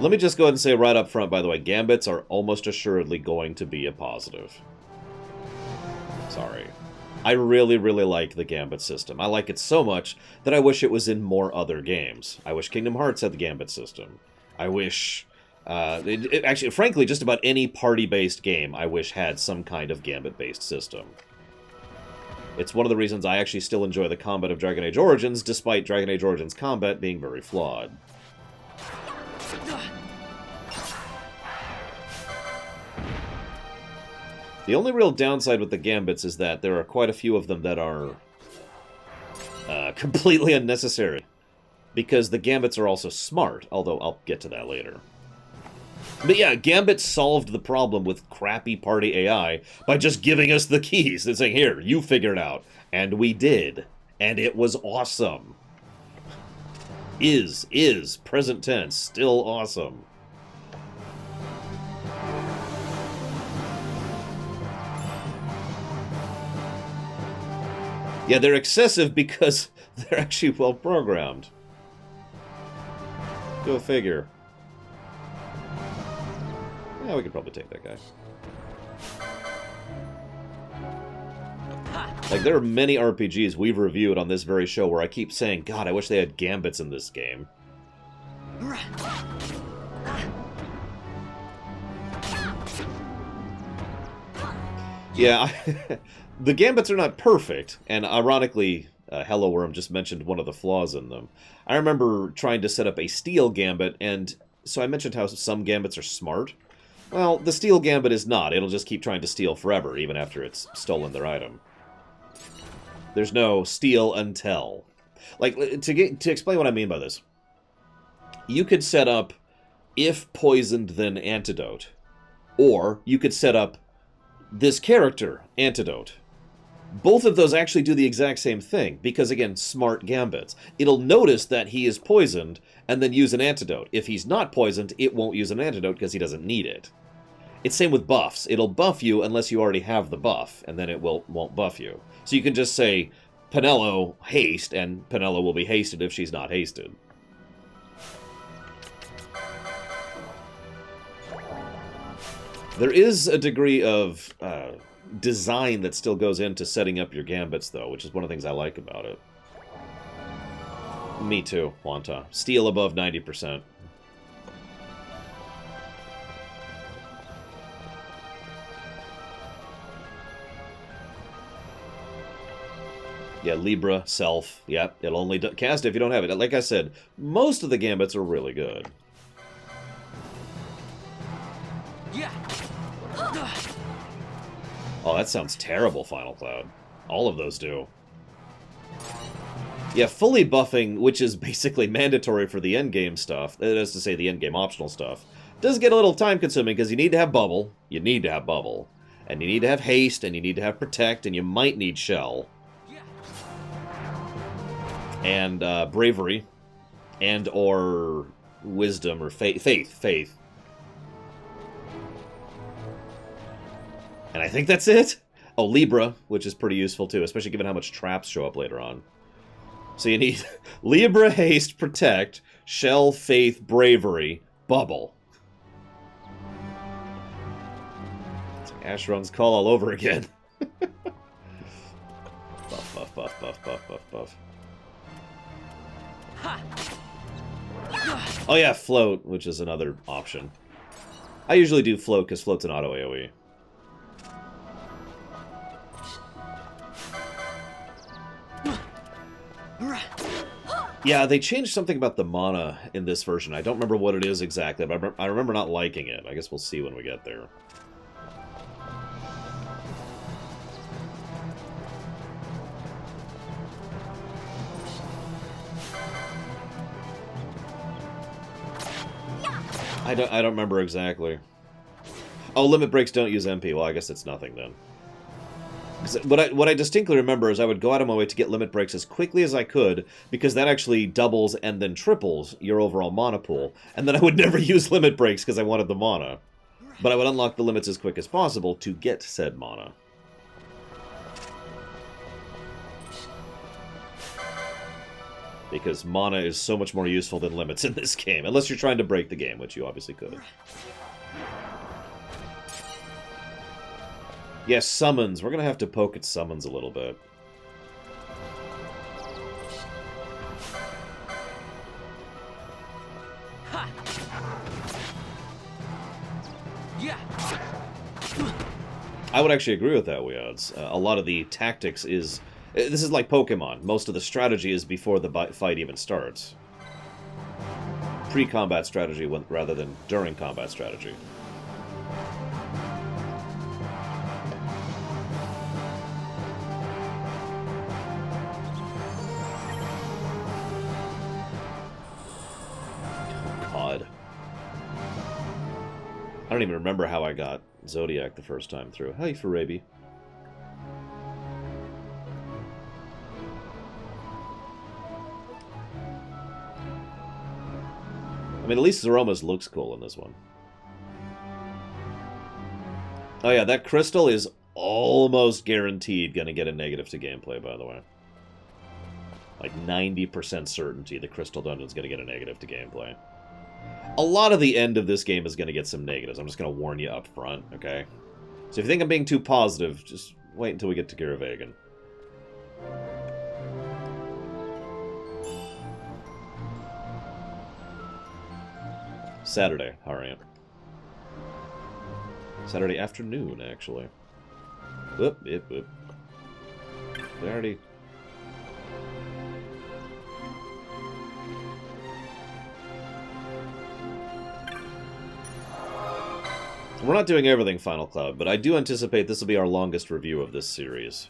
Let me just go ahead and say right up front, by the way, Gambits are almost assuredly going to be a positive. Sorry. I really, really like the Gambit system. I like it so much that I wish it was in more other games. I wish Kingdom Hearts had the Gambit system. I wish... actually, frankly, just about any party-based game I wish had some kind of Gambit-based system. It's one of the reasons I actually still enjoy the combat of Dragon Age Origins, despite Dragon Age Origins combat being very flawed. The only real downside with the Gambits is that there are quite a few of them that are completely unnecessary. Because the Gambits are also smart, although I'll get to that later. But yeah, Gambit solved the problem with crappy party AI by just giving us the keys and saying, here, you figure it out. And we did. And it was awesome. Is, present tense, still awesome. Yeah, they're excessive because they're actually well programmed. Go figure. Yeah, we could probably take that guy. Like, there are many RPGs we've reviewed on this very show where I keep saying, God, I wish they had Gambits in this game. Yeah, the gambits are not perfect, and ironically, Hello Worm just mentioned one of the flaws in them. I remember trying to set up a steel gambit, and so I mentioned how some gambits are smart. Well, the steel gambit is not. It'll just keep trying to steal forever, even after it's stolen their item. There's no steal until. Like, to explain what I mean by this, you could set up if poisoned, then antidote. Or you could set up this character, antidote. Both of those actually do the exact same thing, because, again, smart gambits. It'll notice that he is poisoned, and then use an antidote. If he's not poisoned, it won't use an antidote because he doesn't need it. It's same with buffs. It'll buff you unless you already have the buff, and then it won't buff you. So you can just say, Penelo, haste, and Penelo will be hasted if she's not hasted. There is a degree of design that still goes into setting up your gambits, though, which is one of the things I like about it. Me too, Wanta. Steal above 90%. Yeah, Libra, Self. Yep, it'll only cast it if you don't have it. Like I said, most of the gambits are really good. Yeah. Oh, that sounds terrible, Final Cloud. All of those do. Yeah, fully buffing, which is basically mandatory for the endgame stuff, that is to say the endgame optional stuff, does get a little time-consuming because you need to have Bubble, and you need to have Haste, and you need to have Protect, and you might need Shell. And Bravery, and or Wisdom, or Faith. And I think that's it. Oh, Libra, which is pretty useful too, especially given how much traps show up later on. So you need Libra, Haste, Protect, Shell, Faith, Bravery, Bubble. It's Asheron's Call all over again. Buff, buff, buff, buff, buff, buff, buff. Oh yeah, Float, which is another option. I usually do Float because Float's an auto AoE. Yeah, they changed something about the mana in this version. I don't remember what it is exactly, but I remember not liking it. I guess we'll see when we get there. I don't remember exactly. Oh, limit breaks don't use MP. Well, I guess it's nothing then. What I distinctly remember is I would go out of my way to get limit breaks as quickly as I could, because that actually doubles and then triples your overall mana pool. And then I would never use limit breaks because I wanted the mana. But I would unlock the limits as quick as possible to get said mana. Because mana is so much more useful than limits in this game. Unless you're trying to break the game, which you obviously could. Yes, summons. We're going to have to poke at summons a little bit. I would actually agree with that, Weods. A lot of the tactics is... This is like Pokemon. Most of the strategy is before the fight even starts. Pre-combat strategy rather than during combat strategy. I don't even remember how I got Zodiac the first time through. Hi, Farabi. I mean, at least Zeromas looks cool in this one. Oh yeah, that crystal is almost guaranteed gonna get a negative to gameplay, by the way. Like 90% certainty the crystal dungeon's gonna get a negative to gameplay. A lot of the end of this game is going to get some negatives. I'm just going to warn you up front, okay? So if you think I'm being too positive, just wait until we get to Giravegan. Saturday, alright. Saturday afternoon, actually. Whoop, yep, whoop. Already. We're not doing everything, Final Cloud, but I do anticipate this will be our longest review of this series.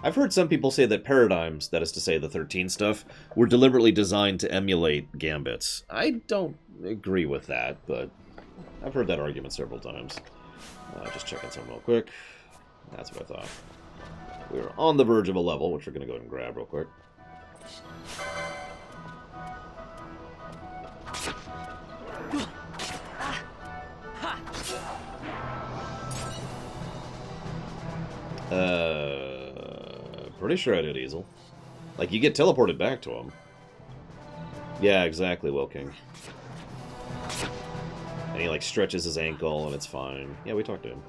I've heard some people say that Paradigms, that is to say the 13 stuff, were deliberately designed to emulate Gambits. I don't agree with that, but I've heard that argument several times. Just checking something real quick. That's what I thought. We're on the verge of a level, which we're going to go ahead and grab real quick. Pretty sure I did, Easel. Like, you get teleported back to him. Yeah, exactly, Wilking. And he, like, stretches his ankle, and it's fine. Yeah, we talked to him.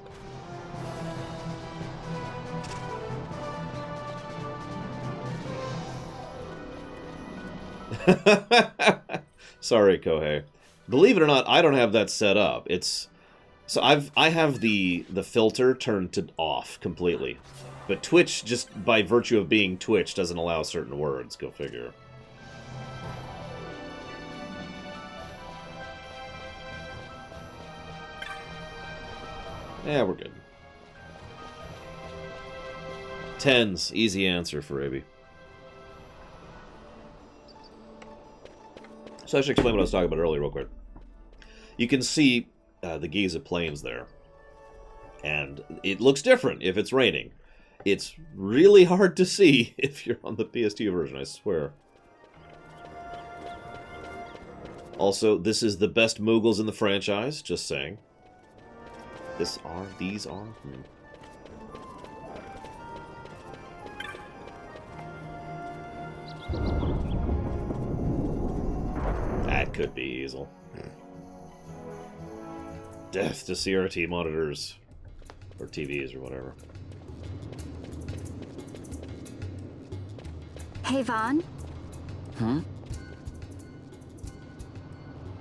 Sorry, Kohei. Believe it or not, I don't have that set up. It's... So I have the filter turned to off completely. But Twitch, just by virtue of being Twitch, doesn't allow certain words. Go figure. Yeah, we're good. 10s. Easy answer for Abby. So I should explain what I was talking about earlier real quick. You can see the Giza Plains there. And it looks different if it's raining. It's really hard to see if you're on the PS2 version, I swear. Also, this is the best Moogles in the franchise, just saying. These are? That could be Easel. Death to CRT monitors. Or TVs or whatever. Hey, Vaughn. Hmm?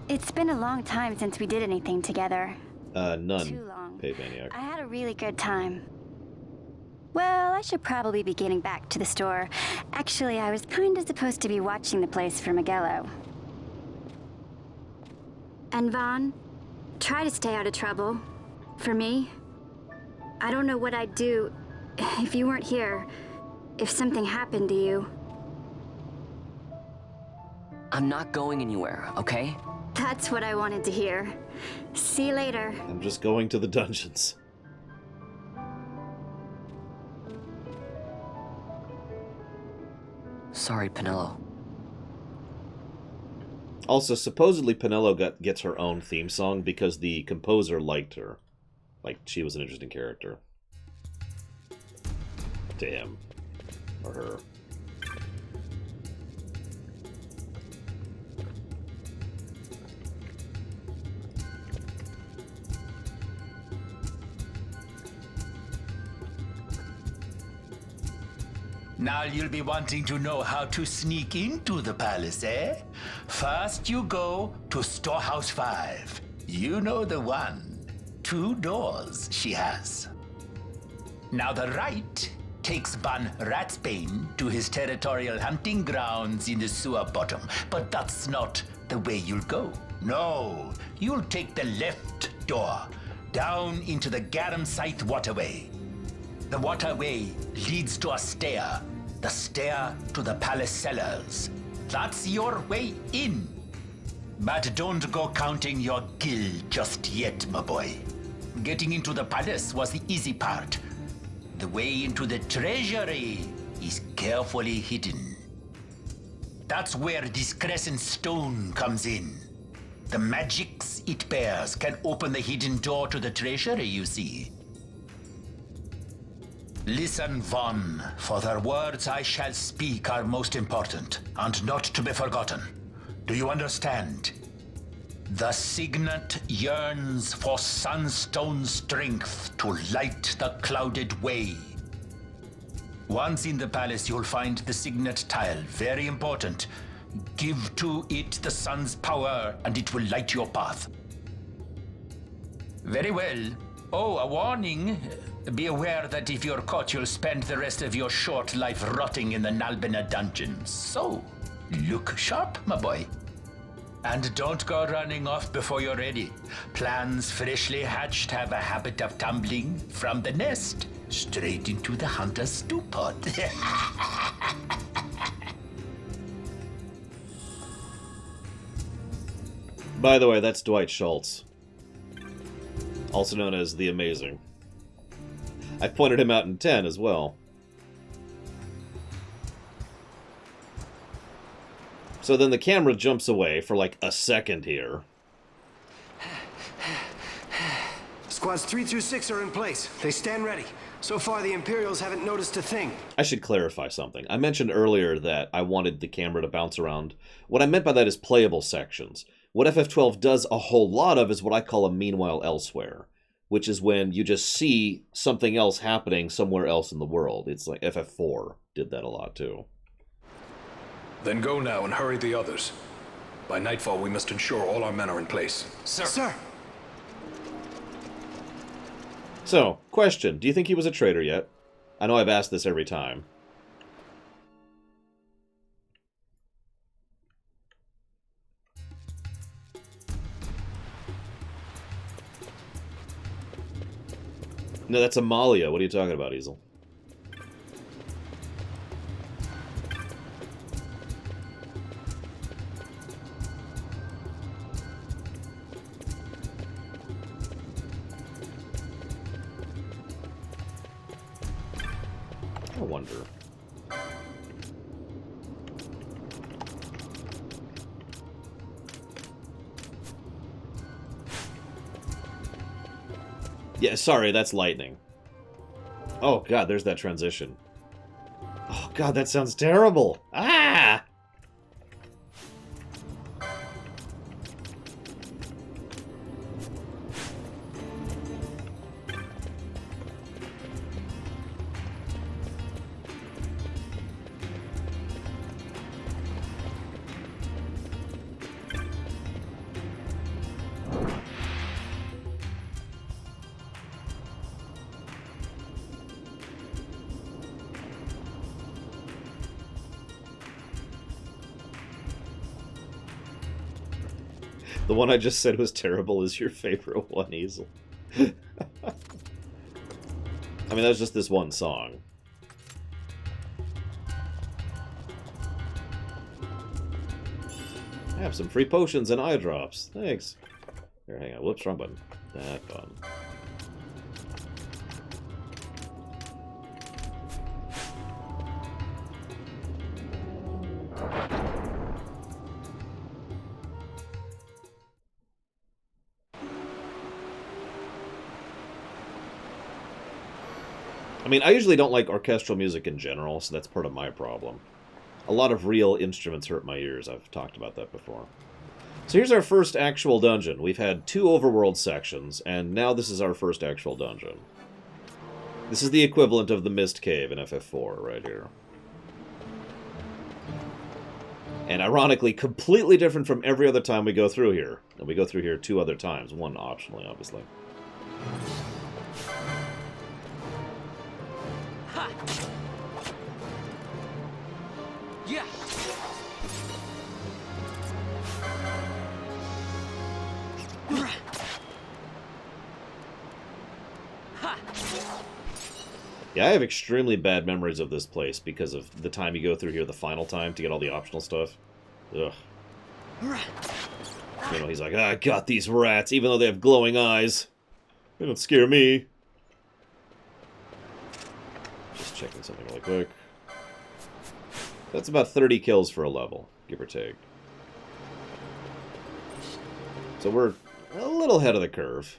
It's been a long time since we did anything together. None. Too long. Pavaniac. I had a really good time. Well, I should probably be getting back to the store. Actually, I was kind of supposed to be watching the place for Miguelo. And Vaughn, try to stay out of trouble. For me. I don't know what I'd do if you weren't here. If something happened to you. I'm not going anywhere, okay? That's what I wanted to hear. See you later. I'm just going to the dungeons. Sorry, Penelo. Also, supposedly Penelo gets her own theme song because the composer liked her. Like, she was an interesting character. To him. Or her. Now you'll be wanting to know how to sneak into the palace, eh? First you go to Storehouse 5. You know the one. 2 doors she has. Now the right takes Ban Ratsbane to his territorial hunting grounds in the sewer bottom. But that's not the way you'll go. No, you'll take the left door, down into the Garum Scythe waterway. The waterway leads to a stair. The stair to the palace cellars. That's your way in. But don't go counting your gil just yet, my boy. Getting into the palace was the easy part. The way into the treasury is carefully hidden. That's where this crescent stone comes in. The magics it bears can open the hidden door to the treasury, you see. Listen, Vaughn, for the words I shall speak are most important, and not to be forgotten. Do you understand? The signet yearns for sunstone strength to light the clouded way. Once in the palace, you'll find the signet tile, very important. Give to it the sun's power, and it will light your path. Very well. Oh, a warning. Be aware that if you're caught, you'll spend the rest of your short life rotting in the Nalbina dungeons. So, look sharp, my boy. And don't go running off before you're ready. Plans freshly hatched have a habit of tumbling from the nest straight into the hunter's stew pot. By the way, that's Dwight Schultz, also known as The Amazing. I pointed him out in 10 as well. So then the camera jumps away for like a second here. Squads 3 through 6 are in place. They stand ready. So far, the Imperials haven't noticed a thing. I should clarify something. I mentioned earlier that I wanted the camera to bounce around. What I meant by that is playable sections. What FF12 does a whole lot of is what I call a meanwhile elsewhere, which is when you just see something else happening somewhere else in the world. It's like FF4 did that a lot too. Then go now and hurry the others. By nightfall, we must ensure all our men are in place. Sir. Sir. So, question. Do you think he was a traitor yet? I know I've asked this every time. No, that's Amalia. What are you talking about, Easel? I wonder. Yeah, sorry, that's lightning. Oh god, there's that transition. Oh god, that sounds terrible. Ah! The one I just said was terrible is your favorite one, Easel. I mean, that's just this one song. I have some free potions and eye drops. Thanks. Here, hang on. Whoops, wrong button. That button. I mean, I usually don't like orchestral music in general, so that's part of my problem. A lot of real instruments hurt my ears. I've talked about that before. So here's our first actual dungeon. We've had 2 overworld sections, and now this is our first actual dungeon. This is the equivalent of the Mist Cave in FF4 right here. And ironically, completely different from every other time we go through here. And we go through here 2 other times, one optionally, obviously. Yeah. Yeah, I have extremely bad memories of this place because of the time you go through here the final time to get all the optional stuff. Ugh. You know, he's like, I got these rats, even though they have glowing eyes. They don't scare me. Just checking something really quick. That's about 30 kills for a level, give or take. So we're a little ahead of the curve.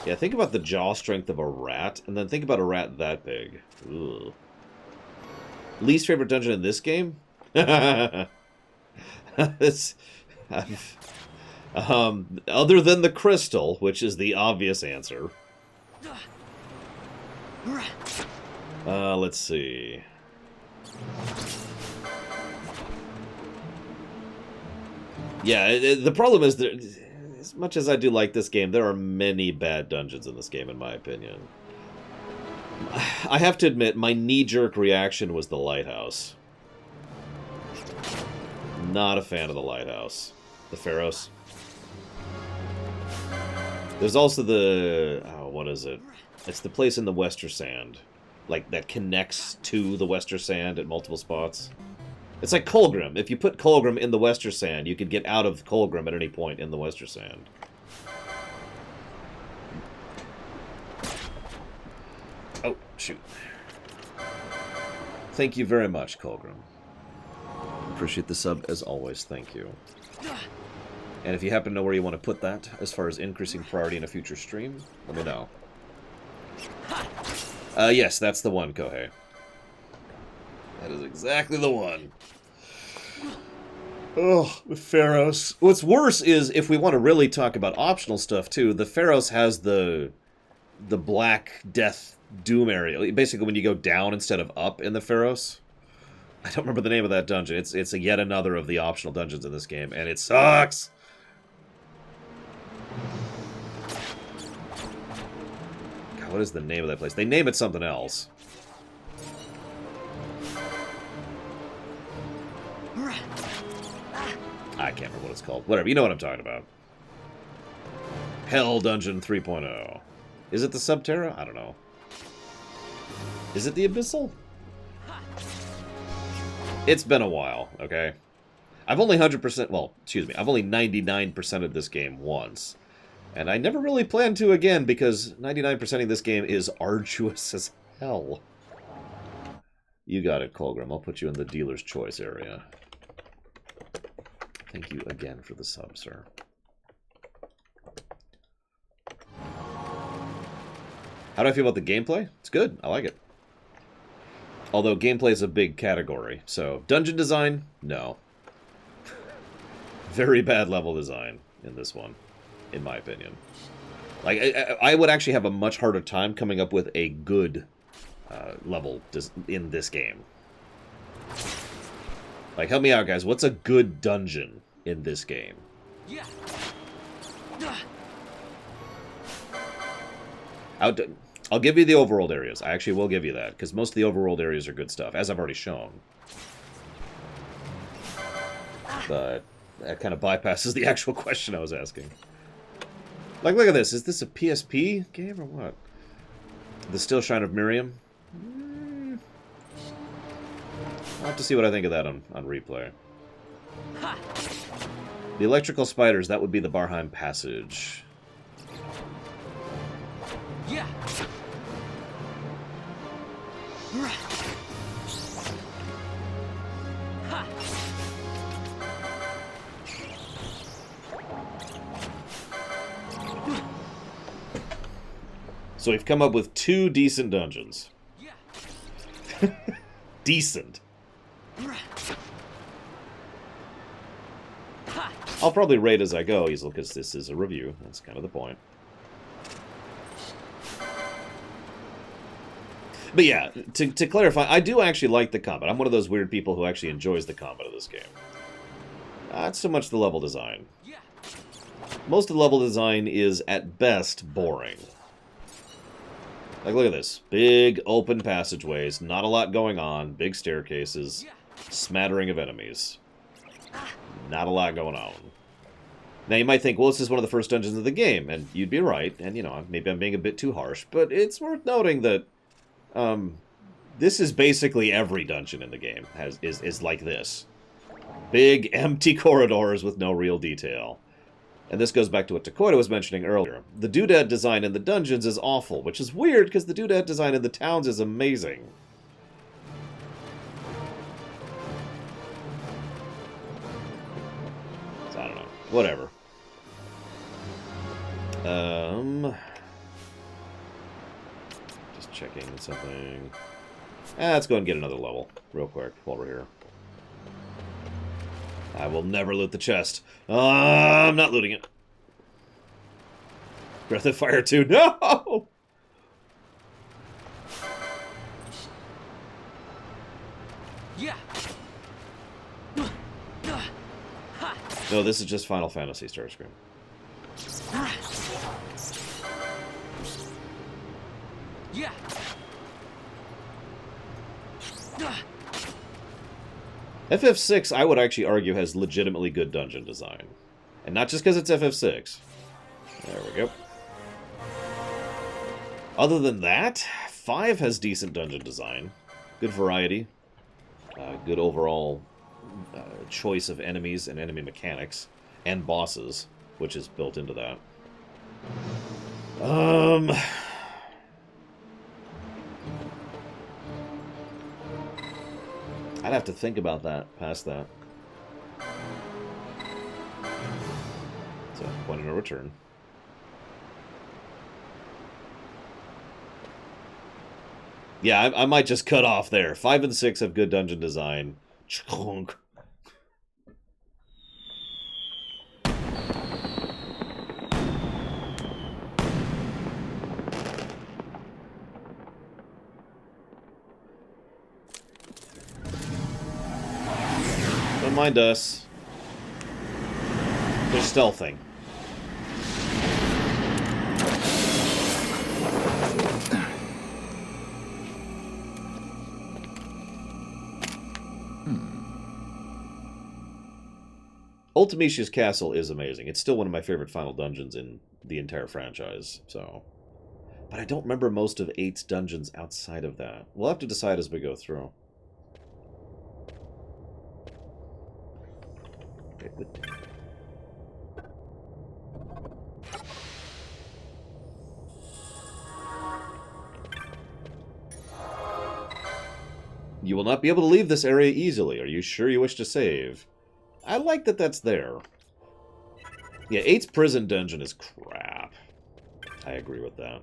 Yeah, think about the jaw strength of a rat, and then think about a rat that big. Ugh. Least favorite dungeon in this game? Other than the crystal, which is the obvious answer. Let's see. Yeah, the problem is that, as much as I do like this game, there are many bad dungeons in this game, in my opinion. I have to admit, my knee-jerk reaction was the lighthouse. Not a fan of the lighthouse. The Pharos. There's also the... oh, what is it? It's the place in the Wester Sand. Like, that connects to the Wester Sand at multiple spots. It's like Colgrim. If you put Colgrim in the Wester Sand, you could get out of Colgrim at any point in the Wester Sand. Oh, shoot. Thank you very much, Colgrim. Appreciate the sub as always, thank you. And if you happen to know where you want to put that, as far as increasing priority in a future stream, let me know. Yes, that's the one, Kohei. That is exactly the one. Oh, the Pharos. What's worse is, if we want to really talk about optional stuff, too, the Pharos has the Black Death Doom area. Basically, when you go down instead of up in the Pharos. I don't remember the name of that dungeon. It's yet another of the optional dungeons in this game, and it sucks! God, what is the name of that place? They name it something else. I can't remember what it's called. Whatever, you know what I'm talking about. Hell Dungeon 3.0. Is it the Subterra? I don't know. Is it the Abyssal? It's been a while, okay? I've only 100%, well, excuse me, I've only 99%ed this game once. And I never really plan to again, because 99%ing this game is arduous as hell. You got it, Colgrim. I'll put you in the dealer's choice area. Thank you again for the sub, sir. How do I feel about the gameplay? It's good. I like it. Although gameplay is a big category. So, dungeon design? No. Very bad level design in this one, in my opinion. Like, I would actually have a much harder time coming up with a good level in this game. Like, help me out, guys. What's a good dungeon in this game? Yeah. I'll give you the overworld areas. I actually will give you that, because most of the overworld areas are good stuff, as I've already shown. But that kind of bypasses the actual question I was asking. Like, look at this. Is this a PSP game or what? The Still Shrine of Miriam? I'll have to see what I think of that on replay. The electrical spiders, that would be the Barheim Passage. Yeah. So we've come up with 2 decent dungeons. Decent. I'll probably rate as I go, Easel, because this is a review. That's kind of the point. But yeah, to clarify, I do actually like the combat. I'm one of those weird people who actually enjoys the combat of this game. Not so much the level design. Most of the level design is, at best, boring. Like, look at this. Big, open passageways, not a lot going on, big staircases, smattering of enemies. Not a lot going on. Now, you might think, well, this is one of the first dungeons of the game, and you'd be right, and, you know, maybe I'm being a bit too harsh, but it's worth noting that this is basically every dungeon in the game is like this. Big, empty corridors with no real detail. And this goes back to what Takoida was mentioning earlier. The doodad design in the dungeons is awful, which is weird because the doodad design in the towns is amazing. So I don't know. Whatever. Just checking something. Let's go and get another level real quick while we're here. I will never loot the chest. I'm not looting it. Breath of Fire 2. No! Yeah. No, this is just Final Fantasy Starscream. Yeah. FF6, I would actually argue, has legitimately good dungeon design. And not just because it's FF6. There we go. Other than that, 5 has decent dungeon design. Good variety. Good overall choice of enemies and enemy mechanics. And bosses, which is built into that. I'd have to think about that, past that. So, point of no return. Yeah, I might just cut off there. 5 and 6 have good dungeon design. Chunk. Don't mind us. They're stealthing. Ultimicia's Castle is amazing. It's still one of my favorite final dungeons in the entire franchise, so... But I don't remember most of 8's dungeons outside of that. We'll have to decide as we go through. You will not be able to leave this area easily. Are you sure you wish to save? I like that that's there. Yeah, 8's prison dungeon is crap. I agree with that.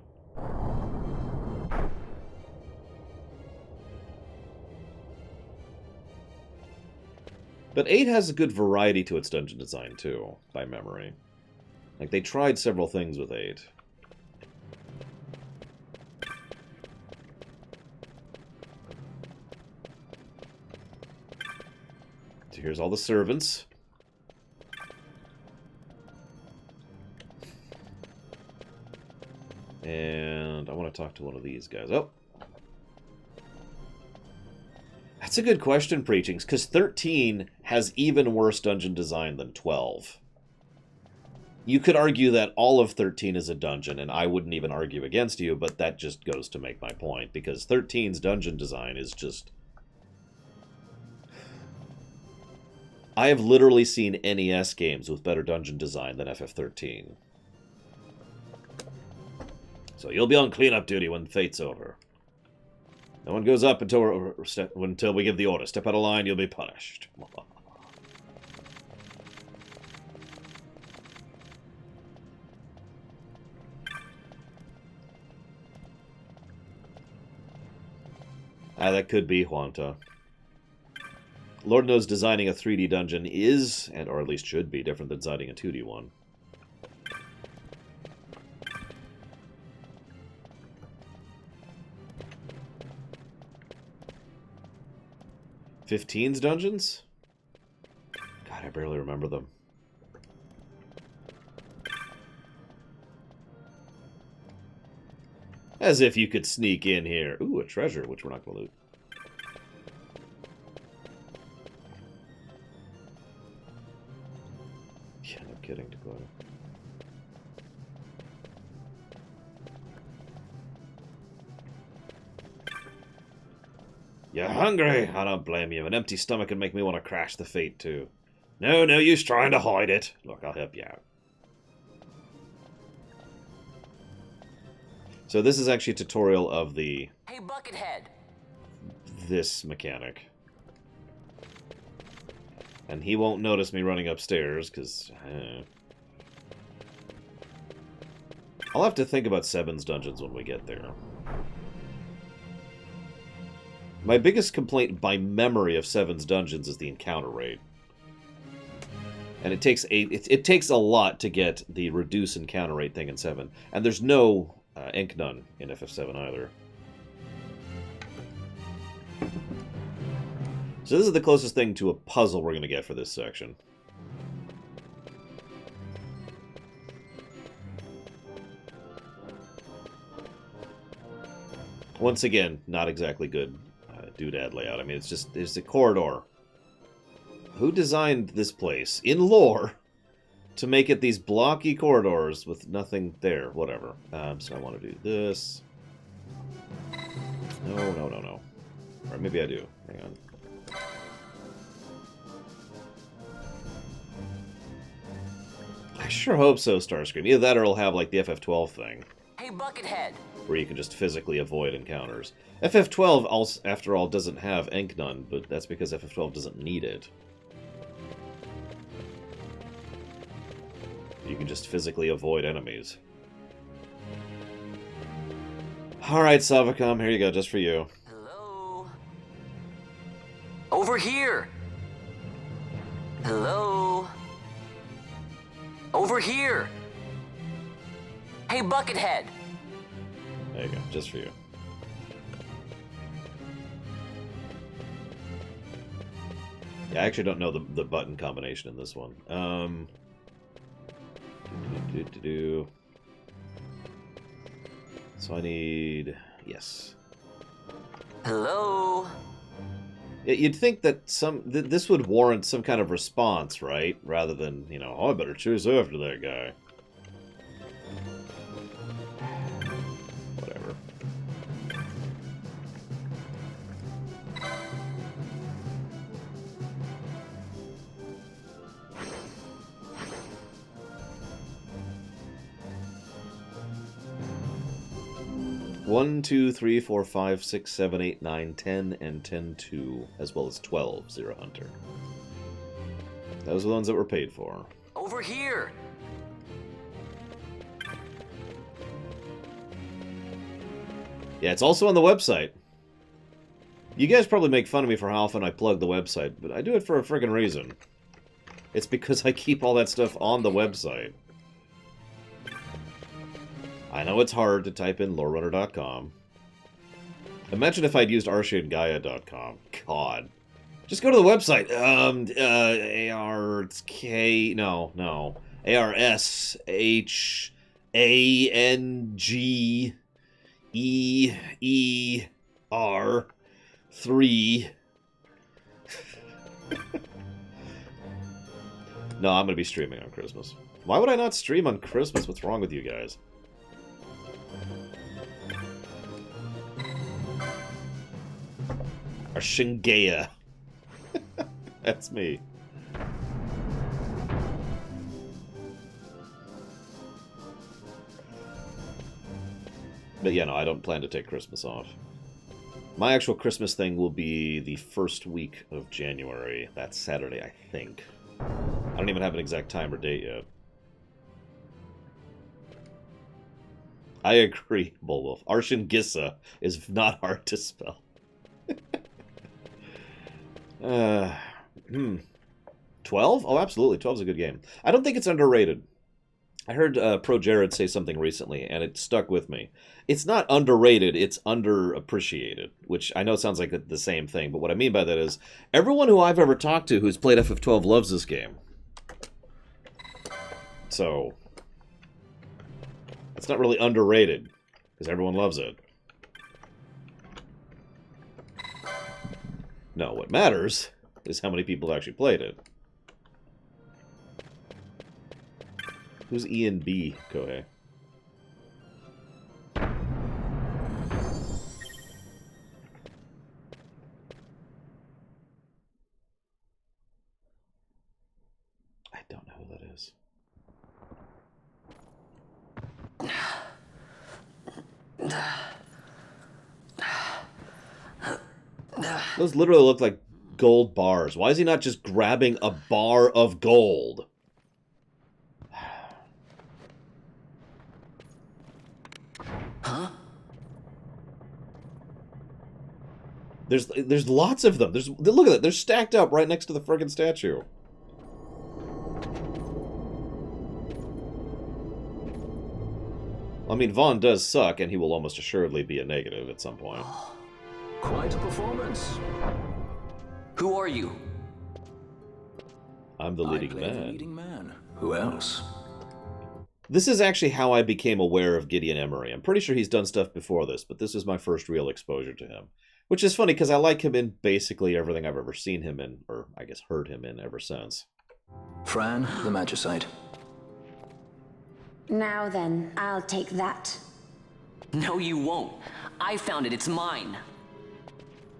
But 8 has a good variety to its dungeon design, too, by memory. Like, they tried several things with 8. So here's all the servants. And I want to talk to one of these guys. Oh! That's a good question, Preachings, because 13 has even worse dungeon design than 12. You could argue that all of 13 is a dungeon, and I wouldn't even argue against you, but that just goes to make my point, because 13's dungeon design is just... I have literally seen NES games with better dungeon design than FF13. So you'll be on cleanup duty when Fate's over. No one goes up until we give the order. Step out of line, you'll be punished. That could be Huanta. Lord knows designing a 3D dungeon is, or at least should be, different than designing a 2D one. '15's dungeons? God, I barely remember them. As if you could sneak in here. Ooh, a treasure, which we're not going to loot. Yeah, no kidding, Dakota. You're hungry? I don't blame you. An empty stomach can make me want to crash the Fate, too. No use trying to hide it. Look, I'll help you out. So this is actually a tutorial of the... Hey, Buckethead! This mechanic. And he won't notice me running upstairs, because... I'll have to think about Seven's dungeons when we get there. My biggest complaint by memory of Seven's dungeons is the encounter rate. And it takes a lot to get the reduce encounter rate thing in 7. And there's no Ink Nun in FF7 either. So this is the closest thing to a puzzle we're going to get for this section. Once again, not exactly good doodad layout. I mean, it's a corridor. Who designed this place, in lore, to make it these blocky corridors with nothing there? Whatever. So I want to do this. No. Or maybe I do. Hang on. I sure hope so, Starscream. Either that or it'll have, like, the FF12 thing. Hey, Buckethead! Where you can just physically avoid encounters. FF12, also, after all, doesn't have Enknun, but that's because FF12 doesn't need it. You can just physically avoid enemies. Alright, Savacom, here you go, just for you. Hello? Over here! Hello? Over here! Hey, Buckethead! There you go, just for you. Yeah, I actually don't know the button combination in this one. So I need... yes. Hello? You'd think that this would warrant some kind of response, right? Rather than, you know, oh, I better choose after that guy. Whatever. One, 2, 3, 4, 5, 6, 7, 8, 9, 10, and 10, 2, as well as 12, Zero Hunter. Those are the ones that were paid for. Over here! Yeah, it's also on the website. You guys probably make fun of me for how often I plug the website, but I do it for a friggin' reason. It's because I keep all that stuff on the website. I know it's hard to type in lorerunner.com. Imagine if I'd used arshadegaia.com. God. Just go to the website. A-R-K... No. A-R-S-H-A-N-G-E-E-R 3. No, I'm going to be streaming on Christmas. Why would I not stream on Christmas? What's wrong with you guys? Or Shingeia. That's me. But yeah, no, I don't plan to take Christmas off. My actual Christmas thing will be the first week of January. That's Saturday, I think. I don't even have an exact time or date yet. I agree, Bullwolf. Arshingissa is not hard to spell. 12? Oh, absolutely. 12's a good game. I don't think it's underrated. I heard Pro Jared say something recently, and it stuck with me. It's not underrated, it's underappreciated, which I know sounds like the same thing, but what I mean by that is, everyone who I've ever talked to who's played FF12 loves this game. So, it's not really underrated, because everyone loves it. No, what matters is how many people actually played it. Who's E and B, Kohei? I don't know who that is. Those literally look like gold bars. Why is he not just grabbing a bar of gold? Huh? There's lots of them. Look at that. They're stacked up right next to the friggin' statue. I mean, Vaughn does suck, and he will almost assuredly be a negative at some point. Quite a performance. Who are you? I'm the leading man. The leading man. Who else? This is actually how I became aware of Gideon Emery. I'm pretty sure he's done stuff before this, but this is my first real exposure to him. Which is funny, because I like him in basically everything I've ever seen him in, or I guess heard him in ever since. Fran, the Magicite. Now then, I'll take that. No, you won't. I found it. It's mine.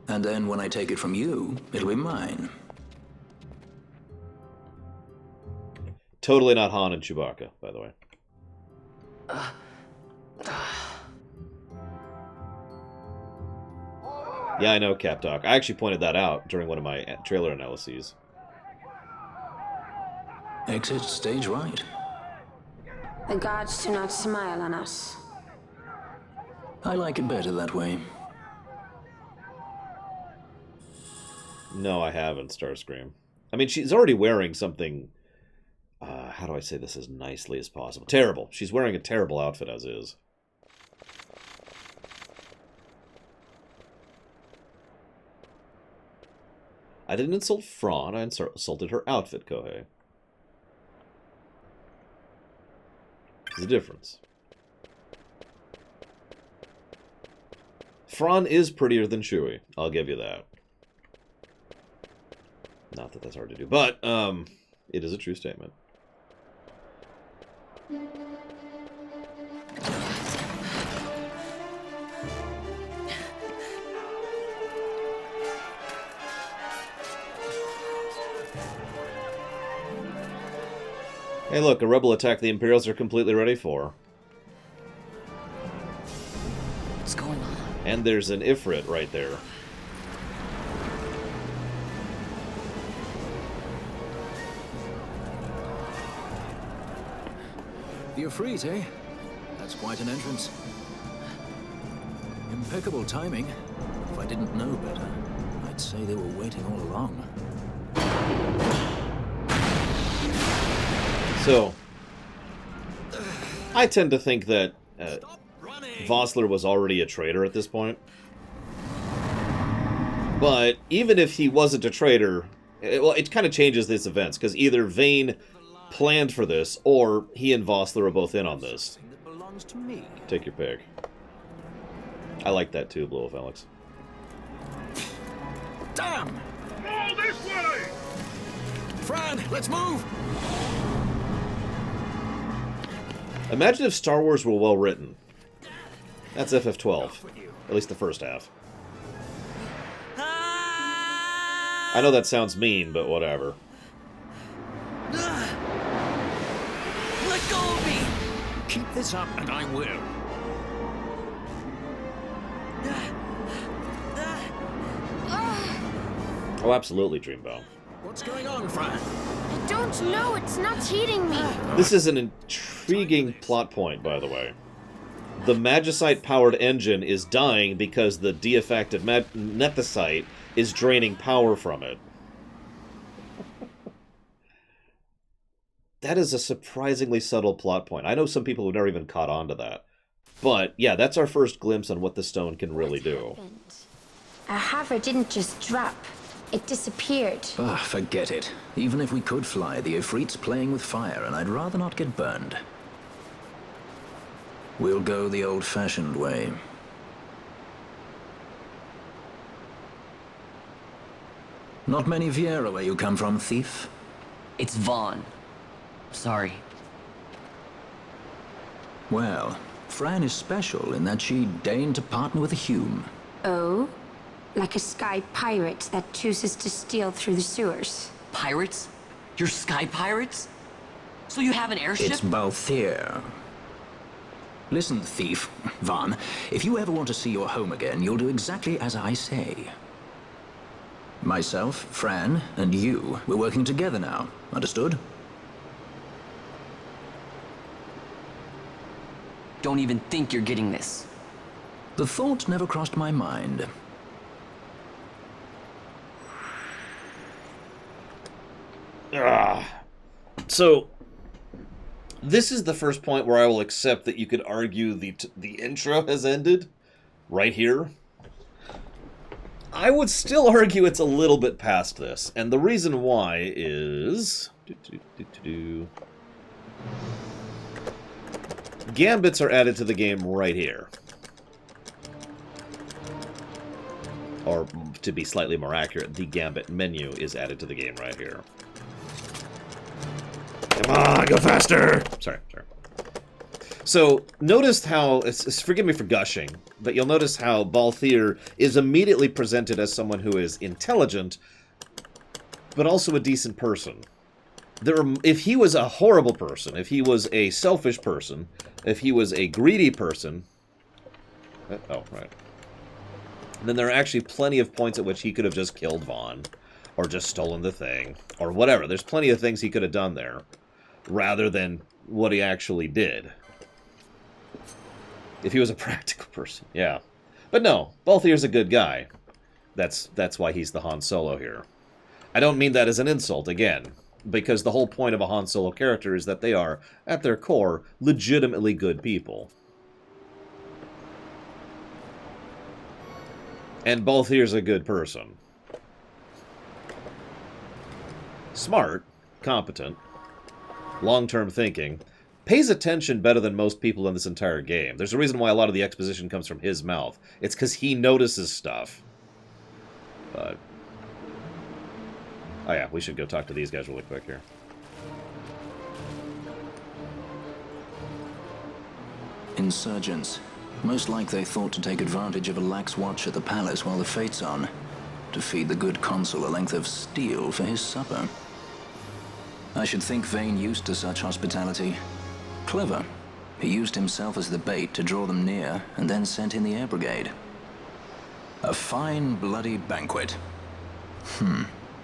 And then when I take it from you, it'll be mine. Totally not Han and Chewbacca, by the way. Yeah, I know, Cap Doc. I actually pointed that out during one of my trailer analyses. Exit stage right. The gods do not smile on us. I like it better that way. No, I haven't, Starscream. I mean, she's already wearing something... how do I say this as nicely as possible? Terrible. She's wearing a terrible outfit as is. I didn't insult Fran, I insulted her outfit, Kohei. There's a difference. Fran is prettier than Chewie, I'll give you that. Not that that's hard to do, but, it is a true statement. Hey look, a rebel attack the Imperials are completely ready for. What's going on? And there's an Ifrit right there. The Ifrit, eh? That's quite an entrance. Impeccable timing. If I didn't know better, I'd say they were waiting all along. So, I tend to think that Vossler was already a traitor at this point. But even if he wasn't a traitor, it kind of changes these events, because either Vane planned for this, or he and Vossler are both in on this. Take your pick. I like that too, Blue Wolf Alex. Damn! All this way! Fran, let's move! Imagine if Star Wars were well written. That's FF12. At least the first half. I know that sounds mean, but whatever. Let go of me! Keep this up and I will. Oh, absolutely, Dreambow. What's going on, Fran? I don't know. It's not heating me. This is an intriguing plot point, by the way. The Magicite-powered engine is dying because the deaffected Nethicite is draining power from it. That is a surprisingly subtle plot point. I know some people have never even caught on to that. But, yeah, that's our first glimpse on what the stone can really do. Our hover didn't just drop. It disappeared. Ah, forget it. Even if we could fly, the Ifrit's playing with fire, and I'd rather not get burned. We'll go the old-fashioned way. Not many Viera where you come from, thief? It's Vaughn. Sorry. Well, Fran is special in that she deigned to partner with a Hume. Oh? Like a sky pirate that chooses to steal through the sewers. Pirates? You're sky pirates? So you have an airship? It's Balthier. Listen, thief, Vaughn, if you ever want to see your home again, you'll do exactly as I say. Myself, Fran, and you, we're working together now. Understood? Don't even think you're getting this. The thought never crossed my mind. So, this is the first point where I will accept that you could argue the intro has ended. Right here. I would still argue it's a little bit past this. And the reason why is... Gambits are added to the game right here. Or, to be slightly more accurate, the Gambit menu is added to the game right here. Come on, go faster! Sorry. So, notice how, forgive me for gushing, but you'll notice how Balthier is immediately presented as someone who is intelligent, but also a decent person. If he was a horrible person, if he was a selfish person, if he was a greedy person... Oh, right. Then there are actually plenty of points at which he could have just killed Vaughn, or just stolen the thing, or whatever. There's plenty of things he could have done there, rather than what he actually did. If he was a practical person, yeah. But no, Balthier's a good guy. That's why he's the Han Solo here. I don't mean that as an insult, again, because the whole point of a Han Solo character is that they are, at their core, legitimately good people. And Balthier's a good person. Smart, competent, long-term thinking, pays attention better than most people in this entire game. There's a reason why a lot of the exposition comes from his mouth. It's because he notices stuff. But... oh yeah, we should go talk to these guys really quick here. Insurgents. Most like they thought to take advantage of a lax watch at the palace while the fate's on, to feed the good consul a length of steel for his supper. I should think Vane used to such hospitality. Clever. He used himself as the bait to draw them near, and then sent in the air brigade. A fine, bloody banquet.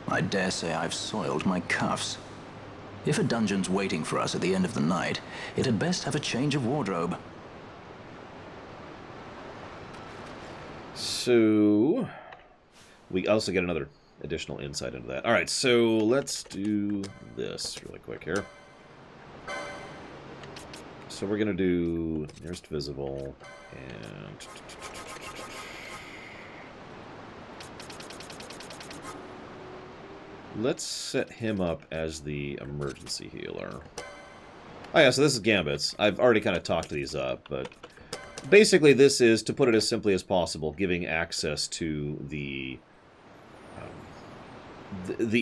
I dare say I've soiled my cuffs. If a dungeon's waiting for us at the end of the night, it had best have a change of wardrobe. So, we also get another additional insight into that. Alright, so let's do this really quick here. So we're going to do nearest visible, and... let's set him up as the emergency healer. Oh yeah, so this is Gambits. I've already kind of talked these up, but... basically, this is, to put it as simply as possible, giving access to the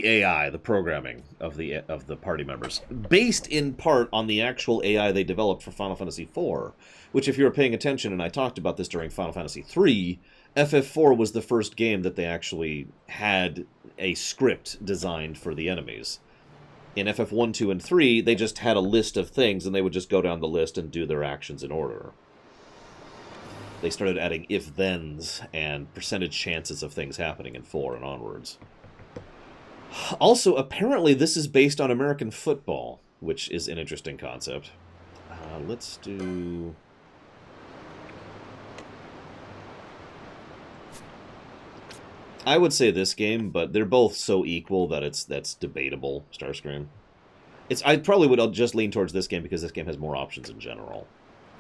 AI, the programming of the party members, based in part on the actual AI they developed for Final Fantasy IV, which, if you were paying attention, and I talked about this during Final Fantasy III, FF4 was the first game that they actually had a script designed for the enemies. In FF1, 2, and 3, they just had a list of things, and they would just go down the list and do their actions in order. They started adding if-thens and percentage chances of things happening in 4 and onwards. Also, apparently this is based on American football, which is an interesting concept. Let's do... I would say this game, but they're both so equal that that's debatable, Starscream. I probably would just lean towards this game because this game has more options in general.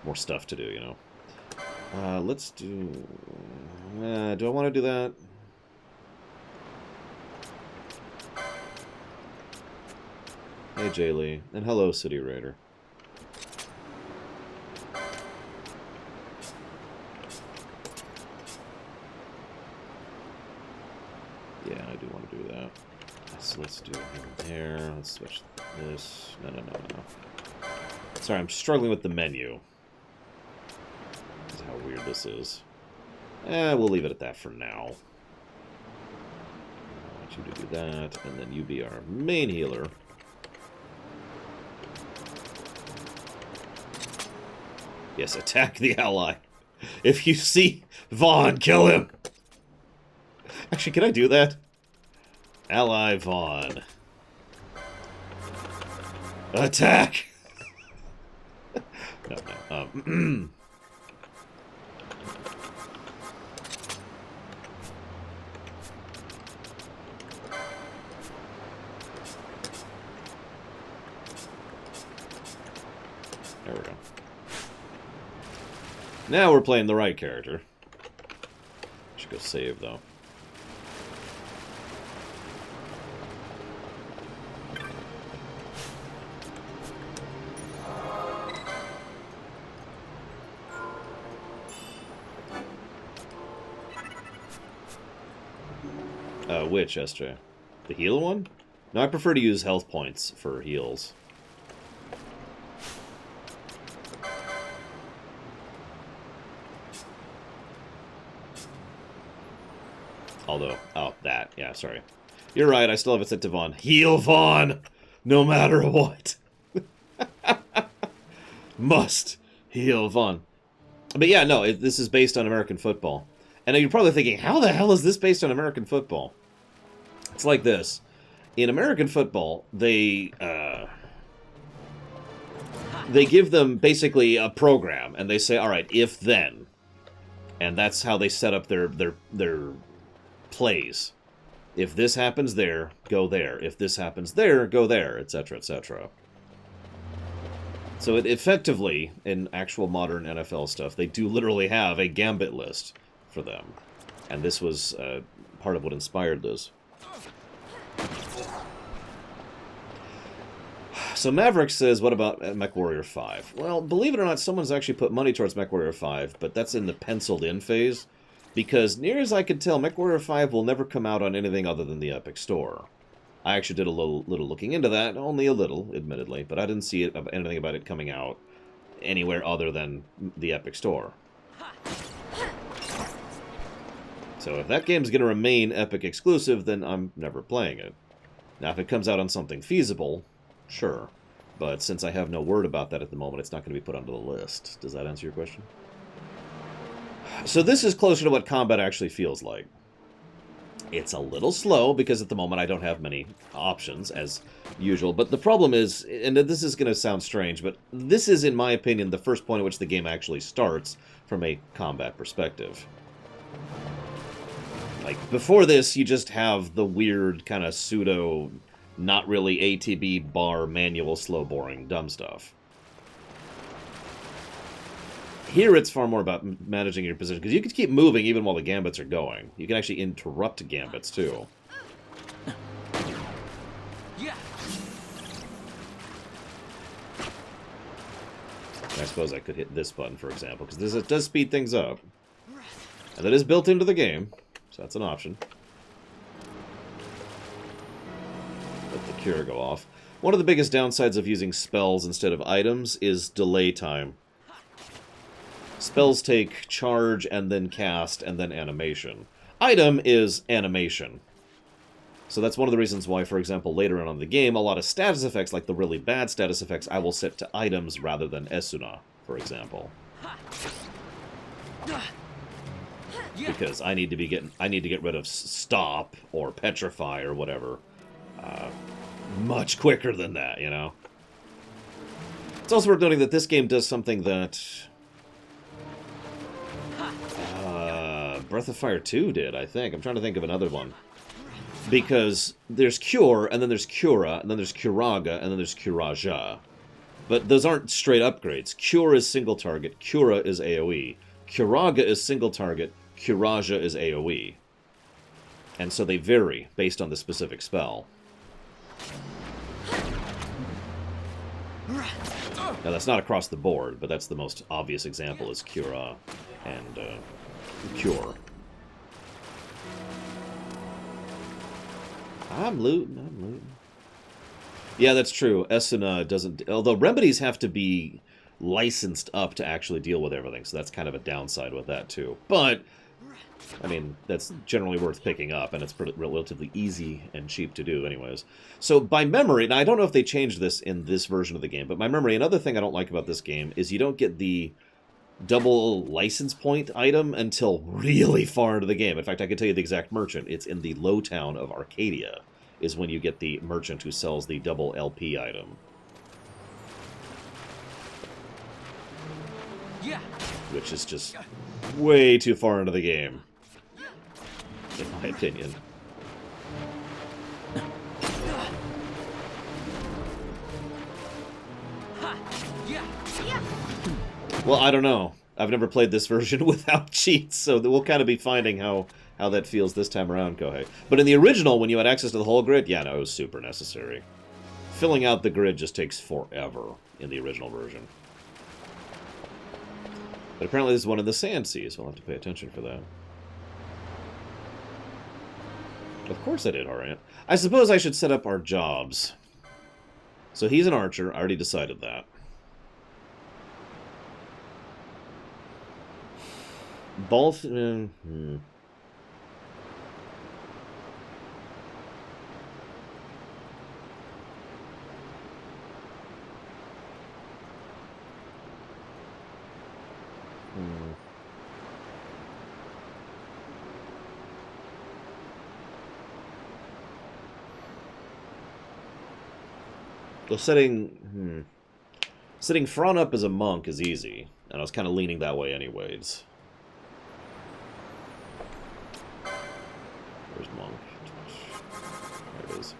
More stuff to do, you know. Let's do... do I want to do that? Hey, Jaylee. And hello, City Raider. Yeah, I do want to do that. So let's do it there. Let's switch this. No. Sorry, I'm struggling with the menu. How weird this is. We'll leave it at that for now. I want you to do that, and then you be our main healer. Yes, attack the ally. If you see Vaughn, kill him! Actually, can I do that? Ally Vaughn. Attack! No. There we go. Now we're playing the right character. Should go save, though. Which, SJ? The heal one? No, I prefer to use health points for heals. Although, oh, that, yeah, sorry. You're right, I still have it set to Vaughn. Heal Vaughn! No matter what. Must heal Vaughn. But yeah, no, this is based on American football. And you're probably thinking, how the hell is this based on American football? It's like this. In American football, they give them basically a program, and they say, all right, if then. And that's how they set up their plays. If this happens there, go there. If this happens there, go there, etc., etc. So it effectively, in actual modern NFL stuff, they do literally have a gambit list for them. And this was part of what inspired this. So Maverick says, what about MechWarrior 5? Well, believe it or not, someone's actually put money towards MechWarrior 5, but that's in the penciled-in phase. Because, near as I can tell, MechWarrior 5 will never come out on anything other than the Epic Store. I actually did a little looking into that, only a little, admittedly, but I didn't see anything about it coming out anywhere other than the Epic Store. So if that game's going to remain Epic exclusive, then I'm never playing it. Now, if it comes out on something feasible, sure. But since I have no word about that at the moment, it's not going to be put onto the list. Does that answer your question? So this is closer to what combat actually feels like. It's a little slow, because at the moment I don't have many options, as usual. But the problem is, and this is going to sound strange, but this is, in my opinion, the first point at which the game actually starts from a combat perspective. Like, before this, you just have the weird kind of pseudo, not really ATB bar manual slow boring dumb stuff. Here it's far more about managing your position, because you can keep moving even while the gambits are going. You can actually interrupt gambits, too. I suppose I could hit this button, for example, because it does speed things up. And that is built into the game, so that's an option. Let the cure go off. One of the biggest downsides of using spells instead of items is delay time. Spells take charge, and then cast, and then animation. Item is animation. So that's one of the reasons why, for example, later on in the game, a lot of status effects, like the really bad status effects, I will set to items rather than Esuna, for example. Because I need to get rid of stop, or petrify, or whatever. Much quicker than that, you know? It's also worth noting that this game does something that Breath of Fire 2 did, I think. I'm trying to think of another one. Because there's Cure, and then there's Cura, and then there's Curaga, and then there's Curaja. But those aren't straight upgrades. Cure is single target, Cura is AoE. Curaga is single target, Curaja is AoE. And so they vary based on the specific spell. Now that's not across the board, but that's the most obvious example is Cura and Cure. I'm looting. Yeah, that's true. Esuna doesn't... Although remedies have to be licensed up to actually deal with everything, so that's kind of a downside with that, too. But, I mean, that's generally worth picking up, and it's relatively easy and cheap to do anyways. So, by memory... Now, I don't know if they changed this in this version of the game, but by memory, another thing I don't like about this game is you don't get the double license point item until really far into the game. In fact, I can tell you the exact merchant. It's in the low town of Arcadia, is when you get the merchant who sells the double LP item. Which is just way too far into the game, in my opinion. Well, I don't know. I've never played this version without cheats, so we'll kind of be finding how that feels this time around, Kohei. But in the original, when you had access to the whole grid, yeah, no, it was super necessary. Filling out the grid just takes forever in the original version. But apparently there's one in the Sand Sea, so I'll have to pay attention for that. Of course I did, Harriet. I suppose I should set up our jobs. So he's an archer. I already decided that. Both... Well, setting Fron up as a monk is easy, and I was kind of leaning that way anyways. Where's monk? There it is.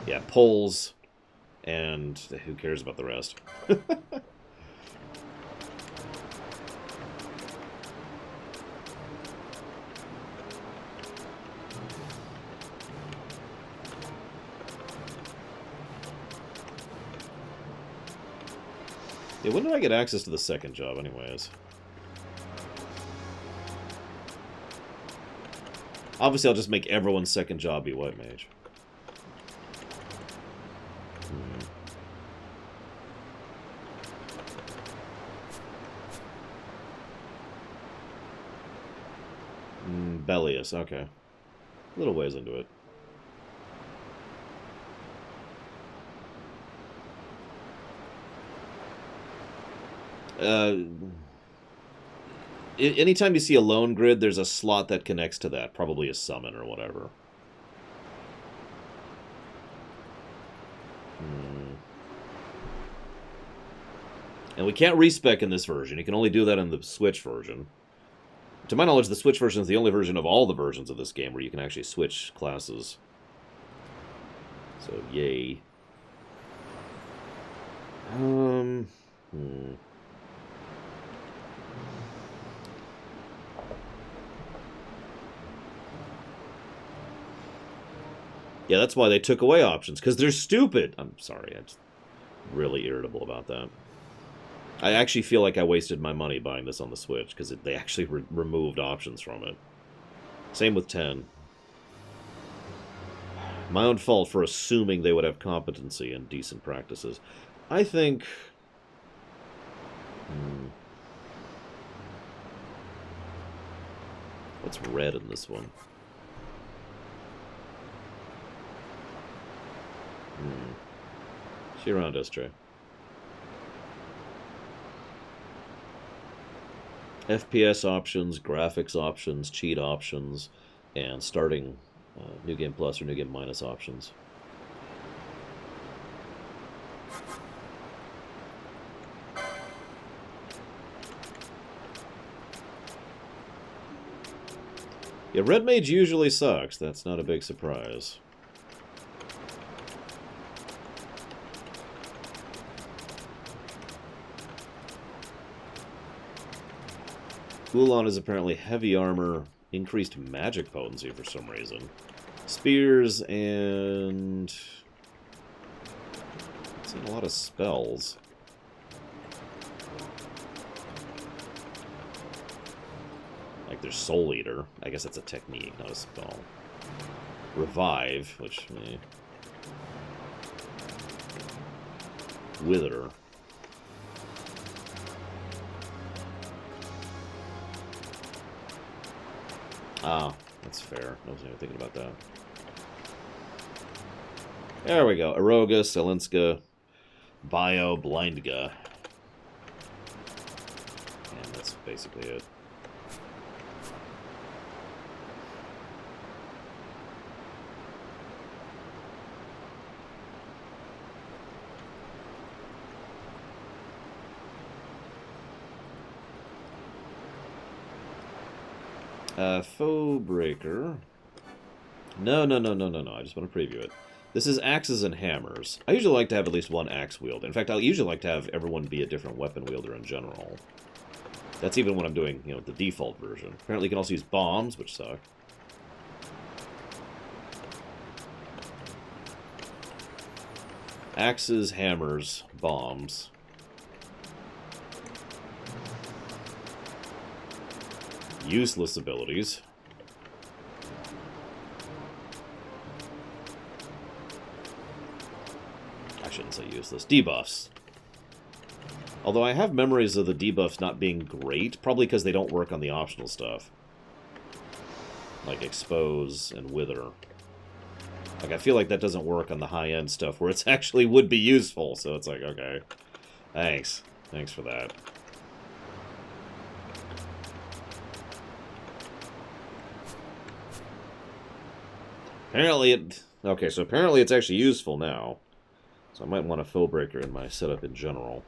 Yeah, pulls, and who cares about the rest? Yeah, when did I get access to the second job, anyways? Obviously, I'll just make everyone's second job be White Mage. Bellius, okay. A little ways into it. Anytime you see a lone grid, there's a slot that connects to that. Probably a summon or whatever. And we can't respec in this version. You can only do that in the Switch version. To my knowledge, the Switch version is the only version of all the versions of this game where you can actually switch classes. So, yay. Yeah, that's why they took away options, because they're stupid. I'm sorry, I'm just really irritable about that. I actually feel like I wasted my money buying this on the Switch, because they actually removed options from it. Same with 10. My own fault for assuming they would have competency and decent practices. I think... What's red in this one? Chiron Destre. FPS options, graphics options, cheat options, and starting New Game Plus or New Game Minus options. Yeah, Red Mage usually sucks. That's not a big surprise. Ulan is apparently heavy armor, increased magic potency for some reason. Spears and... I'm seeing a lot of spells. Like there's Soul Eater. I guess that's a technique, not a spell. Revive, which... Wither. Ah, that's fair. I wasn't even thinking about that. There we go. Eroga, Selenska, Bio, Blindga. And that's basically it. Foe Breaker. No. I just want to preview it. This is axes and hammers. I usually like to have at least one axe wielder. In fact, I usually like to have everyone be a different weapon wielder in general. That's even when I'm doing, you know, the default version. Apparently you can also use bombs, which suck. Axes, hammers, bombs. Useless abilities. I shouldn't say useless. Debuffs. Although I have memories of the debuffs not being great, probably because they don't work on the optional stuff. Like Expose and Wither. Like, I feel like that doesn't work on the high-end stuff where it's actually would be useful, so it's like, okay. Thanks. Thanks for that. Apparently it... Okay, so apparently it's actually useful now. So I might want a Foebreaker in my setup in general.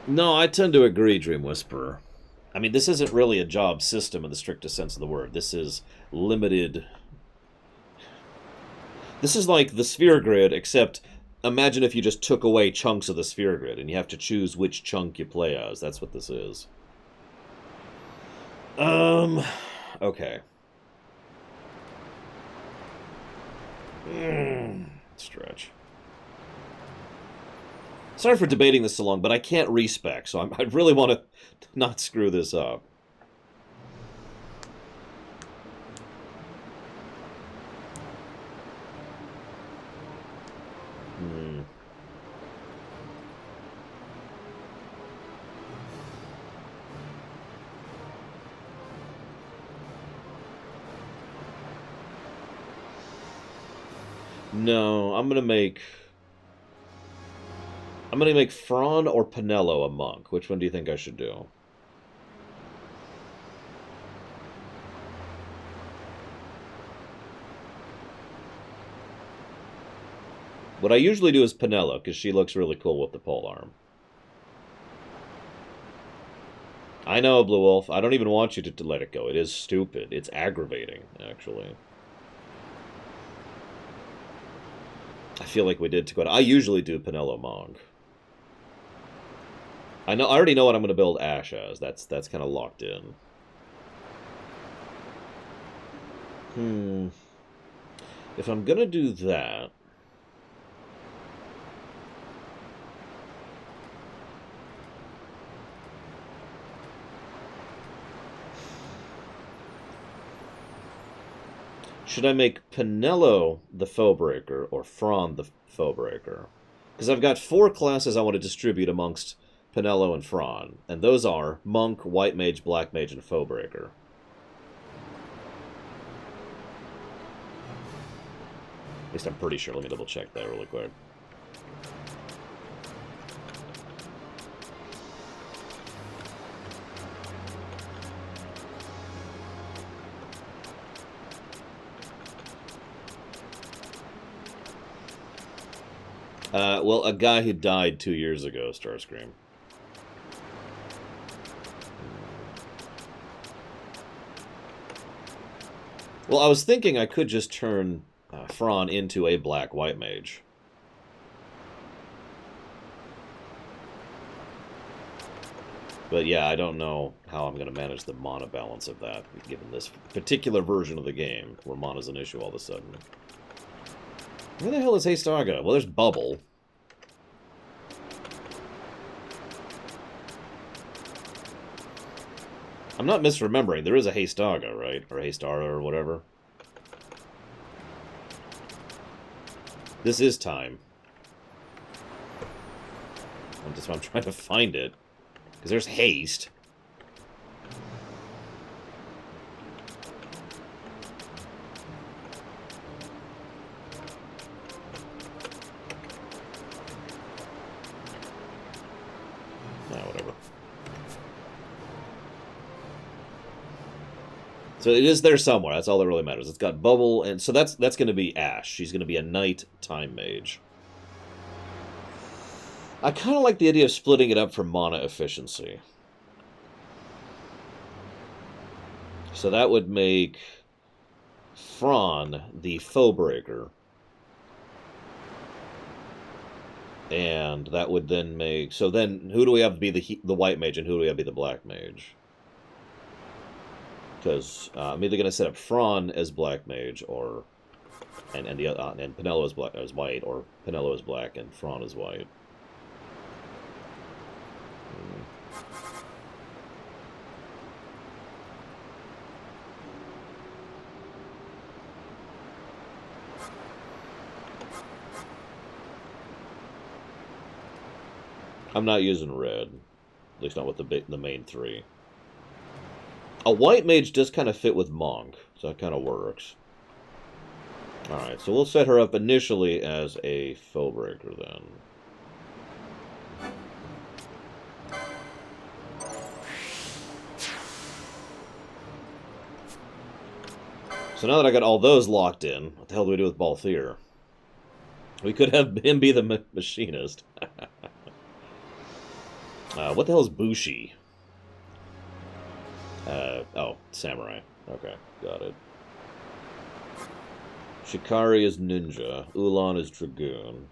No, I tend to agree, Dream Whisperer. I mean, this isn't really a job system in the strictest sense of the word. This is limited... This is like the sphere grid, except imagine if you just took away chunks of the sphere grid, and you have to choose which chunk you play as. That's what this is. Okay. Stretch. Sorry for debating this so long, but I can't respec, so I really want to not screw this up. No, I'm gonna make Fron or Pinello a monk. Which one do you think I should do? What I usually do is Pinello, because she looks really cool with the polearm. I know, Blue Wolf. I don't even want you to let it go. It is stupid. It's aggravating, actually. I feel like we did to go. I usually do Pinello Monk. I already know what I'm going to build Ash as. That's kind of locked in. If I'm going to do that... Should I make Pinello the Foebreaker or Fron the Foebreaker? Because I've got 4 classes I want to distribute amongst Pinello and Fron, and those are Monk, White Mage, Black Mage, and Foebreaker. At least I'm pretty sure. Let me double check that really quick. Well, a guy who died 2 years ago, Starscream. Well, I was thinking I could just turn Fron into a black-white mage. But yeah, I don't know how I'm going to manage the mana balance of that, given this particular version of the game, where mana's an issue all of a sudden. Where the hell is Hastaga? Well, there's Bubble. I'm not misremembering. There is a Hastaga, right? Or Hastara or whatever. This is time. I'm trying to find it. Because there's Haste. Whatever. So it is there somewhere. That's all that really matters. It's got Bubble, and so that's going to be Ash. She's going to be a Knight Time Mage. I kind of like the idea of splitting it up for mana efficiency. So that would make Fron the Foebreaker. And that would then make... So then, who do we have to be the White Mage, and who do we have to be the Black Mage? Because I'm either going to set up Fron as Black Mage, or... And Pinello as White, or Pinello as Black and Fron as White. I'm not using red. At least not with the main three. A white mage does kind of fit with Monk, so that kind of works. Alright, so we'll set her up initially as a Foebreaker then. So now that I got all those locked in, what the hell do we do with Balthier? We could have him be the machinist. What the hell is Bushi? Oh, Samurai. Okay, got it. Shikari is Ninja. Ulan is Dragoon.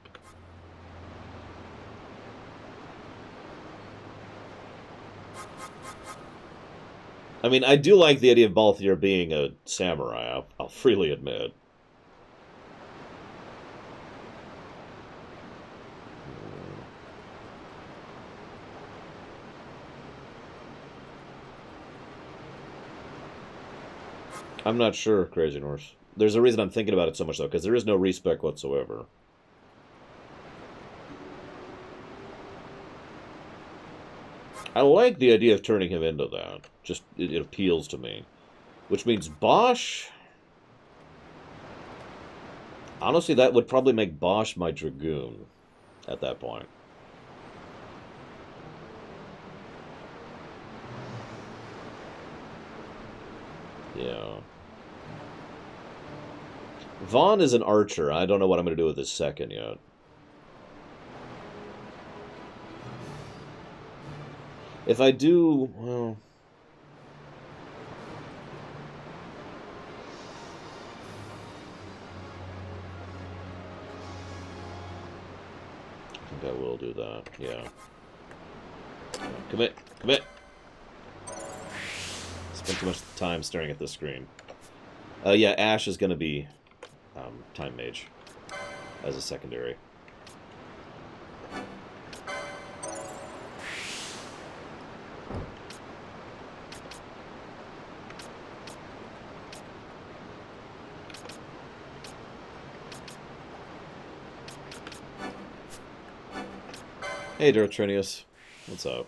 I mean, I do like the idea of Balthier being a samurai, I'll freely admit. I'm not sure, Crazy Norse. There's a reason I'm thinking about it so much, though, because there is no respec whatsoever. I like the idea of turning him into that. Just, it appeals to me. Which means Bosch... Honestly, that would probably make Bosch my Dragoon at that point. Yeah. Vaughn is an archer. I don't know what I'm going to do with his second yet. If I do, well... I think I will do that, yeah. Commit! Commit! Spent too much time staring at this screen. Yeah, Ash is going to be Time Mage as a secondary. Hey, Dorotrinius. What's up?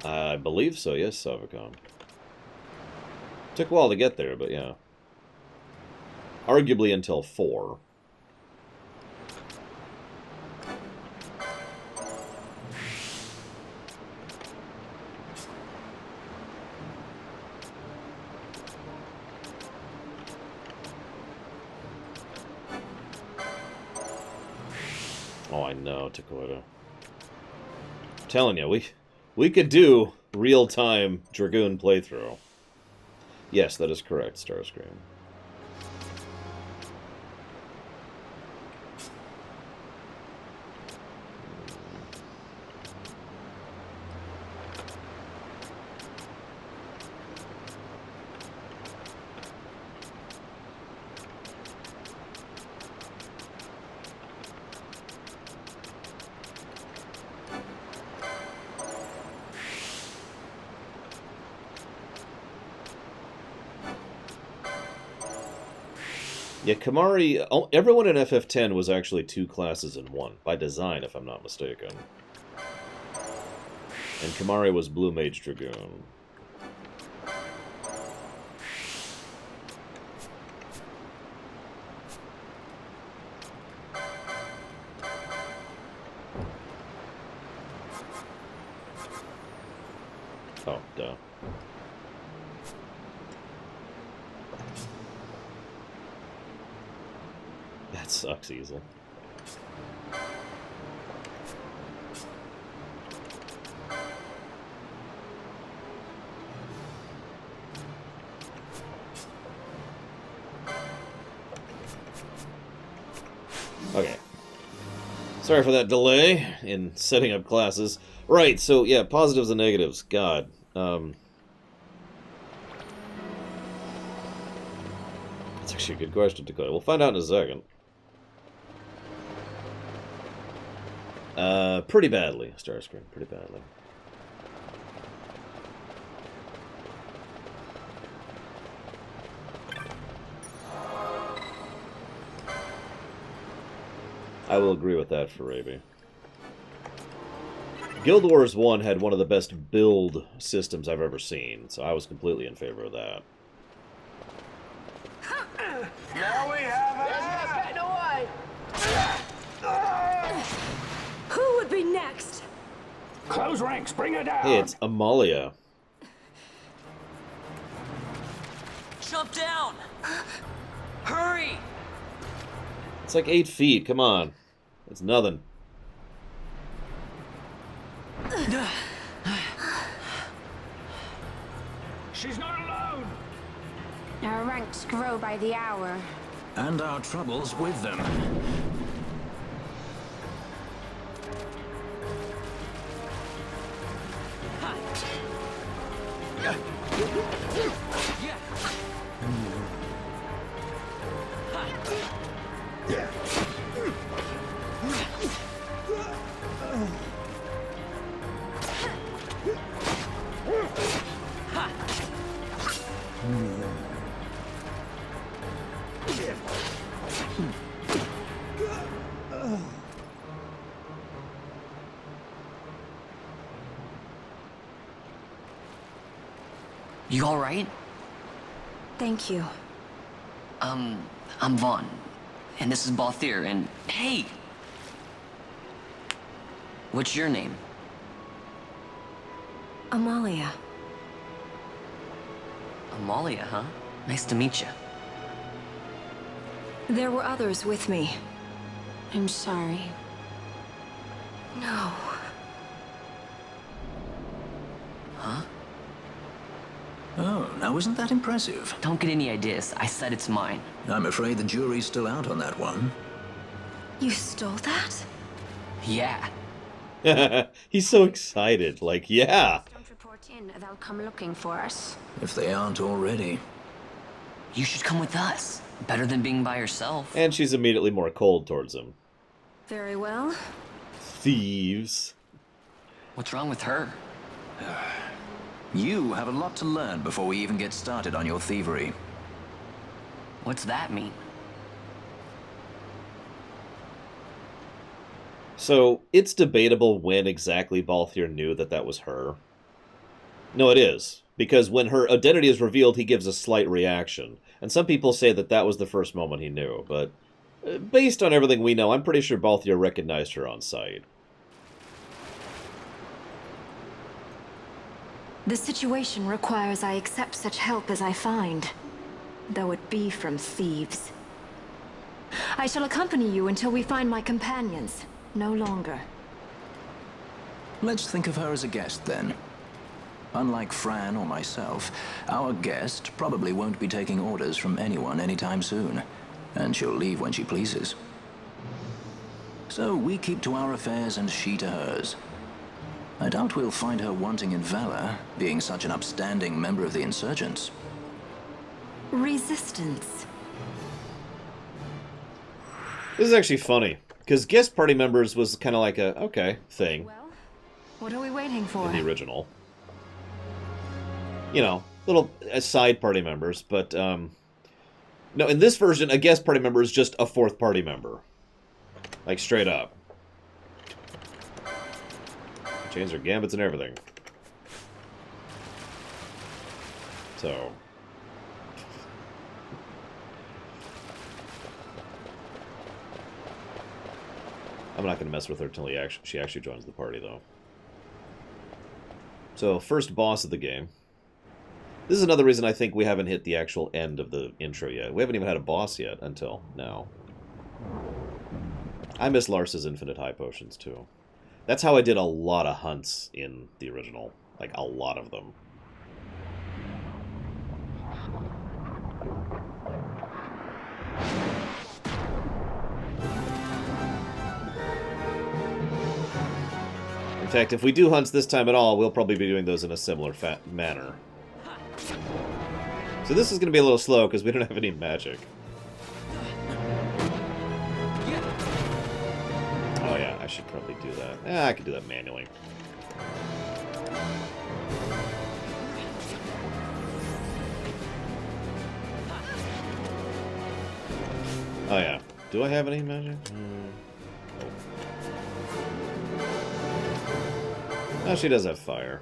I believe so, yes, Savicon. Took a while to get there, but yeah. Arguably until 4. Oh, I know, Takoida. I'm telling you, we could do real-time Dragoon playthrough. Yes, that is correct, Starscream. Yeah, Kamari... everyone in FF10 was actually 2 classes in 1, by design, if I'm not mistaken. And Kamari was Blue Mage Dragoon. Oh, duh. That sucks, Easel. Okay. Sorry for that delay in setting up classes. Right, so yeah, positives and negatives. God. That's actually a good question, Dakota. We'll find out in a second. Pretty badly, Starscream. Pretty badly. I will agree with that, Farabi. Guild Wars 1 had one of the best build systems I've ever seen, so I was completely in favor of that. Now we have getting away. Who would be next? Close ranks, bring her down. Hey, it's Amalia. Jump down! Hurry! It's like 8 feet, come on. It's nothing. She's not alone. Our ranks grow by the hour. And our troubles with them. You alright? Thank you. I'm Vaughn. And this is Balthier, and hey! What's your name? Amalia. Amalia, huh? Nice to meet you. There were others with me. I'm sorry. No. Huh? Oh, now isn't that impressive? Don't get any ideas. I said it's mine. I'm afraid the jury's still out on that one. You stole that? Yeah. He's so excited. Like, yeah. Don't report in, they'll come looking for us. If they aren't already. You should come with us. Better than being by yourself. And she's immediately more cold towards him. Very well. Thieves. What's wrong with her? You have a lot to learn before we even get started on your thievery. What's that mean? So, it's debatable when exactly Balthier knew that that was her. No, it is. Because when her identity is revealed, he gives a slight reaction. And some people say that that was the first moment he knew, but based on everything we know, I'm pretty sure Balthier recognized her on sight. The situation requires I accept such help as I find, though it be from thieves. I shall accompany you until we find my companions. No longer. Let's think of her as a guest, then. Unlike Fran or myself, our guest probably won't be taking orders from anyone anytime soon, and she'll leave when she pleases. So we keep to our affairs and she to hers. I doubt we'll find her wanting in valor, being such an upstanding member of the insurgents. Resistance. This is actually funny, because guest party members was kind of like a, okay, thing. Well, what are we waiting for? In the original. You know, little side party members, but, no, in this version, a guest party member is just a fourth party member. Like, straight up. Change their gambits and everything. So... I'm not going to mess with her until she actually joins the party, though. So, first boss of the game. This is another reason I think we haven't hit the actual end of the intro yet. We haven't even had a boss yet until now. I miss Lars's infinite high potions, too. That's how I did a lot of hunts in the original. Like, a lot of them. In fact, if we do hunts this time at all, we'll probably be doing those in a similar manner. So this is going to be a little slow because we don't have any magic. Oh yeah, I should probably do that. I could do that manually. Oh yeah. Do I have any magic? Now she does have fire.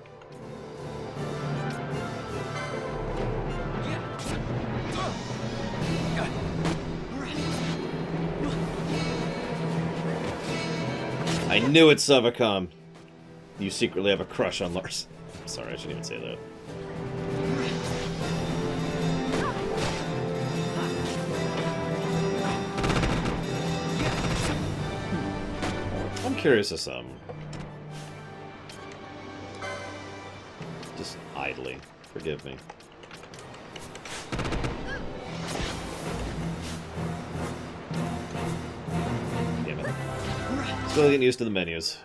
I knew it, Savacom. You secretly have a crush on Lars. Sorry, I shouldn't even say that. I'm curious of some. Just idly. Forgive me. Damn it. Still getting used to the menus.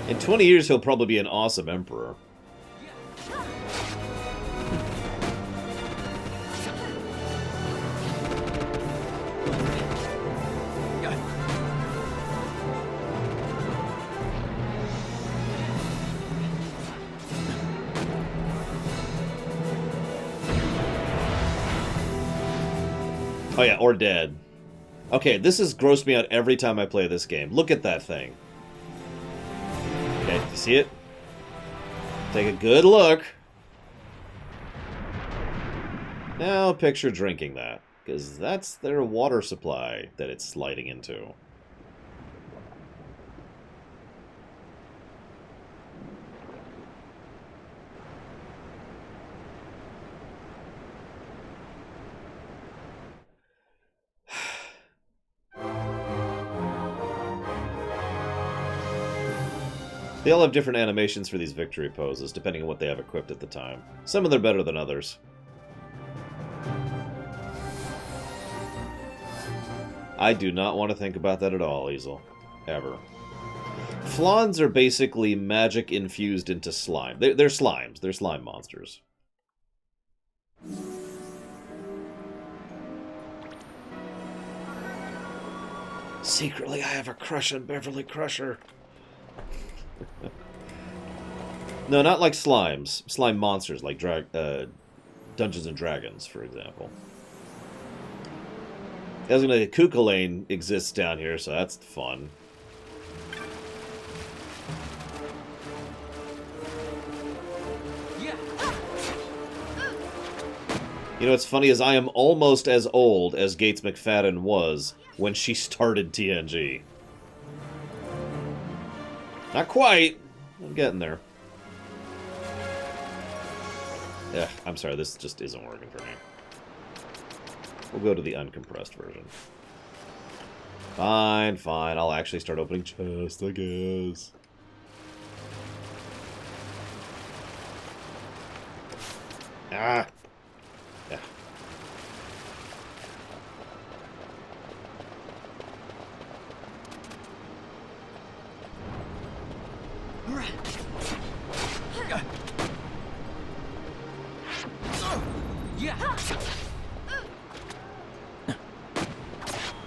In 20 years, he'll probably be an awesome emperor. Oh yeah, or dead. Okay, this has grossed me out every time I play this game. Look at that thing. Okay, you see it? Take a good look. Now picture drinking that, because that's their water supply that it's sliding into. They all have different animations for these victory poses, depending on what they have equipped at the time. Some of them are better than others. I do not want to think about that at all, Easel. Ever. Flans are basically magic infused into slime. They're slimes. They're slime monsters. Secretly, I have a crush on Beverly Crusher. No, not like slimes. Slime monsters, like Dungeons and Dragons, for example. Kukulane exists down here, so that's fun. You know what's funny is I am almost as old as Gates McFadden was when she started TNG. Not quite. I'm getting there. Yeah, I'm sorry, this just isn't working for me. We'll go to the uncompressed version. Fine, fine. I'll actually start opening chests, I guess. Ah! Yeah.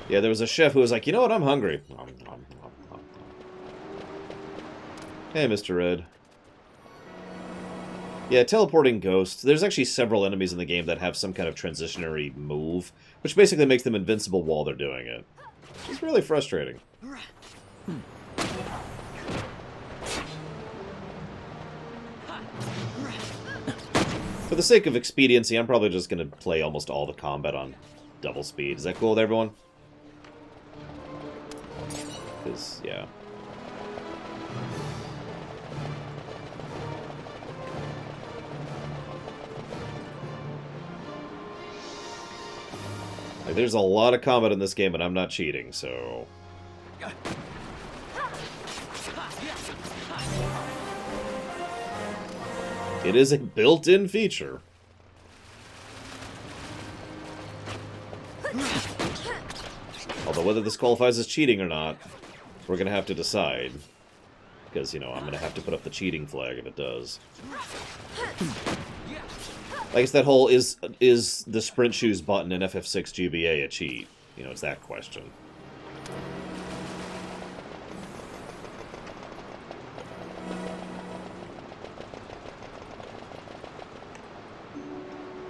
Yeah, there was a chef who was like, you know what, I'm hungry. Hey, Mr. Red. Yeah, teleporting ghosts. There's actually several enemies in the game that have some kind of transitionary move, which basically makes them invincible while they're doing it. It's really frustrating. For the sake of expediency, I'm probably just going to play almost all the combat on double speed. Is that cool with everyone? Because, yeah. Like, there's a lot of combat in this game, and I'm not cheating, so... It is a built-in feature. Although whether this qualifies as cheating or not, we're going to have to decide. Because, you know, I'm going to have to put up the cheating flag if it does. I guess that whole is the sprint shoes button in FF6 GBA a cheat? You know, it's that question.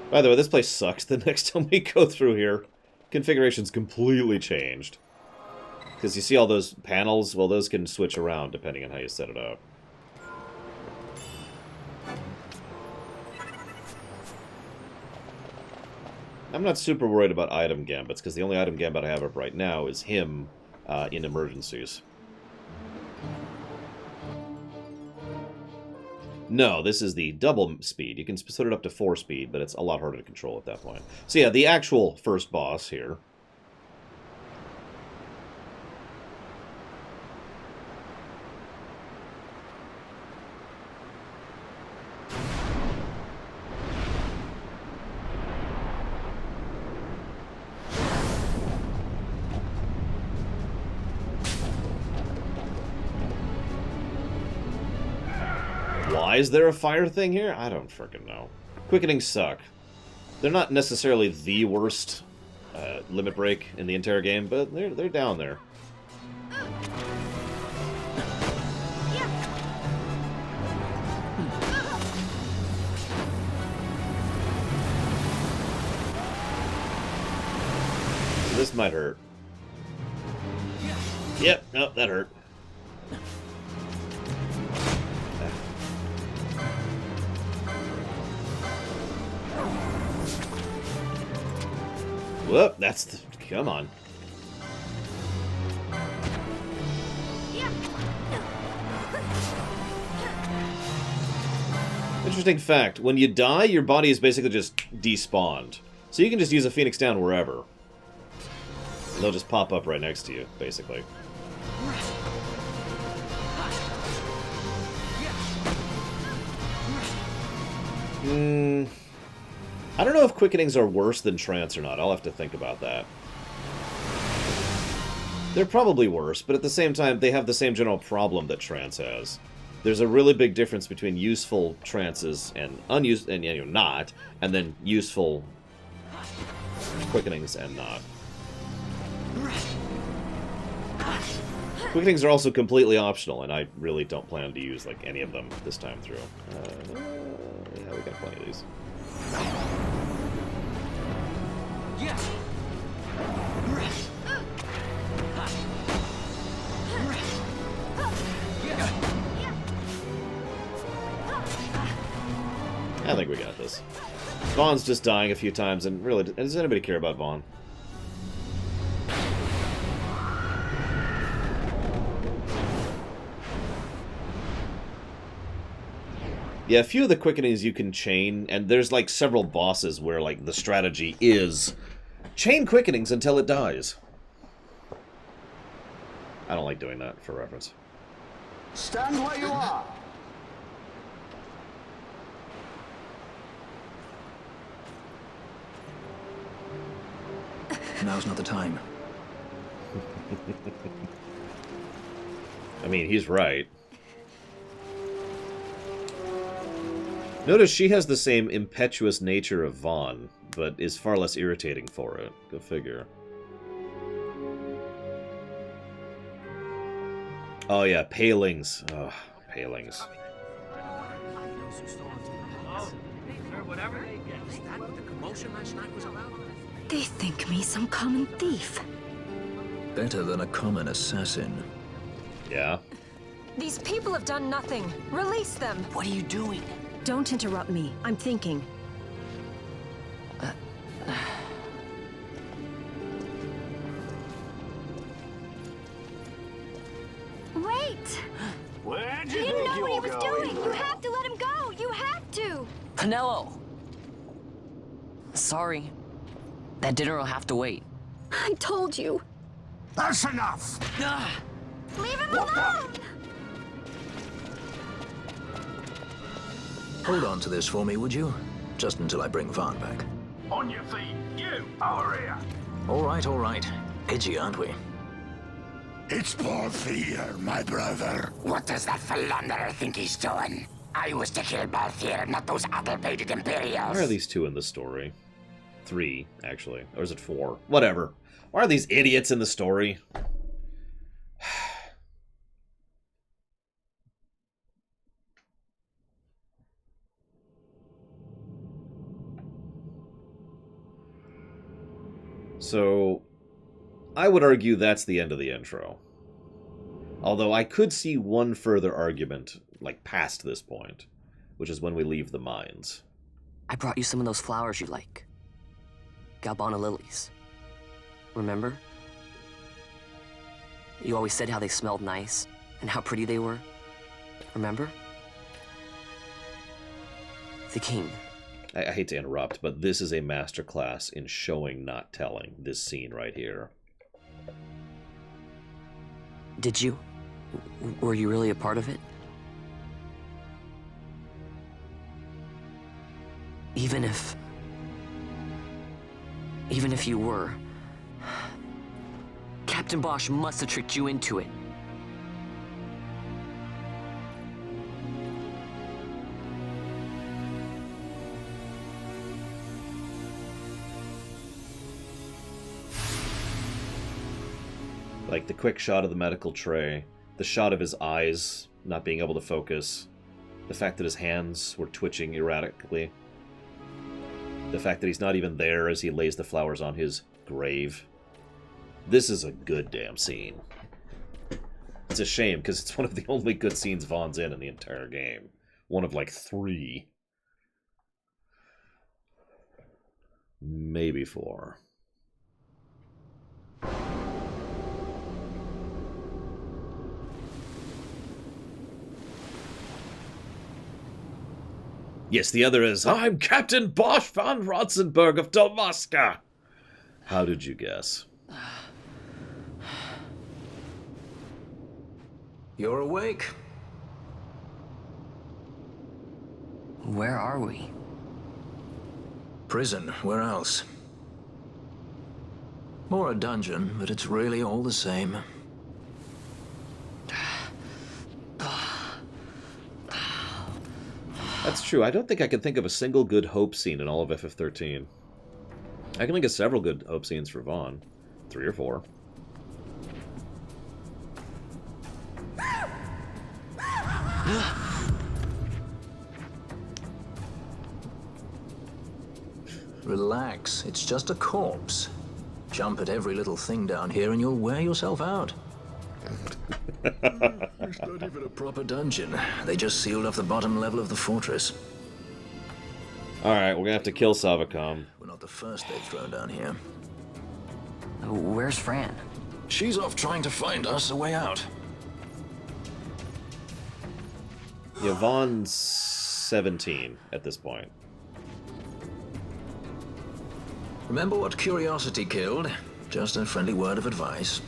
By the way, this place sucks. The next time we go through here, configuration's completely changed. Because you see all those panels? Well, those can switch around depending on how you set it up. I'm not super worried about item gambits, because the only item gambit I have up right now is him in emergencies. No, this is the double speed. You can put it up to 4 speed, but it's a lot harder to control at that point. So yeah, the actual first boss here. Why is there a fire thing here? I don't frickin' know. Quickenings suck. They're not necessarily the worst limit break in the entire game, but they're down there. This might hurt. Yep, nope, that hurt. Whoop, that's the... Come on. Interesting fact, when you die, your body is basically just despawned. So you can just use a Phoenix Down wherever. And they'll just pop up right next to you, basically. I don't know if quickenings are worse than trance or not. I'll have to think about that. They're probably worse, but at the same time, they have the same general problem that trance has. There's a really big difference between useful trances and unused, and you know, not, and then useful quickenings and not. Quickenings are also completely optional, and I really don't plan to use like any of them this time through. Yeah, we got plenty of these. I think we got this. Vaughn's just dying a few times, and really, does anybody care about Vaughn? Yeah, a few of the quickenings you can chain, and there's like several bosses where like the strategy is chain quickenings until it dies. I don't like doing that for reference. Stand where you are. Now's not the time. I mean, he's right. Notice she has the same impetuous nature of Vaughn, but is far less irritating for it. Go figure. Oh yeah, palings. Ugh, palings. They think me some common thief. Better than a common assassin. Yeah? These people have done nothing. Release them. What are you doing? Don't interrupt me. I'm thinking. Wait! Where He didn't know what he was doing! You have to let him go! You have to! Penelo! Sorry. That dinner will have to wait. I told you. That's enough! Leave him alone! Hold on to this for me, would you? Just until I bring Vaughn back. On your feet, you, over here. All right. Edgy, aren't we? It's Paul Fear, my brother. What does that philanderer think he's doing? I was to kill Balthier, not those other-baited Imperials. Why are these 2 in the story? 3, actually. Or is it 4? Whatever. Why are these idiots in the story? So, I would argue that's the end of the intro. Although I could see one further argument, like past this point, which is when we leave the mines. I brought you some of those flowers you like. Galbana lilies. Remember? You always said how they smelled nice, and how pretty they were. Remember? The king. I hate to interrupt, but this is a masterclass in showing, not telling, this scene right here. Did you? Were you really a part of it? Even if you were, Captain Bosch must have tricked you into it. Like the quick shot of the medical tray, the shot of his eyes not being able to focus, the fact that his hands were twitching erratically, the fact that he's not even there as he lays the flowers on his grave. This is a good damn scene. It's a shame, because it's one of the only good scenes Vaughn's in the entire game. One of like 3. Maybe 4. Yes, the other is, I'm Captain Bosch von Rotzenberg of Dalmasca. How did you guess? You're awake. Where are we? Prison, where else? More a dungeon, but it's really all the same. That's true. I don't think I can think of a single good Hope scene in all of FF13. I can think of several good Hope scenes for Vaughn. 3 or 4. Relax, it's just a corpse. Jump at every little thing down here and you'll wear yourself out. It's not even a proper dungeon. They just sealed off the bottom level of the fortress. Alright, we're gonna have to kill Savacom. We're not the first they've thrown down here. Where's Fran? She's off trying to find us a way out. Yeah, Vaughn's 17 at this point. Remember what curiosity killed? Just a friendly word of advice.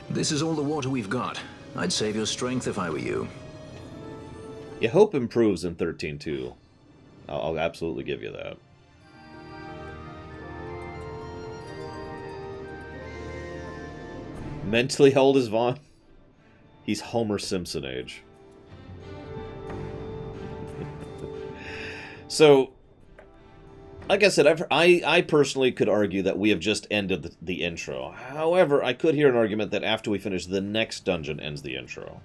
This is all the water we've got. I'd save your strength if I were you. Yeah, Hope improves in 13 too. I'll absolutely give you that. Mentally, how old is Vaughn? He's Homer Simpson age. So, like I said, I personally could argue that we have just ended the intro. However, I could hear an argument that after we finish, the next dungeon ends the intro.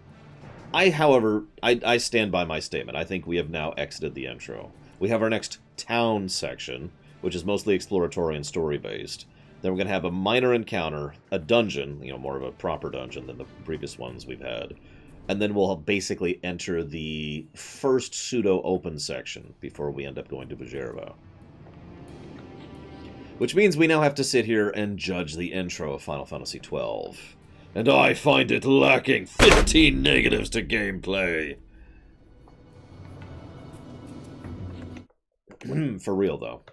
However, I stand by my statement. I think we have now exited the intro. We have our next town section, which is mostly exploratory and story-based. Then we're going to have a minor encounter, a dungeon, more of a proper dungeon than the previous ones we've had. And then we'll basically enter the first pseudo-open section before we end up going to Bujerva. Which means we now have to sit here and judge the intro of Final Fantasy XII. And I find it lacking 15 negatives to gameplay. For real, though.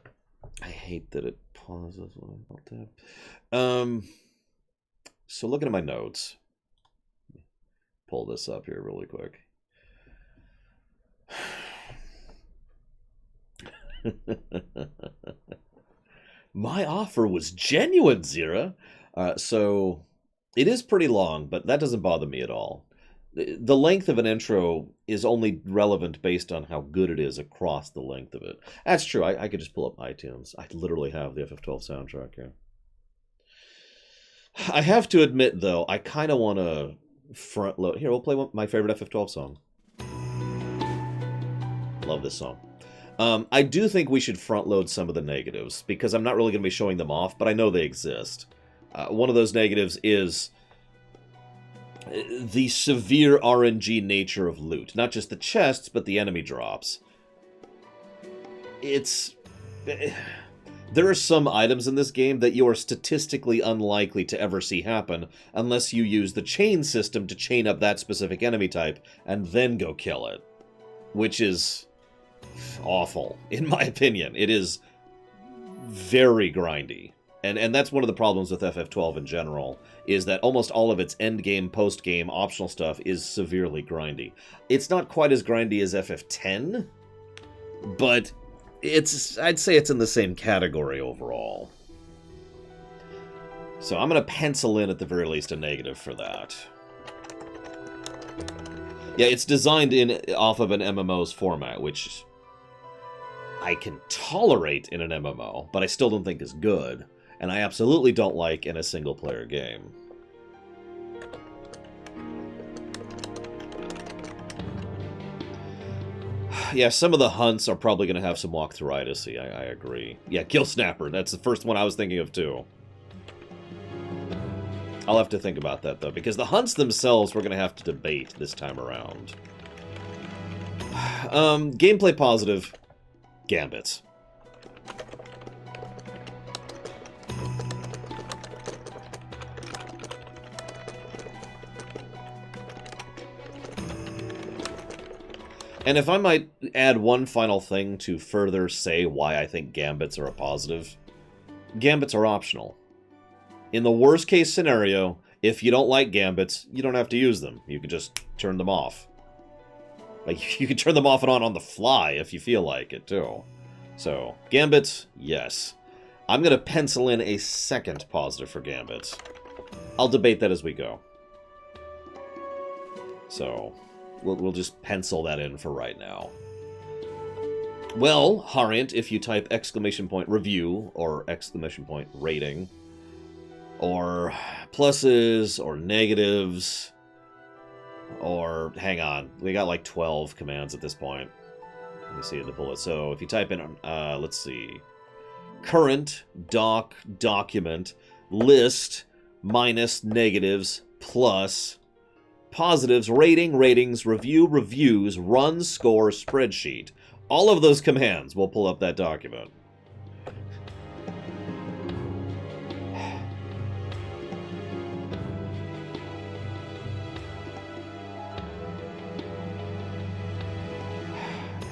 I hate that it pauses when I tap. So looking at my notes. Pull this up here really quick. My offer was genuine, Zira. So it is pretty long, but that doesn't bother me at all. the length of an intro is only relevant based on how good it is across the length of it. That's true. I could just pull up iTunes. I literally have the FF12 soundtrack here. I have to admit, though, I kind of want to front load. Here, we'll play my favorite FF12 song. Love this song. I do think we should front load some of the negatives, because I'm not really going to be showing them off, but I know they exist. One of those negatives is the severe RNG nature of loot. Not just the chests, but the enemy drops. There are some items in this game that you are statistically unlikely to ever see happen unless you use the chain system to chain up that specific enemy type and then go kill it. Which is awful, in my opinion. It is very grindy. And that's one of the problems with FF12 in general, is that almost all of its endgame, post-game, optional stuff is severely grindy. It's not quite as grindy as FF10, but I'd say it's in the same category overall. So I'm going to pencil in, at the very least, a negative for that. Yeah, it's designed off of an MMO's format, which I can tolerate in an MMO, but I still don't think is good. And I absolutely don't like in a single-player game. Yeah, some of the hunts are probably going to have some walkthrough-itis-y, I agree. Yeah, Kill Snapper, that's the first one I was thinking of, too. I'll have to think about that, though, because the hunts themselves we're going to have to debate this time around. Gameplay positive, Gambits. And if I might add one final thing to further say why I think Gambits are a positive, Gambits are optional. In the worst case scenario, if you don't like Gambits, you don't have to use them. You can just turn them off. Like, you can turn them off and on the fly if you feel like it, too. So, Gambits, yes. I'm going to pencil in a second positive for Gambits. I'll debate that as we go. So, we'll just pencil that in for right now. Well, Harriant, if you type !review or !rating, or pluses, or negatives, or, hang on, we got like 12 commands at this point. Let me see the bullet. So if you type in, let's see, current, document, list, minus, negatives, plus, positives, ratings, reviews, run, score, spreadsheet. All of those commands will pull up that document.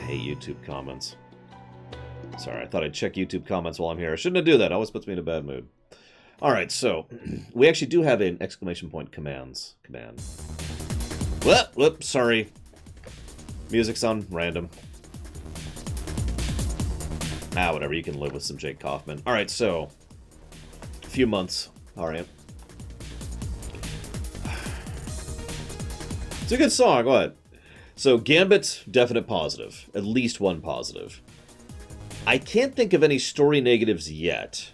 Hey, YouTube comments. Sorry, I thought I'd check YouTube comments while I'm here. I shouldn't do that. It always puts me in a bad mood. Alright, so, we actually do have an ! Command. Whoops, sorry. Music's on random. Whatever, you can live with some Jake Kaufman. Alright, so, a few months. Alright. It's a good song, what? So, Gambit, definite positive. At least one positive. I can't think of any story negatives yet.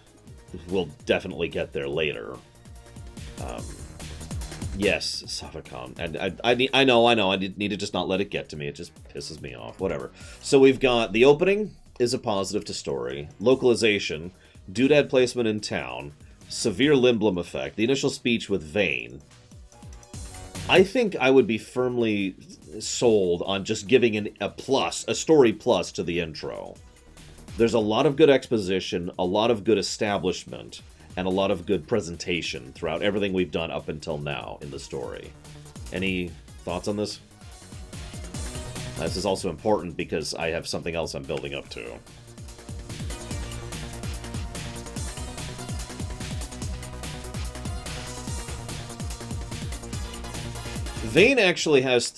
We'll definitely get there later. Yes, Savacon. And I know, I need to just not let it get to me. It just pisses me off. Whatever. So we've got the opening is a positive to story. Localization. Doodad placement in town. Severe Limblom effect. The initial speech with Vane. I think I would be firmly sold on just giving a story plus to the intro. There's a lot of good exposition, a lot of good establishment, and a lot of good presentation throughout everything we've done up until now in the story. Any thoughts on this? This is also important because I have something else I'm building up to. Vane actually has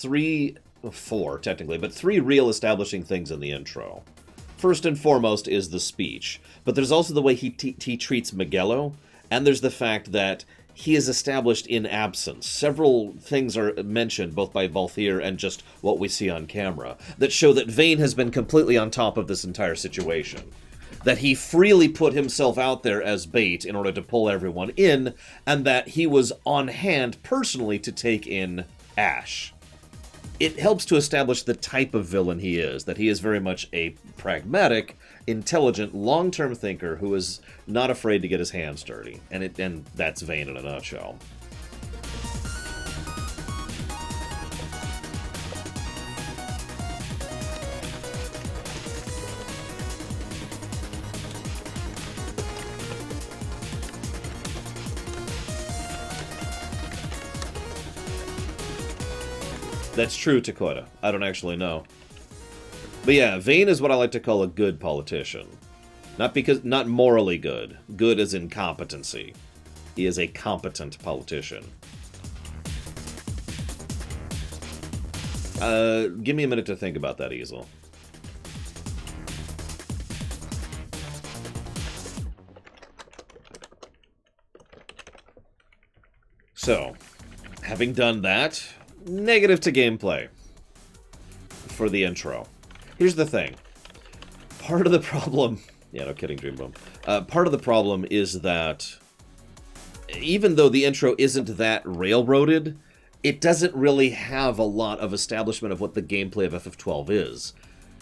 four technically, but three real establishing things in the intro. First and foremost is the speech, but there's also the way he treats Miguelo, and there's the fact that he is established in absence. Several things are mentioned, both by Balthier and just what we see on camera, that show that Vayne has been completely on top of this entire situation. That he freely put himself out there as bait in order to pull everyone in, and that he was on hand personally to take in Ash. It helps to establish the type of villain he is, that he is very much a pragmatic, intelligent, long-term thinker who is not afraid to get his hands dirty. And that's Vayne in a nutshell. That's true, Takota. I don't actually know. But yeah, Vayne is what I like to call a good politician. Not morally good. Good as in competency. He is a competent politician. Give me a minute to think about that, Easel. So, having done that, negative to gameplay for the intro. Here's the thing. Part of the problem... Yeah, no kidding, Dreamboom. Part of the problem is that even though the intro isn't that railroaded, it doesn't really have a lot of establishment of what the gameplay of FF12 is.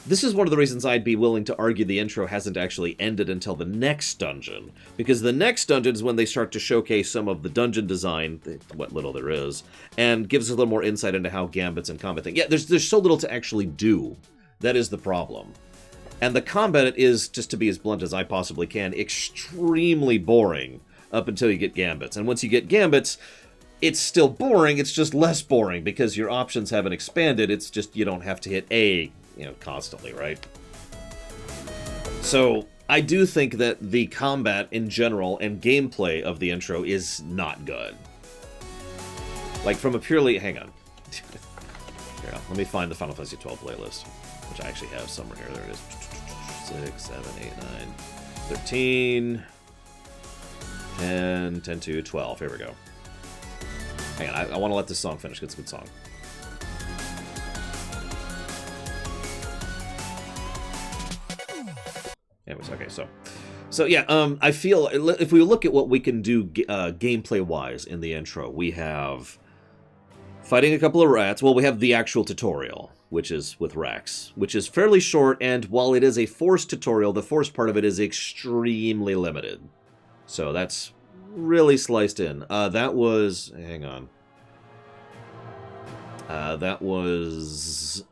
This is one of the reasons I'd be willing to argue the intro hasn't actually ended until the next dungeon, because the next dungeon is when they start to showcase some of the dungeon design, what little there is, and gives us a little more insight into how Gambit's and combat think. Yeah, there's so little to actually do. That is the problem. And the combat is, just to be as blunt as I possibly can, extremely boring up until you get Gambits. And once you get Gambits, it's still boring, it's just less boring, because your options haven't expanded, it's just you don't have to hit A, constantly, right? So, I do think that the combat in general and gameplay of the intro is not good. Like, from a purely... Hang on. Here, let me find the Final Fantasy XII playlist, which I actually have somewhere here. There it is. 6, 7, 8, 9, 13, 10, 10 to 12. Here we go. Hang on, I want to let this song finish. It's a good song. Anyways, okay, so yeah, I feel if we look at what we can do gameplay-wise in the intro, we have fighting a couple of rats. Well, we have the actual tutorial, which is with Rex, which is fairly short, and while it is a forced tutorial, the forced part of it is extremely limited. So that's really sliced in. That was... Hang on. That was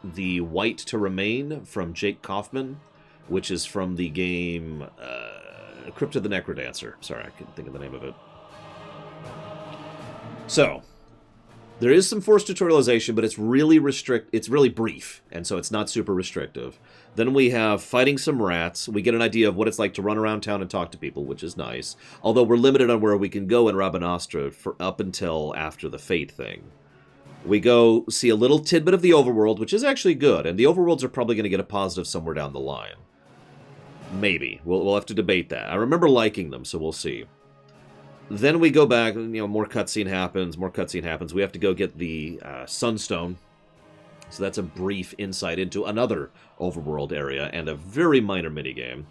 the White to Remain from Jake Kaufman, which is from the game Crypt of the Necrodancer. Sorry, I couldn't think of the name of it. So, there is some forced tutorialization, but it's really it's really brief, and so it's not super restrictive. Then we have fighting some rats. We get an idea of what it's like to run around town and talk to people, which is nice. Although we're limited on where we can go in Rabanastre for up until after the Fate thing. We go see a little tidbit of the overworld, which is actually good, and the overworlds are probably going to get a positive somewhere down the line. Maybe. We'll have to debate that. I remember liking them, so we'll see. Then we go back, more cutscene happens, We have to go get the Sunstone. So that's a brief insight into another overworld area and a very minor minigame.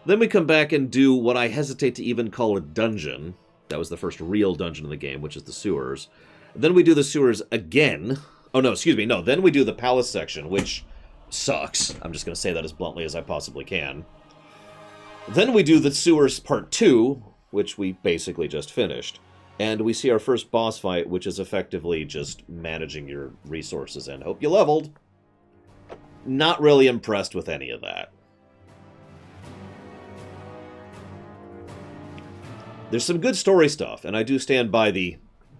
Then we come back and do what I hesitate to even call a dungeon. That was the first real dungeon in the game, which is the sewers. Then we do the sewers again. Oh, no, excuse me. No, then we do the palace section, which sucks. I'm just going to say that as bluntly as I possibly can. Then we do the sewers part 2, which we basically just finished. And we see our first boss fight, which is effectively just managing your resources and hope you leveled. Not really impressed with any of that. There's some good story stuff, and I do stand by the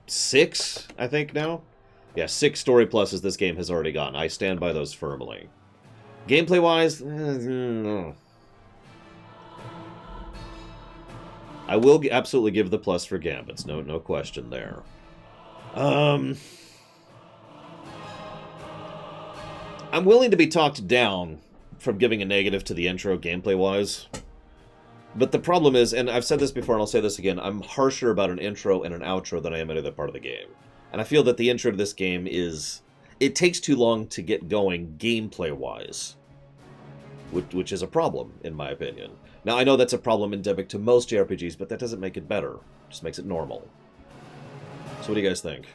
6, I think now? Yeah, 6 story pluses this game has already gotten. I stand by those firmly. Gameplay-wise, I will absolutely give the plus for Gambits. No question there. I'm willing to be talked down from giving a negative to the intro gameplay-wise. But the problem is, and I've said this before and I'll say this again, I'm harsher about an intro and an outro than I am any other part of the game. And I feel that the intro to this game is... It takes too long to get going gameplay-wise. Which is a problem, in my opinion. Now, I know that's a problem endemic to most JRPGs, but that doesn't make it better. It just makes it normal. So what do you guys think?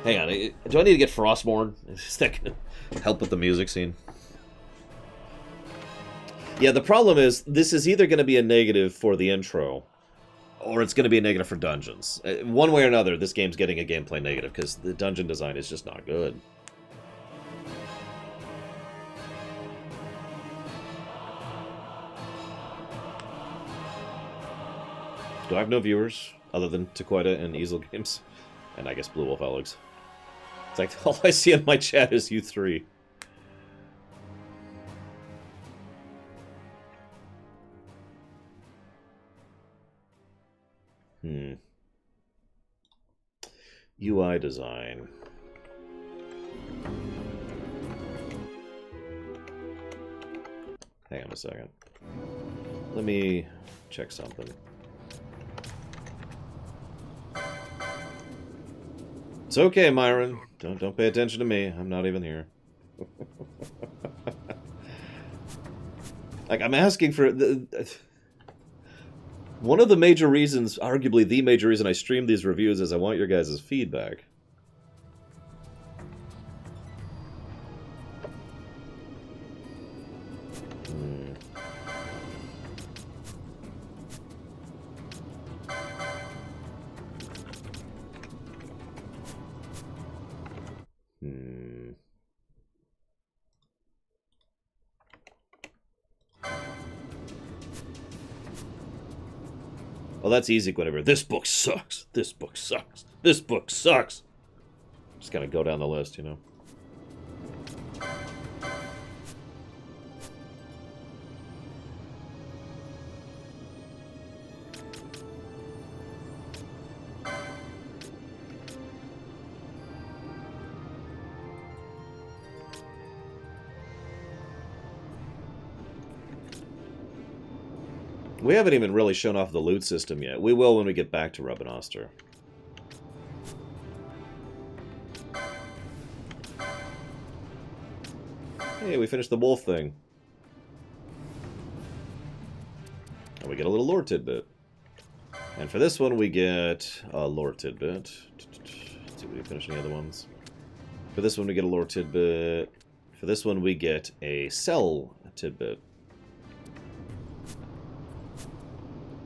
Hang on, do I need to get Frostmourne? Is that going to help with the music scene? Yeah, the problem is, this is either going to be a negative for the intro, or it's going to be a negative for dungeons. One way or another, this game's getting a gameplay negative, because the dungeon design is just not good. Do I have no viewers, other than Taquita and Easel Games? And I guess Blue Wolf Alex. It's like, all I see in my chat is you three. UI design. Hang on a second. Let me check something. It's okay, Myron. Don't pay attention to me. I'm not even here. Like, I'm asking for... One of the major reasons, arguably the major reason I stream these reviews is I want your guys' feedback. Well, that's easy, whatever. This book sucks. This book sucks. This book sucks. Just gotta go down the list, you know. We haven't even really shown off the loot system yet. We will when we get back to Rabanastre. Hey, we finished the wolf thing. And we get a little lore tidbit. And for this one, we get a lore tidbit. Let's see if we can finish any other ones. For this one, we get a lore tidbit. For this one, we get a cell tidbit.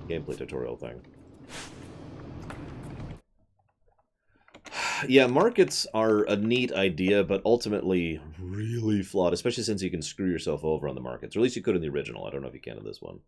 Gameplay tutorial thing. Yeah, markets are a neat idea, but ultimately really flawed, especially since you can screw yourself over on the markets. Or at least you could in the original. I don't know if you can in this one.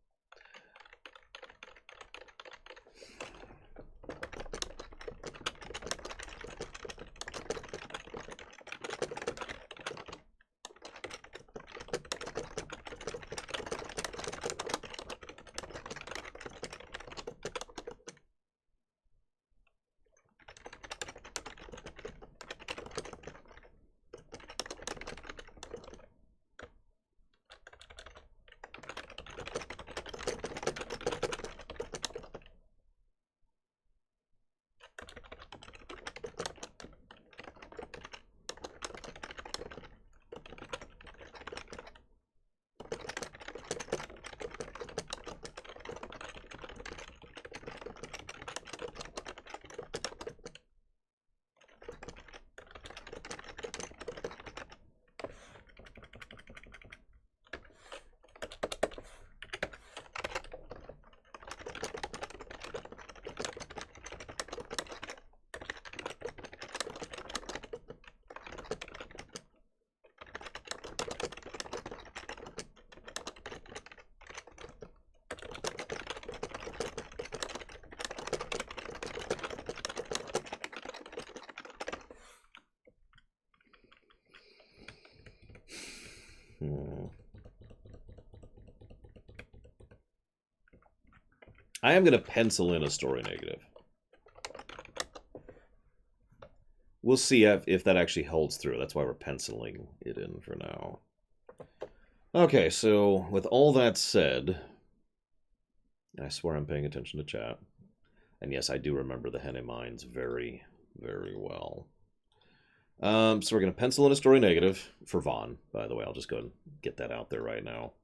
I am going to pencil in a story negative. We'll see if that actually holds through. That's why we're penciling it in for now. Okay, so with all that said, I swear I'm paying attention to chat. And yes, I do remember the Henne Mines very, very well. So we're going to pencil in a story negative for Vaughn, by the way. I'll just go and get that out there right now.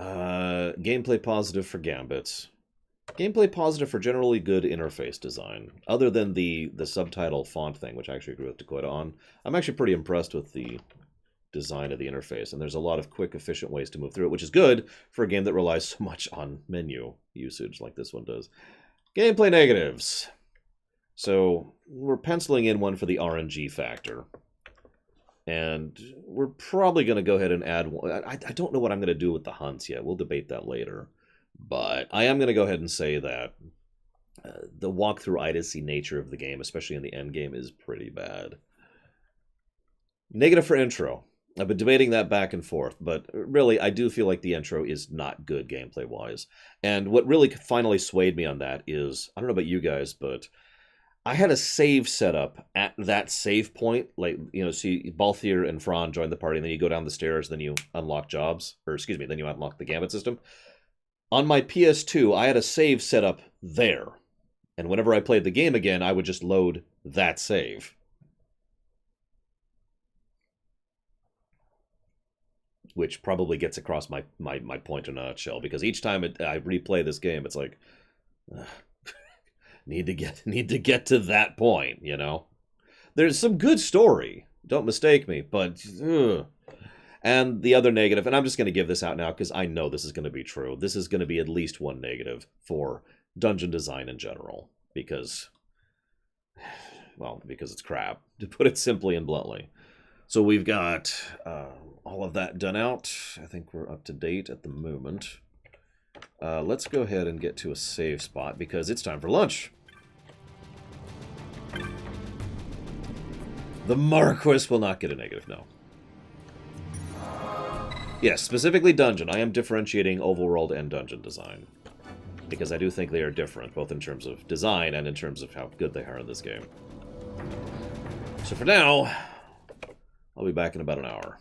Gameplay positive for Gambits. Gameplay positive for generally good interface design. Other than the subtitle font thing, which I actually agree with Dakota on. I'm actually pretty impressed with the design of the interface, and there's a lot of quick, efficient ways to move through it, which is good for a game that relies so much on menu usage like this one does. Gameplay negatives. So we're penciling in one for the RNG factor. And we're probably going to go ahead and add one. I don't know what I'm going to do with the hunts yet. We'll debate that later. But I am going to go ahead and say that the walkthrough idacy nature of the game, especially in the end game, is pretty bad. Negative for intro. I've been debating that back and forth, but really, I do feel like the intro is not good gameplay-wise. And what really finally swayed me on that is, I don't know about you guys, but I had a save set up at that save point. Like, you know, see, Balthier and Fran join the party, and then you go down the stairs, then you unlock jobs, or excuse me, then you unlock the Gambit system. On my PS2, I had a save set up there. And whenever I played the game again, I would just load that save. Which probably gets across my point in a nutshell, because each time I replay this game, it's like, need to get to that point, you know? There's some good story, don't mistake me, but... And the other negative, and I'm just going to give this out now because I know this is going to be true. This is going to be at least one negative for dungeon design in general, because, well, because it's crap, to put it simply and bluntly. So we've got all of that done out. I think we're up to date at the moment. Let's go ahead and get to a save spot because it's time for lunch. The Marquis will not get a negative, no. Yes, specifically dungeon. I am differentiating overworld and dungeon design. Because I do think they are different, both in terms of design and in terms of how good they are in this game. So for now, I'll be back in about an hour.